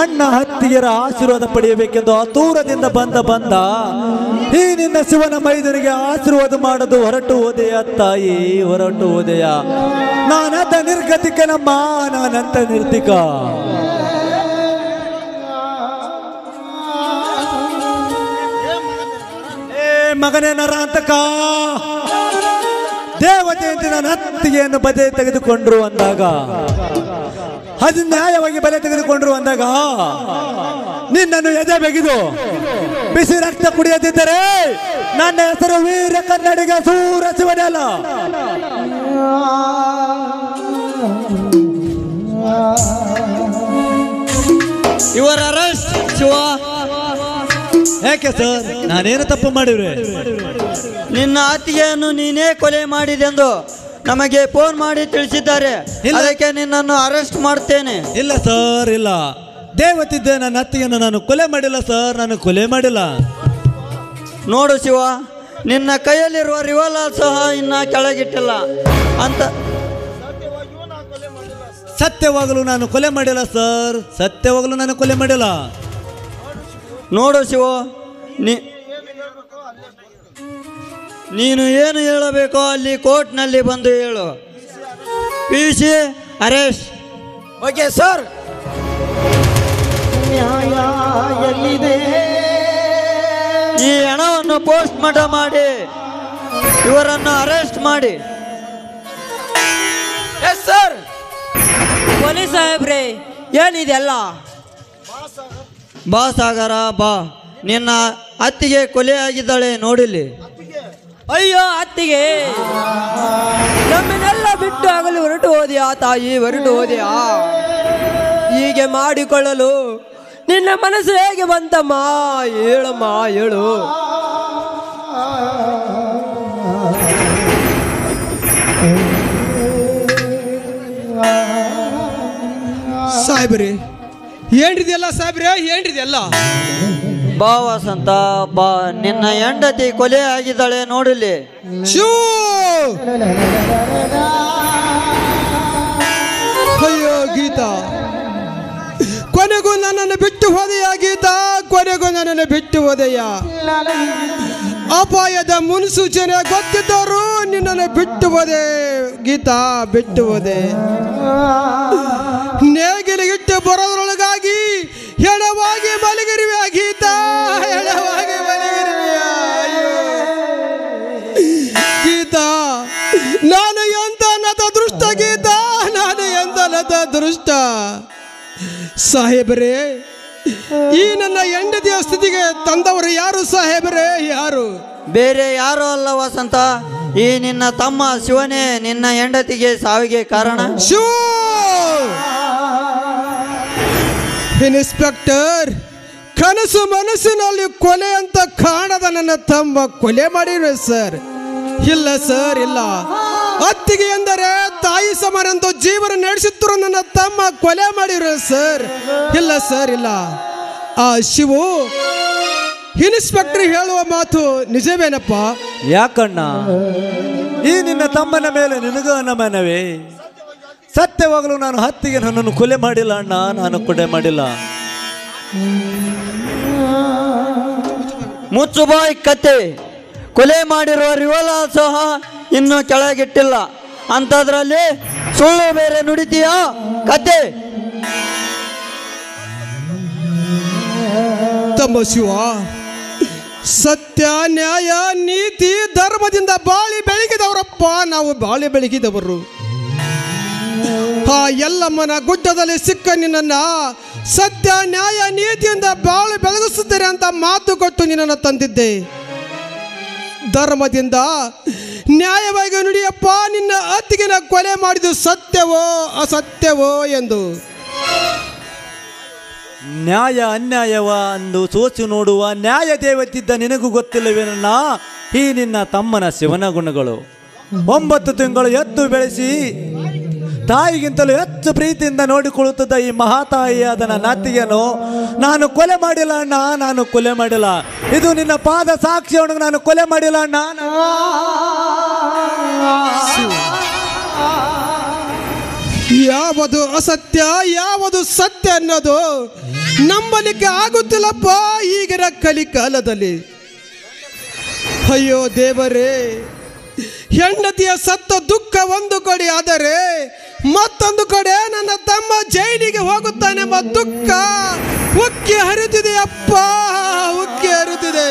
[SPEAKER 9] ಅಣ್ಣ ಹತ್ತಿಗೆರ ಆಶೀರ್ವಾದ ಪಡೆಯಬೇಕೆಂದು ದೂರದಿಂದ ಬಂದ ಈ ನಿನ್ನ ಶಿವನ ಮೈದನಿಗೆ ಆಶೀರ್ವಾದ ಮಾಡದು ಹೊರಟು ಹೋದೆಯ ತಾಯಿ, ಹೊರಟು ಹೋದೆಯ. ನಾನಂತ ನಿರ್ಗತಿಕನಮ್ಮ, ನಾನಂತ ನಿರ್ತಿಕ. ಮಗನೇ ನರಹಂತಕ, ದೇವತೆ ಅಂತ ನನ್ನ ಅತ್ತಿಗೆಯನ್ನು ಬಲೆ ತೆಗೆದುಕೊಂಡ್ರು ಅಂದಾಗ, ಅದು ನ್ಯಾಯವಾಗಿ ಬಲೆ ತೆಗೆದುಕೊಂಡ್ರು ಅಂದಾಗ ನಿನ್ನನ್ನು ಎದೆ ಬೆಗೆದು ಬಿಸಿ ರಕ್ತ ಕುಡಿಯದಿದ್ದರೆ ನನ್ನ ಹೆಸರು ವೀರ ಕನ್ನಡಿಗ ಸೂರಸಿವನೆಲ್ಲ.
[SPEAKER 15] You're arrest Shiva.
[SPEAKER 9] ಯಾಕೆ ಸರ್, ನಾನೇನು ತಪ್ಪು ಮಾಡಿವ್ರೆ?
[SPEAKER 15] ನಿನ್ನ ಅತ್ತಿಗೆಯನ್ನು ನೀನೇ ಕೊಲೆ ಮಾಡಿದೆಂದು ನಮಗೆ ಫೋನ್ ಮಾಡಿ ತಿಳಿಸಿದ್ದಾರೆ. ಅದಕ್ಕೆ ನಿನ್ನನ್ನು ಅರೆಸ್ಟ್ ಮಾಡ್ತೇನೆ.
[SPEAKER 9] ಇಲ್ಲ ಸರ್, ಇಲ್ಲ. ದೇವತಿದ್ದೆ ನನ್ನ ಅತ್ತಿಗೆಯನ್ನು ನಾನು ಕೊಲೆ ಮಾಡಿಲ್ಲ ಸರ್, ನಾನು ಕೊಲೆ ಮಾಡಿಲ್ಲ.
[SPEAKER 15] ನೋಡು ಶಿವ, ನಿನ್ನ ಕೈಯಲ್ಲಿರುವ ರಿವಾಲ್ವರ್ ಸಹ ಇನ್ನ ಕೆಳಗಿಟ್ಟಿಲ್ಲ ಅಂತ.
[SPEAKER 9] ಸತ್ಯವಾಗಲು ನಾನು ಕೊಲೆ ಮಾಡಿಲ್ಲ ಸರ್, ಸತ್ಯವಾಗಲು ನಾನು ಕೊಲೆ ಮಾಡಿಲ್ಲ.
[SPEAKER 15] ನೋಡು ಶಿವ, ನೀನು ಏನು ಹೇಳಬೇಕೋ ಅಲ್ಲಿ ಕೋರ್ಟ್ನಲ್ಲಿ ಬಂದು ಹೇಳು. PC arrest.
[SPEAKER 11] Okay sir.
[SPEAKER 3] ನ್ಯಾಯ ಎಲ್ಲಿದೆ?
[SPEAKER 15] ಈ ಹಣವನ್ನು ಪೋಸ್ಟ್ ಮಾರ್ಟಮ್ ಮಾಡಿ ಇವರನ್ನು ಅರೆಸ್ಟ್ ಮಾಡಿ.
[SPEAKER 11] Yes sir. ಪೊಲೀಸ್ ಸಾಹೇಬ್ರೆ ಏನಿದೆಲ್ಲ?
[SPEAKER 15] ಬಾ ಸಾಗರ ಬಾ. ನಿನ್ನ ಅತ್ತಿಗೆ ಕೊಲೆ ಆಗಿದ್ದಾಳೆ ನೋಡಿಲಿ.
[SPEAKER 11] ಅಯ್ಯೋ ಅತ್ತಿಗೆ, ನಮ್ಮನ್ನೆಲ್ಲ ಬಿಟ್ಟು ಆಗಲು ಹೊರಟು ಹೋದ್ಯಾ ತಾಯಿ, ಹೊರಟು ಹೋದ್ಯಾ? ಹೀಗೆ ಮಾಡಿಕೊಳ್ಳಲು ನಿನ್ನ ಮನಸ್ಸು ಹೇಗೆ ಬಂತಮ್ಮ? ಹೇಳಮ್ಮ ಹೇಳು.
[SPEAKER 10] ಸಾಹೇಬ್ರಿ ಏನ್ರಿದೆಲ್ಲ ಸಾಹೇಬ್ರೆ, ಏನ್ರಿದೆಲ್ಲ?
[SPEAKER 15] ಬಾ ವಸಂತ ಬಾ. ನಿನ್ನ ಹೆಂಡತಿ ಕೊಲೆ ಆಗಿದ್ದಾಳೆ ನೋಡಿಲಿ.
[SPEAKER 10] ಅಯ್ಯೋ ಗೀತಾ, ಕೊನೆಗೂ ನನ್ನನ್ನು ಬಿಟ್ಟು ಹೋದೆಯ ಗೀತಾ, ಕೊನೆಗೂ ನನ್ನನ್ನು ಬಿಟ್ಟು ಹೋದೆಯ. ಅಪಾಯದ ಮುನ್ಸೂಚನೆ ಗೊತ್ತಿದ್ದವರು ನಿನ್ನನ್ನು ಬಿಟ್ಟು ಹೋದೆ ಗೀತಾ, ಬಿಟ್ಟು ಹೋದೆ. ನೇಗಿಲಿಗಿಟ್ಟು ಬರೋದ್ರೊಳಗಾಗಿ ಎಡವಾಗಿ ಮಲಗಿರುವೆ ಗೀತಾ, ಎಡವಾಗಿ ಮಲಗಿರುವೆ. ಗೀತಾ, ನಾನು ಎಂತ ನತ ದೃಷ್ಟ ಗೀತಾ, ನಾನು ಎಂತ ನತ ದೃಷ್ಟ. ಸಾಹೇಬರೇ, ಈ ನನ್ನ ಹೆಂಡತಿಯ ಸ್ಥಿತಿಗೆ ತಂದವರು ಯಾರು ಸಾಹೇಬರೇ? ಯಾರು?
[SPEAKER 15] ಬೇರೆ ಯಾರು ಅಲ್ಲ ವಸಂತ, ಈ ನಿನ್ನ ತಮ್ಮ ಶಿವನೇ ನಿನ್ನ ಹೆಂಡತಿಗೆ ಸಾವಿಗೆ ಕಾರಣ.
[SPEAKER 10] ಇನ್ಸ್ಪೆಕ್ಟರ್, ಕನಸು ಮನಸ್ಸಿನಲ್ಲಿ ಕೊಲೆ ಅಂತ ಕಾಣದ ನನ್ನ ತಮ್ಮ ಕೊಲೆ ಮಾಡಿರುವೆ ಸರ್. ಇಲ್ಲ ಸರ್, ಇಲ್ಲ. ಅತ್ತಿಗೆ ಎಂದರೆ ತಾಯಿ ಸಮಾನಂತ ಜೀವನ ನಡೆಸುತ್ತಿರೋ ನನ್ನ ತಮ್ಮ ಕೊಲೆ ಮಾಡಿರುವೆ ಸರ್. ಇಲ್ಲ ಸರ್, ಇಲ್ಲ. ಆ ಶಿವು ಇನ್ಸ್ಪೆಕ್ಟರ್ ಹೇಳುವ ಮಾತು ನಿಜವೇನಪ್ಪ?
[SPEAKER 9] ಯಾಕಣ್ಣ, ಈ ನಿನ್ನ ತಮ್ಮನ ಮೇಲೆ ನಿನಗೂ ಅನುಮಾನವೇ? ಸತ್ಯವಾಗಲೂ ನಾನು ಹತ್ತಿಗೆ ನನ್ನನ್ನು ಕೊಲೆ ಮಾಡಿಲ್ಲ ಅಣ್ಣ, ನಾನು ಕೊಲೆ ಮಾಡಿಲ್ಲ.
[SPEAKER 15] ಮುಚ್ಚು ಬಾಯ್ ಕತೆ. ಕೊಲೆ ಮಾಡಿರುವ ರಿವಾಲ್ವರ್ ಸಹ ಇನ್ನು ಕೆಳಗಿಟ್ಟಿಲ್ಲ, ಅಂಥದ್ರಲ್ಲಿ ಸುಳ್ಳು ಬೇರೆ ನುಡಿತೀಯಾ? ಕತೆ
[SPEAKER 10] ತಮ್ಮ ಶಿವ, ಸತ್ಯ ನ್ಯಾಯ ನೀತಿ ಧರ್ಮದಿಂದ ಬಾಳಿ ಬೆಳಗಿದವರಪ್ಪ ನಾವು, ಬಾಳಿ ಬೆಳಗಿದವರು. ಆ ಎಲ್ಲಮ್ಮನ ಗುಡ್ಡದಲ್ಲಿ ಸಿಕ್ಕ ನಿನ್ನನ್ನ ಸತ್ಯ ನ್ಯಾಯ ನೀತಿಯಿಂದ ಬಾಳು ಬೆಳಗಿಸುತ್ತಾರೆ ಅಂತ ಮಾತು ಕೊಟ್ಟು ನಿನ್ನನ್ನು ತಂದಿದ್ದೆ. ಧರ್ಮದಿಂದ ನ್ಯಾಯವಾಗಿ ನುಡಿಯಪ್ಪ, ನಿನ್ನ ಅತ್ತಿಗೆನ ಕೊಲೆ ಮಾಡಿದ್ದು ಸತ್ಯವೋ ಅಸತ್ಯವೋ ಎಂದು.
[SPEAKER 9] ನ್ಯಾಯ ಅನ್ಯಾಯವ ಅಂದು ಸೋಚು ನೋಡುವ ನ್ಯಾಯ ದೇವತಿದ್ದ ನಿನಗೂ ಗೊತ್ತಿಲ್ಲವೇನಣ್ಣ ಈ ನಿನ್ನ ತಮ್ಮನ ಶಿವನ ಗುಣಗಳು. 9 ತಿಂಗಳು ಎತ್ತು ಬೆಳೆಸಿ ತಾಯಿಗಿಂತಲೂ ಹೆಚ್ಚು ಪ್ರೀತಿಯಿಂದ ನೋಡಿಕೊಳ್ಳುತ್ತಿದ್ದ ಈ ಮಹಾತಾಯಿಯಾದ ನನ್ನ ಅತ್ತಿಗೆನು ನಾನು ಕೊಲೆ ಮಾಡಿಲ್ಲ ಅಣ್ಣ, ನಾನು ಕೊಲೆ ಮಾಡಿಲ್ಲ. ಇದು ನಿನ್ನ ಪಾದ ಸಾಕ್ಷಿಯನ್ನು ನಾನು ಕೊಲೆ ಮಾಡಿಲ್ಲ ಅಣ್ಣ.
[SPEAKER 10] ಯಾವುದು ಅಸತ್ಯ ಯಾವುದು ಸತ್ಯ ಅನ್ನೋದು ನಂಬಲಿಕ್ಕೆ ಆಗುತ್ತಿಲ್ಲಪ್ಪ ಈಗಿನ ಕಲಿಕಾಲದಲ್ಲಿ. ಅಯ್ಯೋ ದೇವರೇ, ಹೆಂಡತಿಯ ಸತ್ತ ದುಃಖ ಒಂದು ಕಡೆ ಆದರೆ ಮತ್ತೊಂದು ಕಡೆ ನನ್ನ ತಮ್ಮ ಜೈಲಿಗೆ ಹೋಗುತ್ತಾನೆಂಬ ದುಃಖ ಉಕ್ಕಿ ಹರಿಯುತ್ತಿದೆ ಅಪ್ಪ, ಉಕ್ಕಿ ಹರಿಯುತ್ತಿದೆ.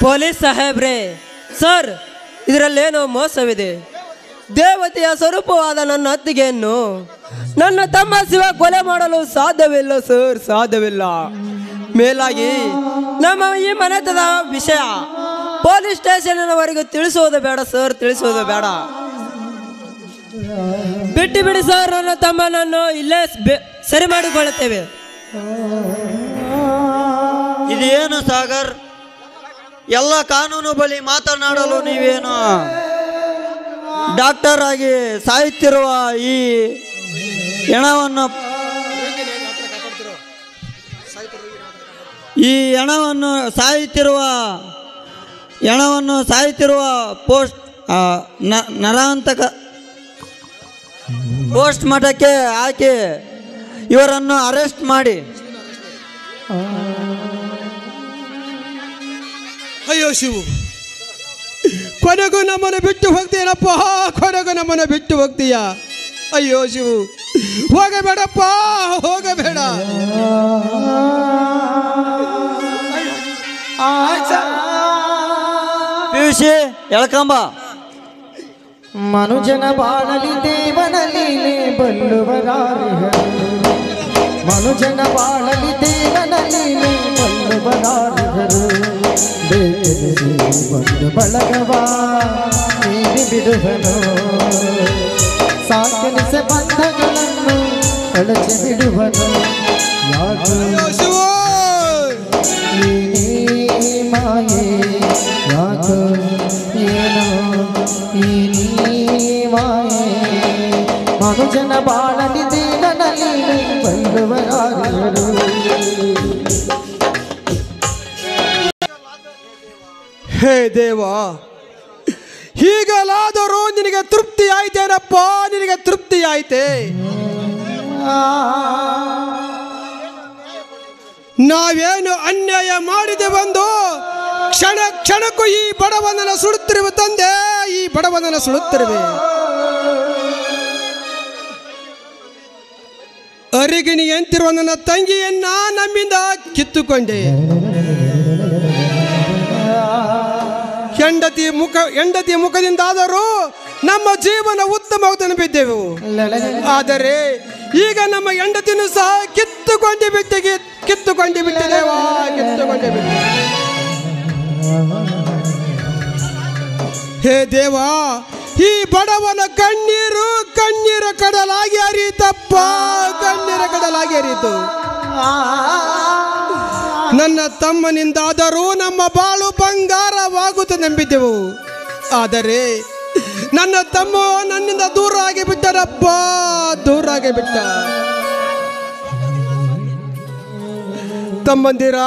[SPEAKER 11] ಪೊಲೀಸ್ ಸಾಹೇಬ್ರೆ, ಸರ್ ಇದರಲ್ಲೇನೋ ಮೋಸವಿದೆ. ದೇವತೆಯ ಸ್ವರೂಪವಾದ ನನ್ನ ಅತ್ತಿಗೆಯನ್ನು ನನ್ನ ತಮ್ಮ ಶಿವ ಕೊಲೆ ಮಾಡಲು ಸಾಧ್ಯವಿಲ್ಲ ಸರ್, ಸಾಧ್ಯವಿಲ್ಲ. ಮೇಲಾಗಿ ನಮ್ಮ ಈ ಮನೆತದ ವಿಷಯ ಪೊಲೀಸ್ ಸ್ಟೇಷನ್ನವರೆಗೂ ತಿಳಿಸೋದು ಬೇಡ ಸರ್, ತಿಳಿಸೋದು ಬೇಡ. ಬಿಟ್ಟು ಬಿಡಿ ಸರ್, ನನ್ನ ತಮ್ಮನನ್ನು ಇಲ್ಲೇ ಸರಿ ಮಾಡಿಕೊಳ್ಳುತ್ತೇವೆ.
[SPEAKER 15] ಇದೇನು ಸಾಗರ್, ಎಲ್ಲ ಕಾನೂನು ಬಳಿ ಮಾತನಾಡಲು ನೀವೇನು ಡಾಕ್ಟರ್ ಆಗಿ ಸಾಯುತ್ತಿರುವ ಈ ಹೆಣವನ್ನು ಸಾಯುತ್ತಿರುವ ನರಾಂತಕ ಪೋಸ್ಟ್ ಮಠಕ್ಕೆ ಹಾಕಿ ಇವರನ್ನು ಅರೆಸ್ಟ್ ಮಾಡಿ.
[SPEAKER 10] ಅಯ್ಯೋ ಶಿವು, ಕೊನೆಗೂ ನಮ್ಮನ್ನು ಬಿಟ್ಟು ಹೋಗ್ತೀಯನಪ್ಪ, ಕೊನೆಗೂ ನಮ್ಮನ್ನು ಬಿಟ್ಟು ಹೋಗ್ತೀಯ. ಅಯ್ಯೋ ಶಿವು, ಹೋಗಬೇಡಪ್ಪ, ಹೋಗಬೇಡ.
[SPEAKER 15] ಪಿಯುಷಿ ಎಳ್ಕಂಬ.
[SPEAKER 3] ಮನುಜನ ಬಾಳಲಿ ದೇವನ ಲೀಲೆ ಬಲ್ಲುವರಾರಿಹರು, ಮನುಜನ ಬಾಳಲಿ ದೇವನ ಲೀಲೆ ಬಲ್ಲುವರಾರಿಹರು. ಬೇಕೆನಿಸಿ ಒಂದು ಬಳಗವ ನೀಡಿ ಬಿಡುವನು, ಸಾಕೆನಿಸೆ ಬಂಧಗಳನ್ನು ಕಳಚಿ ಬಿಡುವನು. ಯಾಕೋ ಈ ಮಾಯೆ, ಯಾಕೋ ಏನೋ ಈ ಮಾಯೆ. ಮನುಜನ ಬಾಳಲಿ ದೇವನ ಲೀಲೆ ಬಲ್ಲುವರಾರಿಹರು.
[SPEAKER 10] ಹೇ ದೇವ, ಹೀಗಲಾದರೂ ನಿನಗೆ ತೃಪ್ತಿ ಆಯ್ತೇನಪ್ಪ, ನಿನಗೆ ತೃಪ್ತಿ ಆಯ್ತೆ. ನಾವೇನು ಅನ್ಯಾಯ ಮಾಡಿದೆ ಬಂದು ಕ್ಷಣ ಕ್ಷಣಕ್ಕೂ ಈ ಬಡವನನ್ನ ಸುಡುತ್ತಿರುವೆ ತಂದೆ, ಈ ಬಡವನನ್ನ ಸುಡುತ್ತಿರುವೆ. ಅರಿಗಿಣಿ ಎಂತಿರುವ ನನ್ನ ತಂಗಿಯನ್ನ ನಮ್ಮಿಂದ ಕಿತ್ತುಕೊಂಡೆ. ಹೆಂಡತಿ ಮುಖದಿಂದಾದರೂ ನಮ್ಮ ಜೀವನ ಉತ್ತಮವಾಗಿ ಬಿದ್ದೆವು. ಆದರೆ ಈಗ ನಮ್ಮ ಹೆಂಡತಿನೂ ಸಹ ಕಿತ್ತುಕೊಂಡು ಬಿಟ್ಟಿದ್ದೇವಾ, ಕಿತ್ತುಕೊಂಡು ಬಿಟ್ಟೆ. ಹೇ ದೇವ, ಈ ಬಡವನ ಕಣ್ಣೀರು ಕಡಲಾಗಿ ಹರಿಯಿತಪ್ಪ, ಕಣ್ಣೀರ ಕಡಲಾಗಿ ಹರಿಯಿತು. ನನ್ನ ತಮ್ಮನಿಂದಾದರೂ ನಮ್ಮ ಬಾಳು ಬಂಗಾರವಾಗುತ್ತೆ ನಂಬಿದ್ದೆವು. ಆದರೆ ನನ್ನ ತಮ್ಮ ನನ್ನಿಂದ ದೂರ ಆಗಿ ಬಿಟ್ಟರಪ್ಪ, ದೂರ ಆಗಿ ಬಿಟ್ಟ. ತಮ್ಮಂದಿರ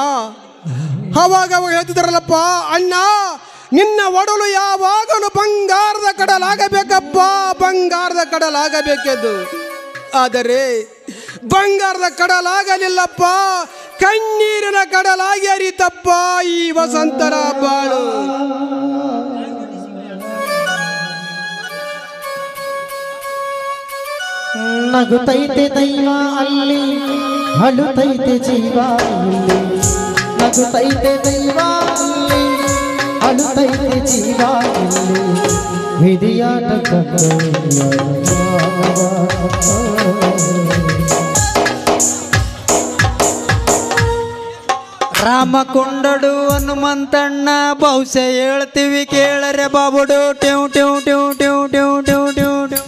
[SPEAKER 10] ಅವಾಗ ಹೇಳ್ತಿದ್ದಾರಲ್ಲಪ್ಪ, ಅಣ್ಣ ನಿನ್ನ ಒಡಲು ಯಾವಾಗಲೂ ಬಂಗಾರದ ಕಡಲಾಗಬೇಕಪ್ಪ, ಬಂಗಾರದ ಕಡಲಾಗಬೇಕೆಂದು. ಆದರೆ ಬಂಗಾರದ ಕಡಲಾಗಲಿಲ್ಲಪ್ಪ, ಕಣ್ಣೀರಿನ ಕಡಲಾಗಿ ಹರಿತಪ್ಪ ಈ ವಸಂತರ ಬಾಳು.
[SPEAKER 3] ನಗುತ್ತೈತೆ ದೈವ ಅಲ್ಲಿ, ಅಳುತ್ತೈತೆ ಜೀವ ಇಲ್ಲಿ. ನಗುತ್ತೈತೆ ದೈವ ಅಲ್ಲಿ, ಅಳುತ್ತೈತೆ ಜೀವ ಇಲ್ಲಿ. ವಿಧಿಯಾಟ
[SPEAKER 2] ರಾಮ ಕೊಂಡಡು ಹನುಮಂತಣ್ಣ ಬಹುಶಃ ಹೇಳ್ತೀವಿ ಕೇಳರೆ ಬಾಬುಡು. ಟ್ಯೂ ಟ್ಯೂ ಟ್ಯೂ ಟ್ಯೂ ಟ್ಯೂ ಟ್ಯೂ ಟ್ಯೂ ಟ್ಯೂ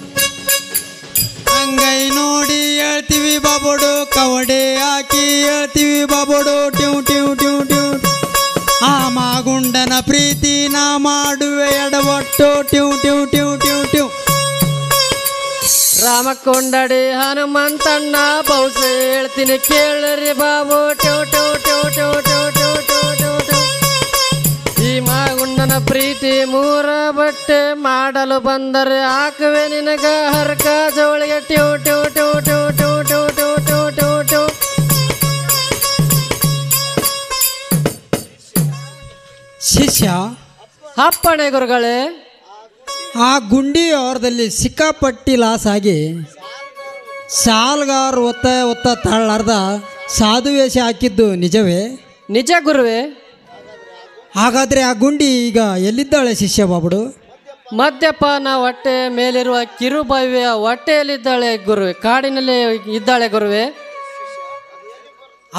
[SPEAKER 2] ಹಂಗೈ ನೋಡಿ ಹೇಳ್ತೀವಿ ಬಾಬುಡು, ಕವಡೆ ಹಾಕಿ ಹೇಳ್ತೀವಿ ಬಾಬುಡು. ಟ್ಯೂ ಟ್ಯೂ ಟ್ಯೂ ಟ್ಯೂ ಆ ಮಾಗುಂಡನ ಪ್ರೀತಿ ನಾ ಮಾಡುವೆ ಎಡವಟ್ಟು. ಟ್ಯೂ ಟ್ಯೂ ಟ್ಯೂ ಟ್ಯೂ ಟ್ಯೂ
[SPEAKER 1] ರಾಮ ಕೊಂಡಡಿ ಹನುಮಂತಣ್ಣ ಬಹುಶಃ ಹೇಳ್ತೀನಿ ಕೇಳರಿ ಬಾಬು. ಟ್ಯೂ ಟ್ಯೂ ಟ್ಯೂ ಟ್ಯೂ ಟ್ಯೂ ಟ್ಯೂ ಟ್ಯೂ ಟ್ಯೂ ಟ್ಯೂ ಈ ಮಾಗುಂಡನ ಪ್ರೀತಿ ಮೂರ ಬಟ್ಟೆ ಮಾಡಲು ಬಂದರೆ ಹಾಕುವೆ ನಿನಗ ಹರ್ಕ ಜೋಳಿಗೆ. ಟ್ಯೂ ಟ್ಯೂ ಟ್ಯೂ ಟ್ಯೂ ಟ್ಯೂ ಟ್ಯೂ ಟ್ಯೂ ಟ್ಯೂ ಟ್ಯೂ ಟ್ಯೂ
[SPEAKER 2] ಶಿಷ್ಯ,
[SPEAKER 1] ಅಪ್ಪಣೆ ಗುರುಗಳೇ.
[SPEAKER 2] ಆ ಗುಂಡಿ ಅವರದಲ್ಲಿ ಸಿಕ್ಕಾಪಟ್ಟಿ ಲಾಸ್ ಆಗಿ ಸಾಲ್ಗಾರು ಒತ್ತ ತಾಳಾರ್ದ ಸಾಧು ವೇಷ ಹಾಕಿದ್ದು ನಿಜವೇ?
[SPEAKER 1] ನಿಜ ಗುರುವೇ.
[SPEAKER 2] ಹಾಗಾದರೆ ಆ ಗುಂಡಿ ಈಗ ಎಲ್ಲಿದ್ದಾಳೆ ಶಿಷ್ಯ ಬಾಬುಡು?
[SPEAKER 1] ಮದ್ಯಪಾನ ಹೊಟ್ಟೆ ಮೇಲಿರುವ ಕಿರುಬಾವಿಯ ಹೊಟ್ಟೆಯಲ್ಲಿದ್ದಾಳೆ ಗುರುವೆ, ಕಾಡಿನಲ್ಲಿ ಇದ್ದಾಳೆ ಗುರುವೆ.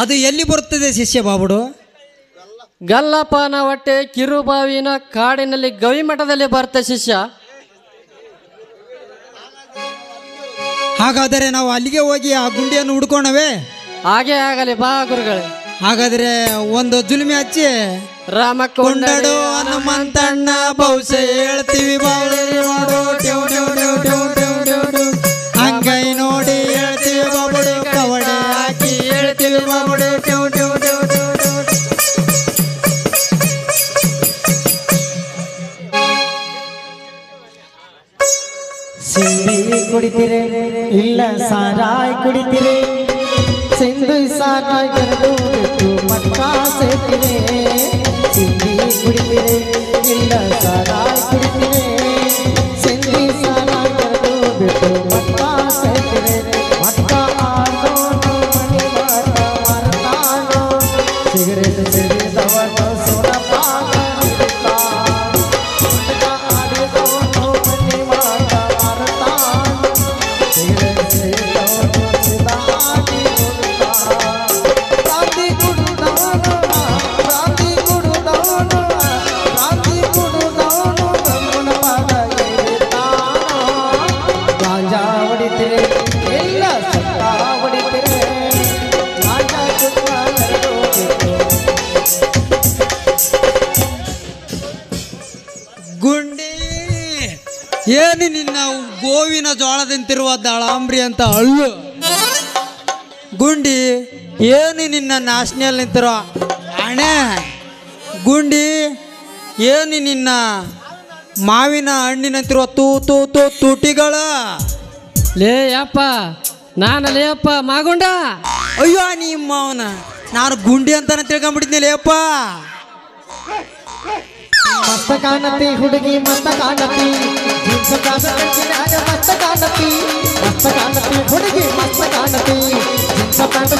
[SPEAKER 2] ಅದು ಎಲ್ಲಿ ಬರುತ್ತದೆ ಶಿಷ್ಯ ಬಾಬುಡು?
[SPEAKER 1] ಗಲ್ಲಪಾನ ಹೊಟ್ಟೆ ಕಿರುಬಾವಿನ ಕಾಡಿನಲ್ಲಿ ಗವಿಮಠದಲ್ಲಿ ಬರುತ್ತೆ ಶಿಷ್ಯ.
[SPEAKER 2] ಹಾಗಾದರೆ ನಾವು ಅಲ್ಲಿಗೆ ಹೋಗಿ ಆ ಗುಂಡಿಯನ್ನು ಹುಡ್ಕೋಣವೇ?
[SPEAKER 1] ಹಾಗೆ ಆಗಲಿ ಬಾ ಗುರುಗಳೇ.
[SPEAKER 2] ಹಾಗಾದರೆ ಒಂದು ಜುಲ್ಮಿ ಹಚ್ಚಿ
[SPEAKER 1] ರಾಮ
[SPEAKER 2] ಕೊಂಡಡು ಹನುಮಂತಣ್ಣ ಬಹುಶಃ ಹೇಳ್ತೀವಿ ಹಂಗೈ ನೋಡಿ ಹೇಳ್ತೀವಿ ಬಾಬುಡು, ಕವಡೆ ಹಾಕಿ ಹೇಳ್ತೀವಿ ಬಾಬುಡು.
[SPEAKER 3] ಸಿಂಧಿ ಕುಡಿತೀರೆ ಇಲ್ಲ ಸಾರಾಯ್ ಕುಡಿತೀರೆ? ಸಿಂಧು ಸಾರಾಯ್ ಕರೆದು ಬಿಟ್ಟು ಮಟ್ಕಾ ಸೇರ್ತೀರೆ. ಸಿಂಧಿ ಕುಡಿತೀರೆ ಇಲ್ಲ ಸಾರಾಯ್ ಕುಡಿತೀರೆ?
[SPEAKER 2] ದಳಂಬ್ರಿ ಅಂತ ಅಳ್ಳು ಗುಂಡಿ ಏನು ನಿನ್ನ ನಾಶನಲ್ಲಿ ನಿಂತಿರೋ ಅಣೆ ಗುಂಡಿ ಏನು ನಿನ್ನ ಮಾವಿನ ಹಣ್ಣಿನಂತಿರುವ ತೂಟಿಗಳ
[SPEAKER 1] ಲೇ ಅಪ್ಪ ನಾನು ಲೇ ಅಪ್ಪ ಮಾಗುಂಡ.
[SPEAKER 2] ಅಯ್ಯೋ ನಿಮ್ಮ ಅವನ ನಾನು ಗುಂಡಿ ಅಂತಾನೆ ತಿಳ್ಕೊಂಡ್ಬಿಟ್ಟಿದ್ದೆ ಲೇಪ್ಪ.
[SPEAKER 3] ಮಸ್ತ ಕಾಣತಿ ಹುಡುಗಿ ಮಸ್ತ ಕಾಣತಿ ಜೀನ್ಸ್ ಪ್ಯಾಂಟ್ ಮಸ್ತ ಕಾಣತಿ ಮಸ್ತ ಕಾಣತಿ ಹುಡುಗಿ ಮಸ್ತ ಕಾಣತಿ ಜೀನ್ಸ್ ಪ್ಯಾಂಟ್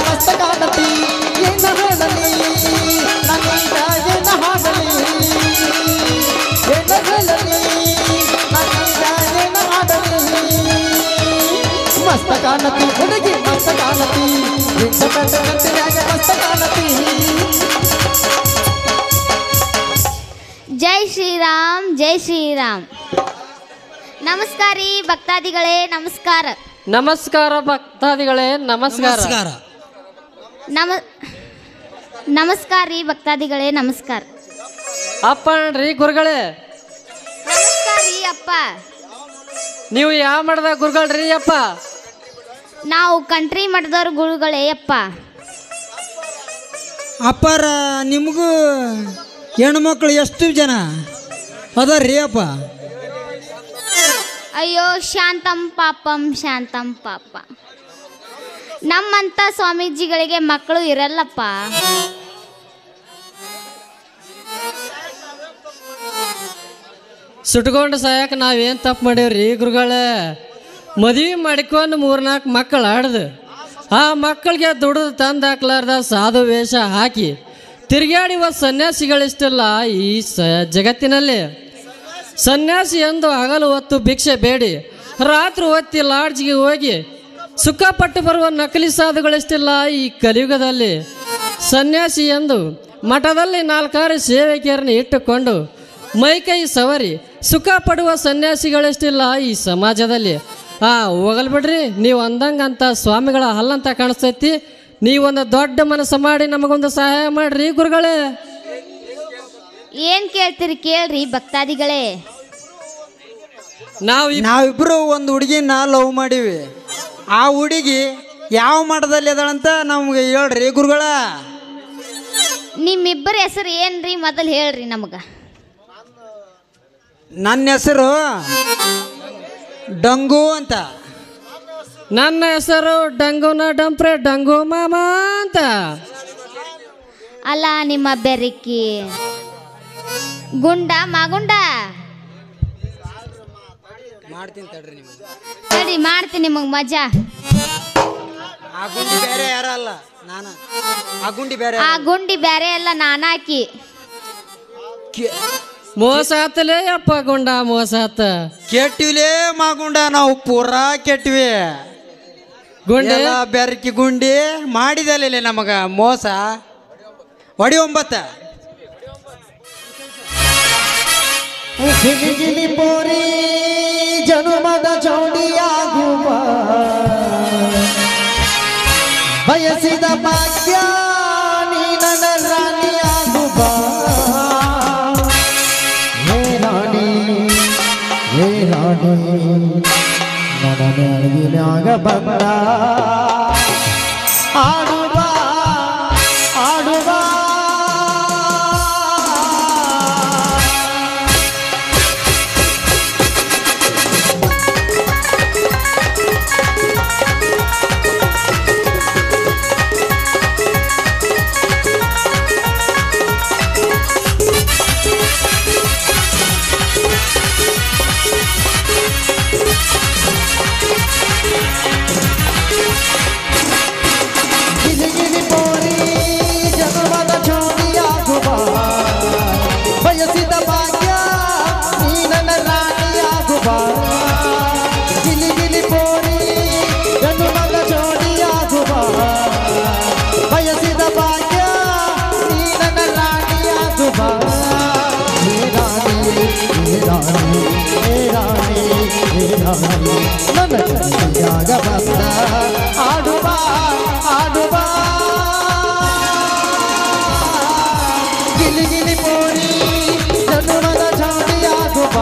[SPEAKER 3] ಮಸ್ತ ಕಾಣತಿ ಏನ ಹೇಳಲಿ ನನ್ನೀಗ ಏನ ಹಾಡಲಿ ಏನ ಹೇಳಲಿ ನನ್ನೀಗ ಏನ ಹಾಡಲಿ ಮಸ್ತ ಕಾಣತಿ ಹುಡುಗಿ ಮಸ್ತ ಕಾಣತಿ ಜೀನ್ಸ್ ಪ್ಯಾಂಟ್ ಮಸ್ತ ಕಾಣತಿ.
[SPEAKER 4] ಜೈ ಶ್ರೀರಾಮ್ ಜೈ ಶ್ರೀರಾಮ್. ನಮಸ್ಕಾರ ರೀ ಭಕ್ತಾದಿಗಳೇ ನಮಸ್ಕಾರ.
[SPEAKER 1] ನಮಸ್ಕಾರ ಭಕ್ತಾದಿಗಳೇ ನಮಸ್ಕಾರ.
[SPEAKER 4] ನಮಸ್ಕಾರ ರೀ ಭಕ್ತಾದಿಗಳೇ ನಮಸ್ಕಾರ.
[SPEAKER 1] ಅಪ್ಪ ನೋಡ್ರಿ ಗುರುಗಳೇ.
[SPEAKER 4] ನಮಸ್ಕಾರ ರೀ ಅಪ್ಪ.
[SPEAKER 1] ನೀವು ಯಾವ ಮಠದ ಗುರುಗಳ್ರಿ ಅಪ್ಪ?
[SPEAKER 4] ನಾವು ಕಂಟ್ರಿ ಮಠದವ್ರ ಗುರುಗಳೇ ಅಪ್ಪ.
[SPEAKER 2] ಅಪ್ಪಾರ ನಿಮಗೂ ಹೆಣ್ಮಕ್ಳು ಎಷ್ಟು ಜನ ಅದಾರ್ರಿ ಅಪ್ಪ?
[SPEAKER 4] ಅಯ್ಯೋ ಶಾಂತಂ ಪಾಪಂ ಶಾಂತಂ ಪಾಪ. ನಮ್ಮಂತ ಸ್ವಾಮೀಜಿಗಳಿಗೆ ಮಕ್ಕಳು ಇರಲ್ಲಪ್ಪ.
[SPEAKER 1] ಸುಟ್ಕೊಂಡು ಸಾಯಕ್ಕೆ ನಾವೇನು ತಪ್ಪು ಮಾಡೇವ್ರಿ ಗುರುಗಳೇ? ಮದುವೆ ಮಾಡಿಕೊಂಡು 3-4 ಮಕ್ಕಳು ಆಡ್ದು ಆ ಮಕ್ಕಳಿಗೆ ದುಡಿದು ತಂದು ಹಾಕ್ಲಾರ್ದ ಸಾಧು ವೇಷ ಹಾಕಿ ತಿರುಗಾಡಿವ ಸನ್ಯಾಸಿಗಳಿಷ್ಟಲ್ಲ ಈ ಜಗತ್ತಿನಲ್ಲಿ. ಸನ್ಯಾಸಿ ಎಂದು ಹಗಲು ಹೊತ್ತು ಭಿಕ್ಷೆ ಬೇಡಿ ರಾತ್ರಿ ಹೊತ್ತಿ ಲಾಡ್ಜ್ಗೆ ಹೋಗಿ ಸುಖಪಟ್ಟು ಬರುವ ನಕಲಿ ಸಾಧುಗಳಿಷ್ಟಿಲ್ಲ ಈ ಕಲಿಯುಗದಲ್ಲಿ. ಸನ್ಯಾಸಿ ಎಂದು ಮಠದಲ್ಲಿ 4 ಸೇವಕಿಯರನ್ನು ಇಟ್ಟುಕೊಂಡು ಮೈಕೈ ಸವರಿ ಸುಖ ಪಡುವ ಸನ್ಯಾಸಿಗಳೆಷ್ಟಿಲ್ಲ ಈ ಸಮಾಜದಲ್ಲಿ. ಹೋಗಲ್ ಬಿಡ್ರಿ, ನೀವು ಅಂದಂಗಂತ ಸ್ವಾಮಿಗಳ ಹಲ್ಲಂತ ಕಾಣಿಸ್ತೈತಿ. ನೀವೊಂದು ದೊಡ್ಡ ಮನಸ್ಸು ಮಾಡಿ ನಮಗೊಂದು ಸಹಾಯ ಮಾಡ್ರಿ ಗುರುಗಳೇ.
[SPEAKER 4] ಏನ್ ಕೇಳ್ತೀರಿ ಕೇಳ್ರಿ ಭಕ್ತಾದಿಗಳೇ.
[SPEAKER 2] ನಾವಿಬ್ರು ಒಂದು ಹುಡುಗಿನ ಲವ್ ಮಾಡೀವಿ. ಆ ಹುಡುಗಿ ಯಾವ ಮಠದಲ್ಲಿ ಅದಾಳಂತ ನಮ್ಗೆ ಹೇಳ್ರಿ ಗುರುಗಳ.
[SPEAKER 4] ನಿಮ್ಮಿಬ್ಬರ ಹೆಸರು ಏನ್ರಿ ಮೊದಲು ಹೇಳ್ರಿ ನಮಗ.
[SPEAKER 2] ನನ್ನ ಹೆಸರು ಡಂಗು ಅಂತ.
[SPEAKER 1] ನನ್ನ ಹೆಸರು ಡಂಗುನ ಡಂಪ್ರೆ ಡಂಗು ಮಾಮ ಅಂತ.
[SPEAKER 4] ಅಲ್ಲ ನಿಮ್ಮ ಬೆರಕಿ ಗುಂಡ ಮಾಗುಂಡ.
[SPEAKER 2] ಮಾಡ್ತೀನಿ ತಡ್ರಿ ನಿಮಗೆ.
[SPEAKER 4] ತಡಿ ಮಾಡ್ತೀನಿ ನಿಮಗೆ ಮಜಾ.
[SPEAKER 2] ಆ ಗುಂಡಿ ಬೇರೆ ಯಾರಲ್ಲ ನಾನ. ಆ ಗುಂಡಿ ಬೇರೆ.
[SPEAKER 4] ಆ ಗುಂಡಿ ಬೇರೆ ಅಲ್ಲ ನಾನಾಕಿ.
[SPEAKER 1] ಮೋಸ ಆತಲೇ ಅಪ್ಪ ಗುಂಡ ಮೋಸ ಆತ.
[SPEAKER 2] ಕೆಟ್ಟಿವಿಲೇ ಮಾಗುಂಡ ನಾವು ಪೂರಾ ಕೆಟ್ಟಿವಿ. ಗುಂಡಿ ಬೆರಕಿ ಗುಂಡಿ ಮಾಡಿದಲ್ಲ ನಮಗ ಮೋಸ. ಹೊಡಿ 9
[SPEAKER 3] ಗಿಲಿ ಗಿಲಿ ಪೋರಿ ಜನುಮದ ಜೋಡಿಯಾಗುವ ಬಯಸಿದ ಭಾಗ್ಯ ನೀ ನನ್ನ ರಾಣಿಯಾಗುವ. ಹೇ ರಾಣಿ ಹೇ ರಾಣಿ ನನ್ನ ಮ್ಯಾಗ ಬಂದ ಆಡುವ ಆಡುವ. ಬಯಸಿದ ಭಾಗ್ಯ ನೀ ನನ್ನ ರಾಣಿಯಾಗುವ. ಗಿಲಿ ಗಿಲಿ ಪೋರಿ ಗಂಡು ಮಗ ಜೋಡಿಯಾಗುವ. ಬಯಸಿದ ಭಾಗ್ಯ ನೀ ನನ್ನ ರಾಣಿಯಾಗುವ. ಹೇ ರಾಣಿ ಹೇ ರಾಣಿ ಹೇ ರಾಣಿ ಹೇ ರಾಣಿ ನನ್ನ ಕೈಯಾಗ ಬಂದ ಆಡುವ ಆಡುವ. ಗಿಲಿ ಗಿಲಿ ಪೋರಿ ಜನುಮದ ಜೋಡಿಯಾಗುವ.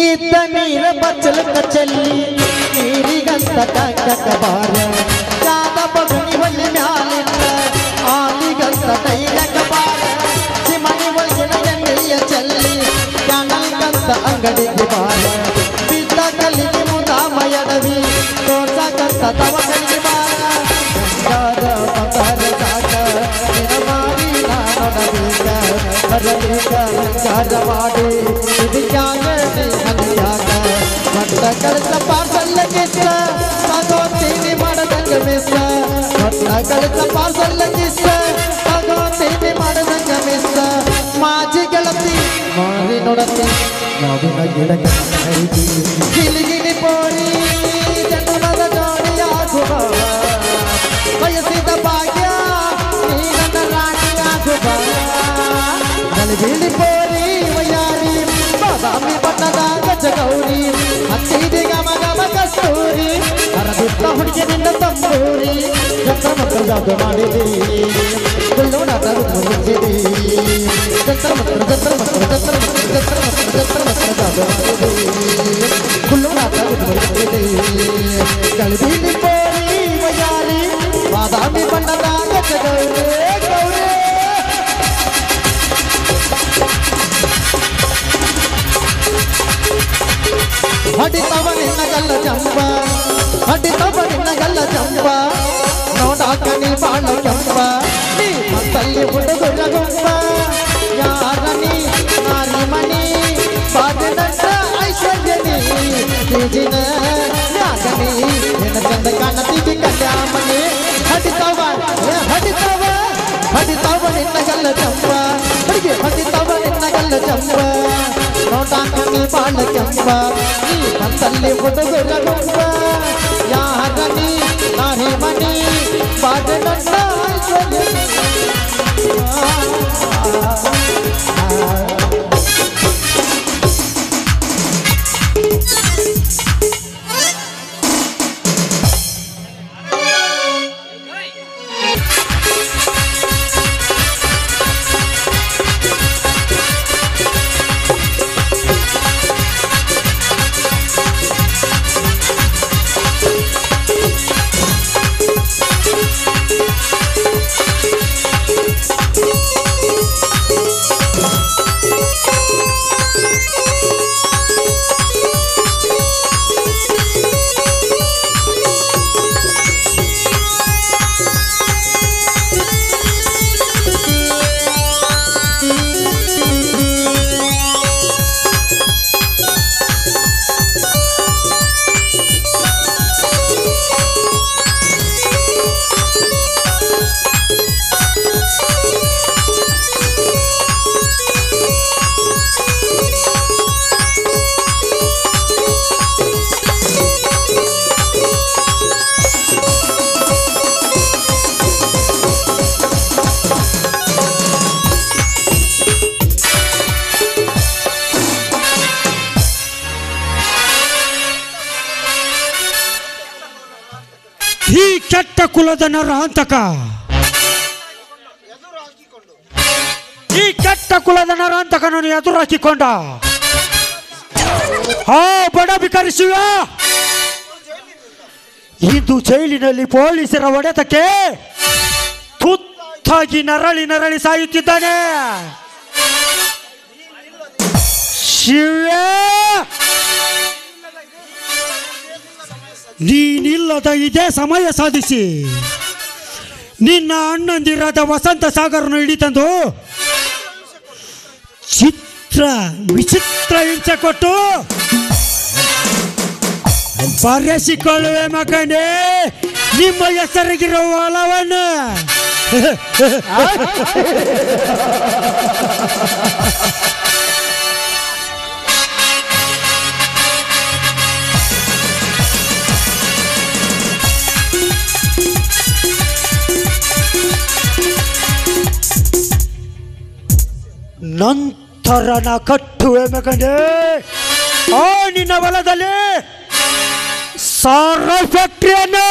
[SPEAKER 3] ಇದ್ದ ನೀರ ಬಚ್ಚಲಕ್ಕ ಚೆಲ್ಲಿ ನೀರಿಗಂತ ಕಂಕಕ ಬಾರ ಜಾದ ಬಗುನಿ ಹೊಳ್ಳಿ ಮ್ಯಾಲಿಂದ ಆಲಿಗಂತ ತೈಲಕ ಬಾರ ಸಿಮಣಿ ಒಳಗಿನ ಎಣ್ಣೆಯ ಚೆಲ್ಲಿ ಕ್ಯಾನಲ್ಗಂತ ಅಂಗಡಿಗೆ ಬಾರ ಬಿದ್ದ ಕಲ್ಲಿಗೆ ಮುದಾಮಯಡವಿ ತೋರ್ಸಕಂತ ತವಕಲಿಗೆ ಬಾರ ಬಂಗಾರ ಬಂಗಾರ ಸಾಕ ನಿನ ಮಾಡಿ ನಾನೊಡಬೇಕ ಬರಬೇಕ ಬಂಗಾರ ಮಾಡಿ ಇದಕ್ಕಾಗ ಹನಿಯಾಗ ಮಟ್ಟ ಕಳಸ ಪಾರ್ಸಲ್ಲ ಕಿಸ್ಸ ತಗೋತೀನಿ ಮಾಡದಂಗ ಮಿಸ್ಸ ಮಟ್ಟ ಕಳಸ ಪಾರ್ಸಲ್ಲ ಕಿಸ್ಸ ತಗೋತೀನಿ ಮಾಡದಂಗ ಮಿಸ್ಸ ಮಾಜಿ ಗೆಳತಿ ಮಾರಿ ನೋಡತಿ ನಾವಿನ ಗಿಡಕ ಹರಿದಿ ಗಿಲಿಗಿಲಿ ಪೋರಿ ಜನ್ಮದ ಜೋಡಿಯಾಗುವ ಬಯಸಿದ ಭಾಗ್ಯ ನೀ ನನ್ನ ರಾಣಿಯಾಗುವ ನಲಿಗಿಲಿ ಪೋರಿ ವಯಾರಿ ಬಾದಾಮಿ ಬಣ್ಣದ ಗಜಗೌರಿ ಹತ್ತಿದೆ ಗಮ ಗಮ ಕಸ್ತೂರಿ ಹರಬಿಟ್ಟ ಹುಡುಗಿ ನಿನ್ನ ತಂಬೂರಿ ಜಂತ್ರ ಮಂತ್ರ ಜಾದು ಮಾಡಿದಿ ಕುಳ್ಳೋಣಾಟ ಮುಗಿಸಿದಿ ಜಂತ್ರ ಮಂತ್ರ ಜಂತ್ರ ಮಂತ್ರ ಜಂತ್ರ ಮಂತ್ರ ಜಂತ್ರ ಮಂತ್ರ ಜಂತ್ರ ಮಂತ್ರ ಜಾದು ಮಾಡಿದಿ ಕುಳ್ಳೋಣಾಟ ಮುಗಿಸಿದಿ ಕಳಿಬಿಲಿ ಪೋರಿ ವಯಾರಿ ಬಾದಾಮಿ ಬಣ್ಣದ ಗಜಗೌರಿ ಗೌರಿ ಹಡಿತವ ನಿನ್ನ ಗಲ್ಲ ಜಂಬ ಹಡಿತವ ನಿನ್ನ ಗಲ್ಲ ಜಂಬ ನೋಡಾಕ ನೀ ಬಾಳ ಕೆಂಪ ನೀ ಮತ್ತಲ್ಲಿ ಹುಡುಗರ ಗುಂಪ ಯಾರ ನೀ ನಾರಿ ಮಣಿ ಬಾಗಿನಂತ ಐಶ್ವರ್ಯನಿ ತೇಜಿನ ಯಾಗನಿ ನಿನ್ನ ಚಂದ ಕಾಣತೀವಿ ಕಲ್ಯಾಮಣಿ ಹಡಿತವ ಹಡಿತವ ಹಡಿತವ ನಿನ್ನ ಗಲ್ಲ ಜಂಬ ಹುಡುಗಿ ಹಡಿತವ ನಿನ್ನ ಗಲ್ಲ ಜಂಬ ನೋಡಾಕ ನೀ ಬಾಳ ಕೆಂಪ ನೀ ಮತ್ತಲ್ಲಿ ಹುಡುಗರ ಗುಂಪ ಯಾರ ನೀ ನಾರಿ ಮಣಿ ಬಾಗಿನಂತ ಐಶ್ವರ್ಯನಿ
[SPEAKER 12] ಈ ಕೆಟ್ಟ ಕುಲದ ನರಹಂತಕ ಈ ಕೆಟ್ಟ ಕುಲದ ನರಹಂತಕನನ್ನು ಎದುರು ಹಾಕಿಕೊಂಡ ಆ ಬಡ ಬಿಕಾರಿ ಶಿವ ಇಂದು ಜೈಲಿನಲ್ಲಿ ಪೊಲೀಸರ ಹೊಡೆತಕ್ಕೆ ತುತ್ತಾಗಿ ನರಳಿ ನರಳಿ ಸಾಯುತ್ತಿದ್ದಾನೆ. ಶಿವ ನೀನಿಲ್ಲದ ಇದೇ ಸಮಯ ಸಾಧಿಸಿ ನಿನ್ನ ಅಣ್ಣಂದಿರಾದ ವಸಂತ ಸಾಗರನ್ನು ಹಿಡಿತಂದು ವಿಚಿತ್ರ ಹಿಂಸೆ ಕೊಟ್ಟು ಬರೆಸಿಕೊಳ್ಳುವೆ ಮಗನೇ ನಿಮ್ಮ ಹೆಸರಿಗಿರುವ ಹೊಲವನ್ನು. ನಂತರ ನಾ ಕಟ್ಟುವೆ ಮಗನೇ ಆ ನಿನ್ನ ಹೊಲದಲ್ಲಿ ಸಾರ ಫ್ಯಾಕ್ಟ್ರಿಯನ್ನು.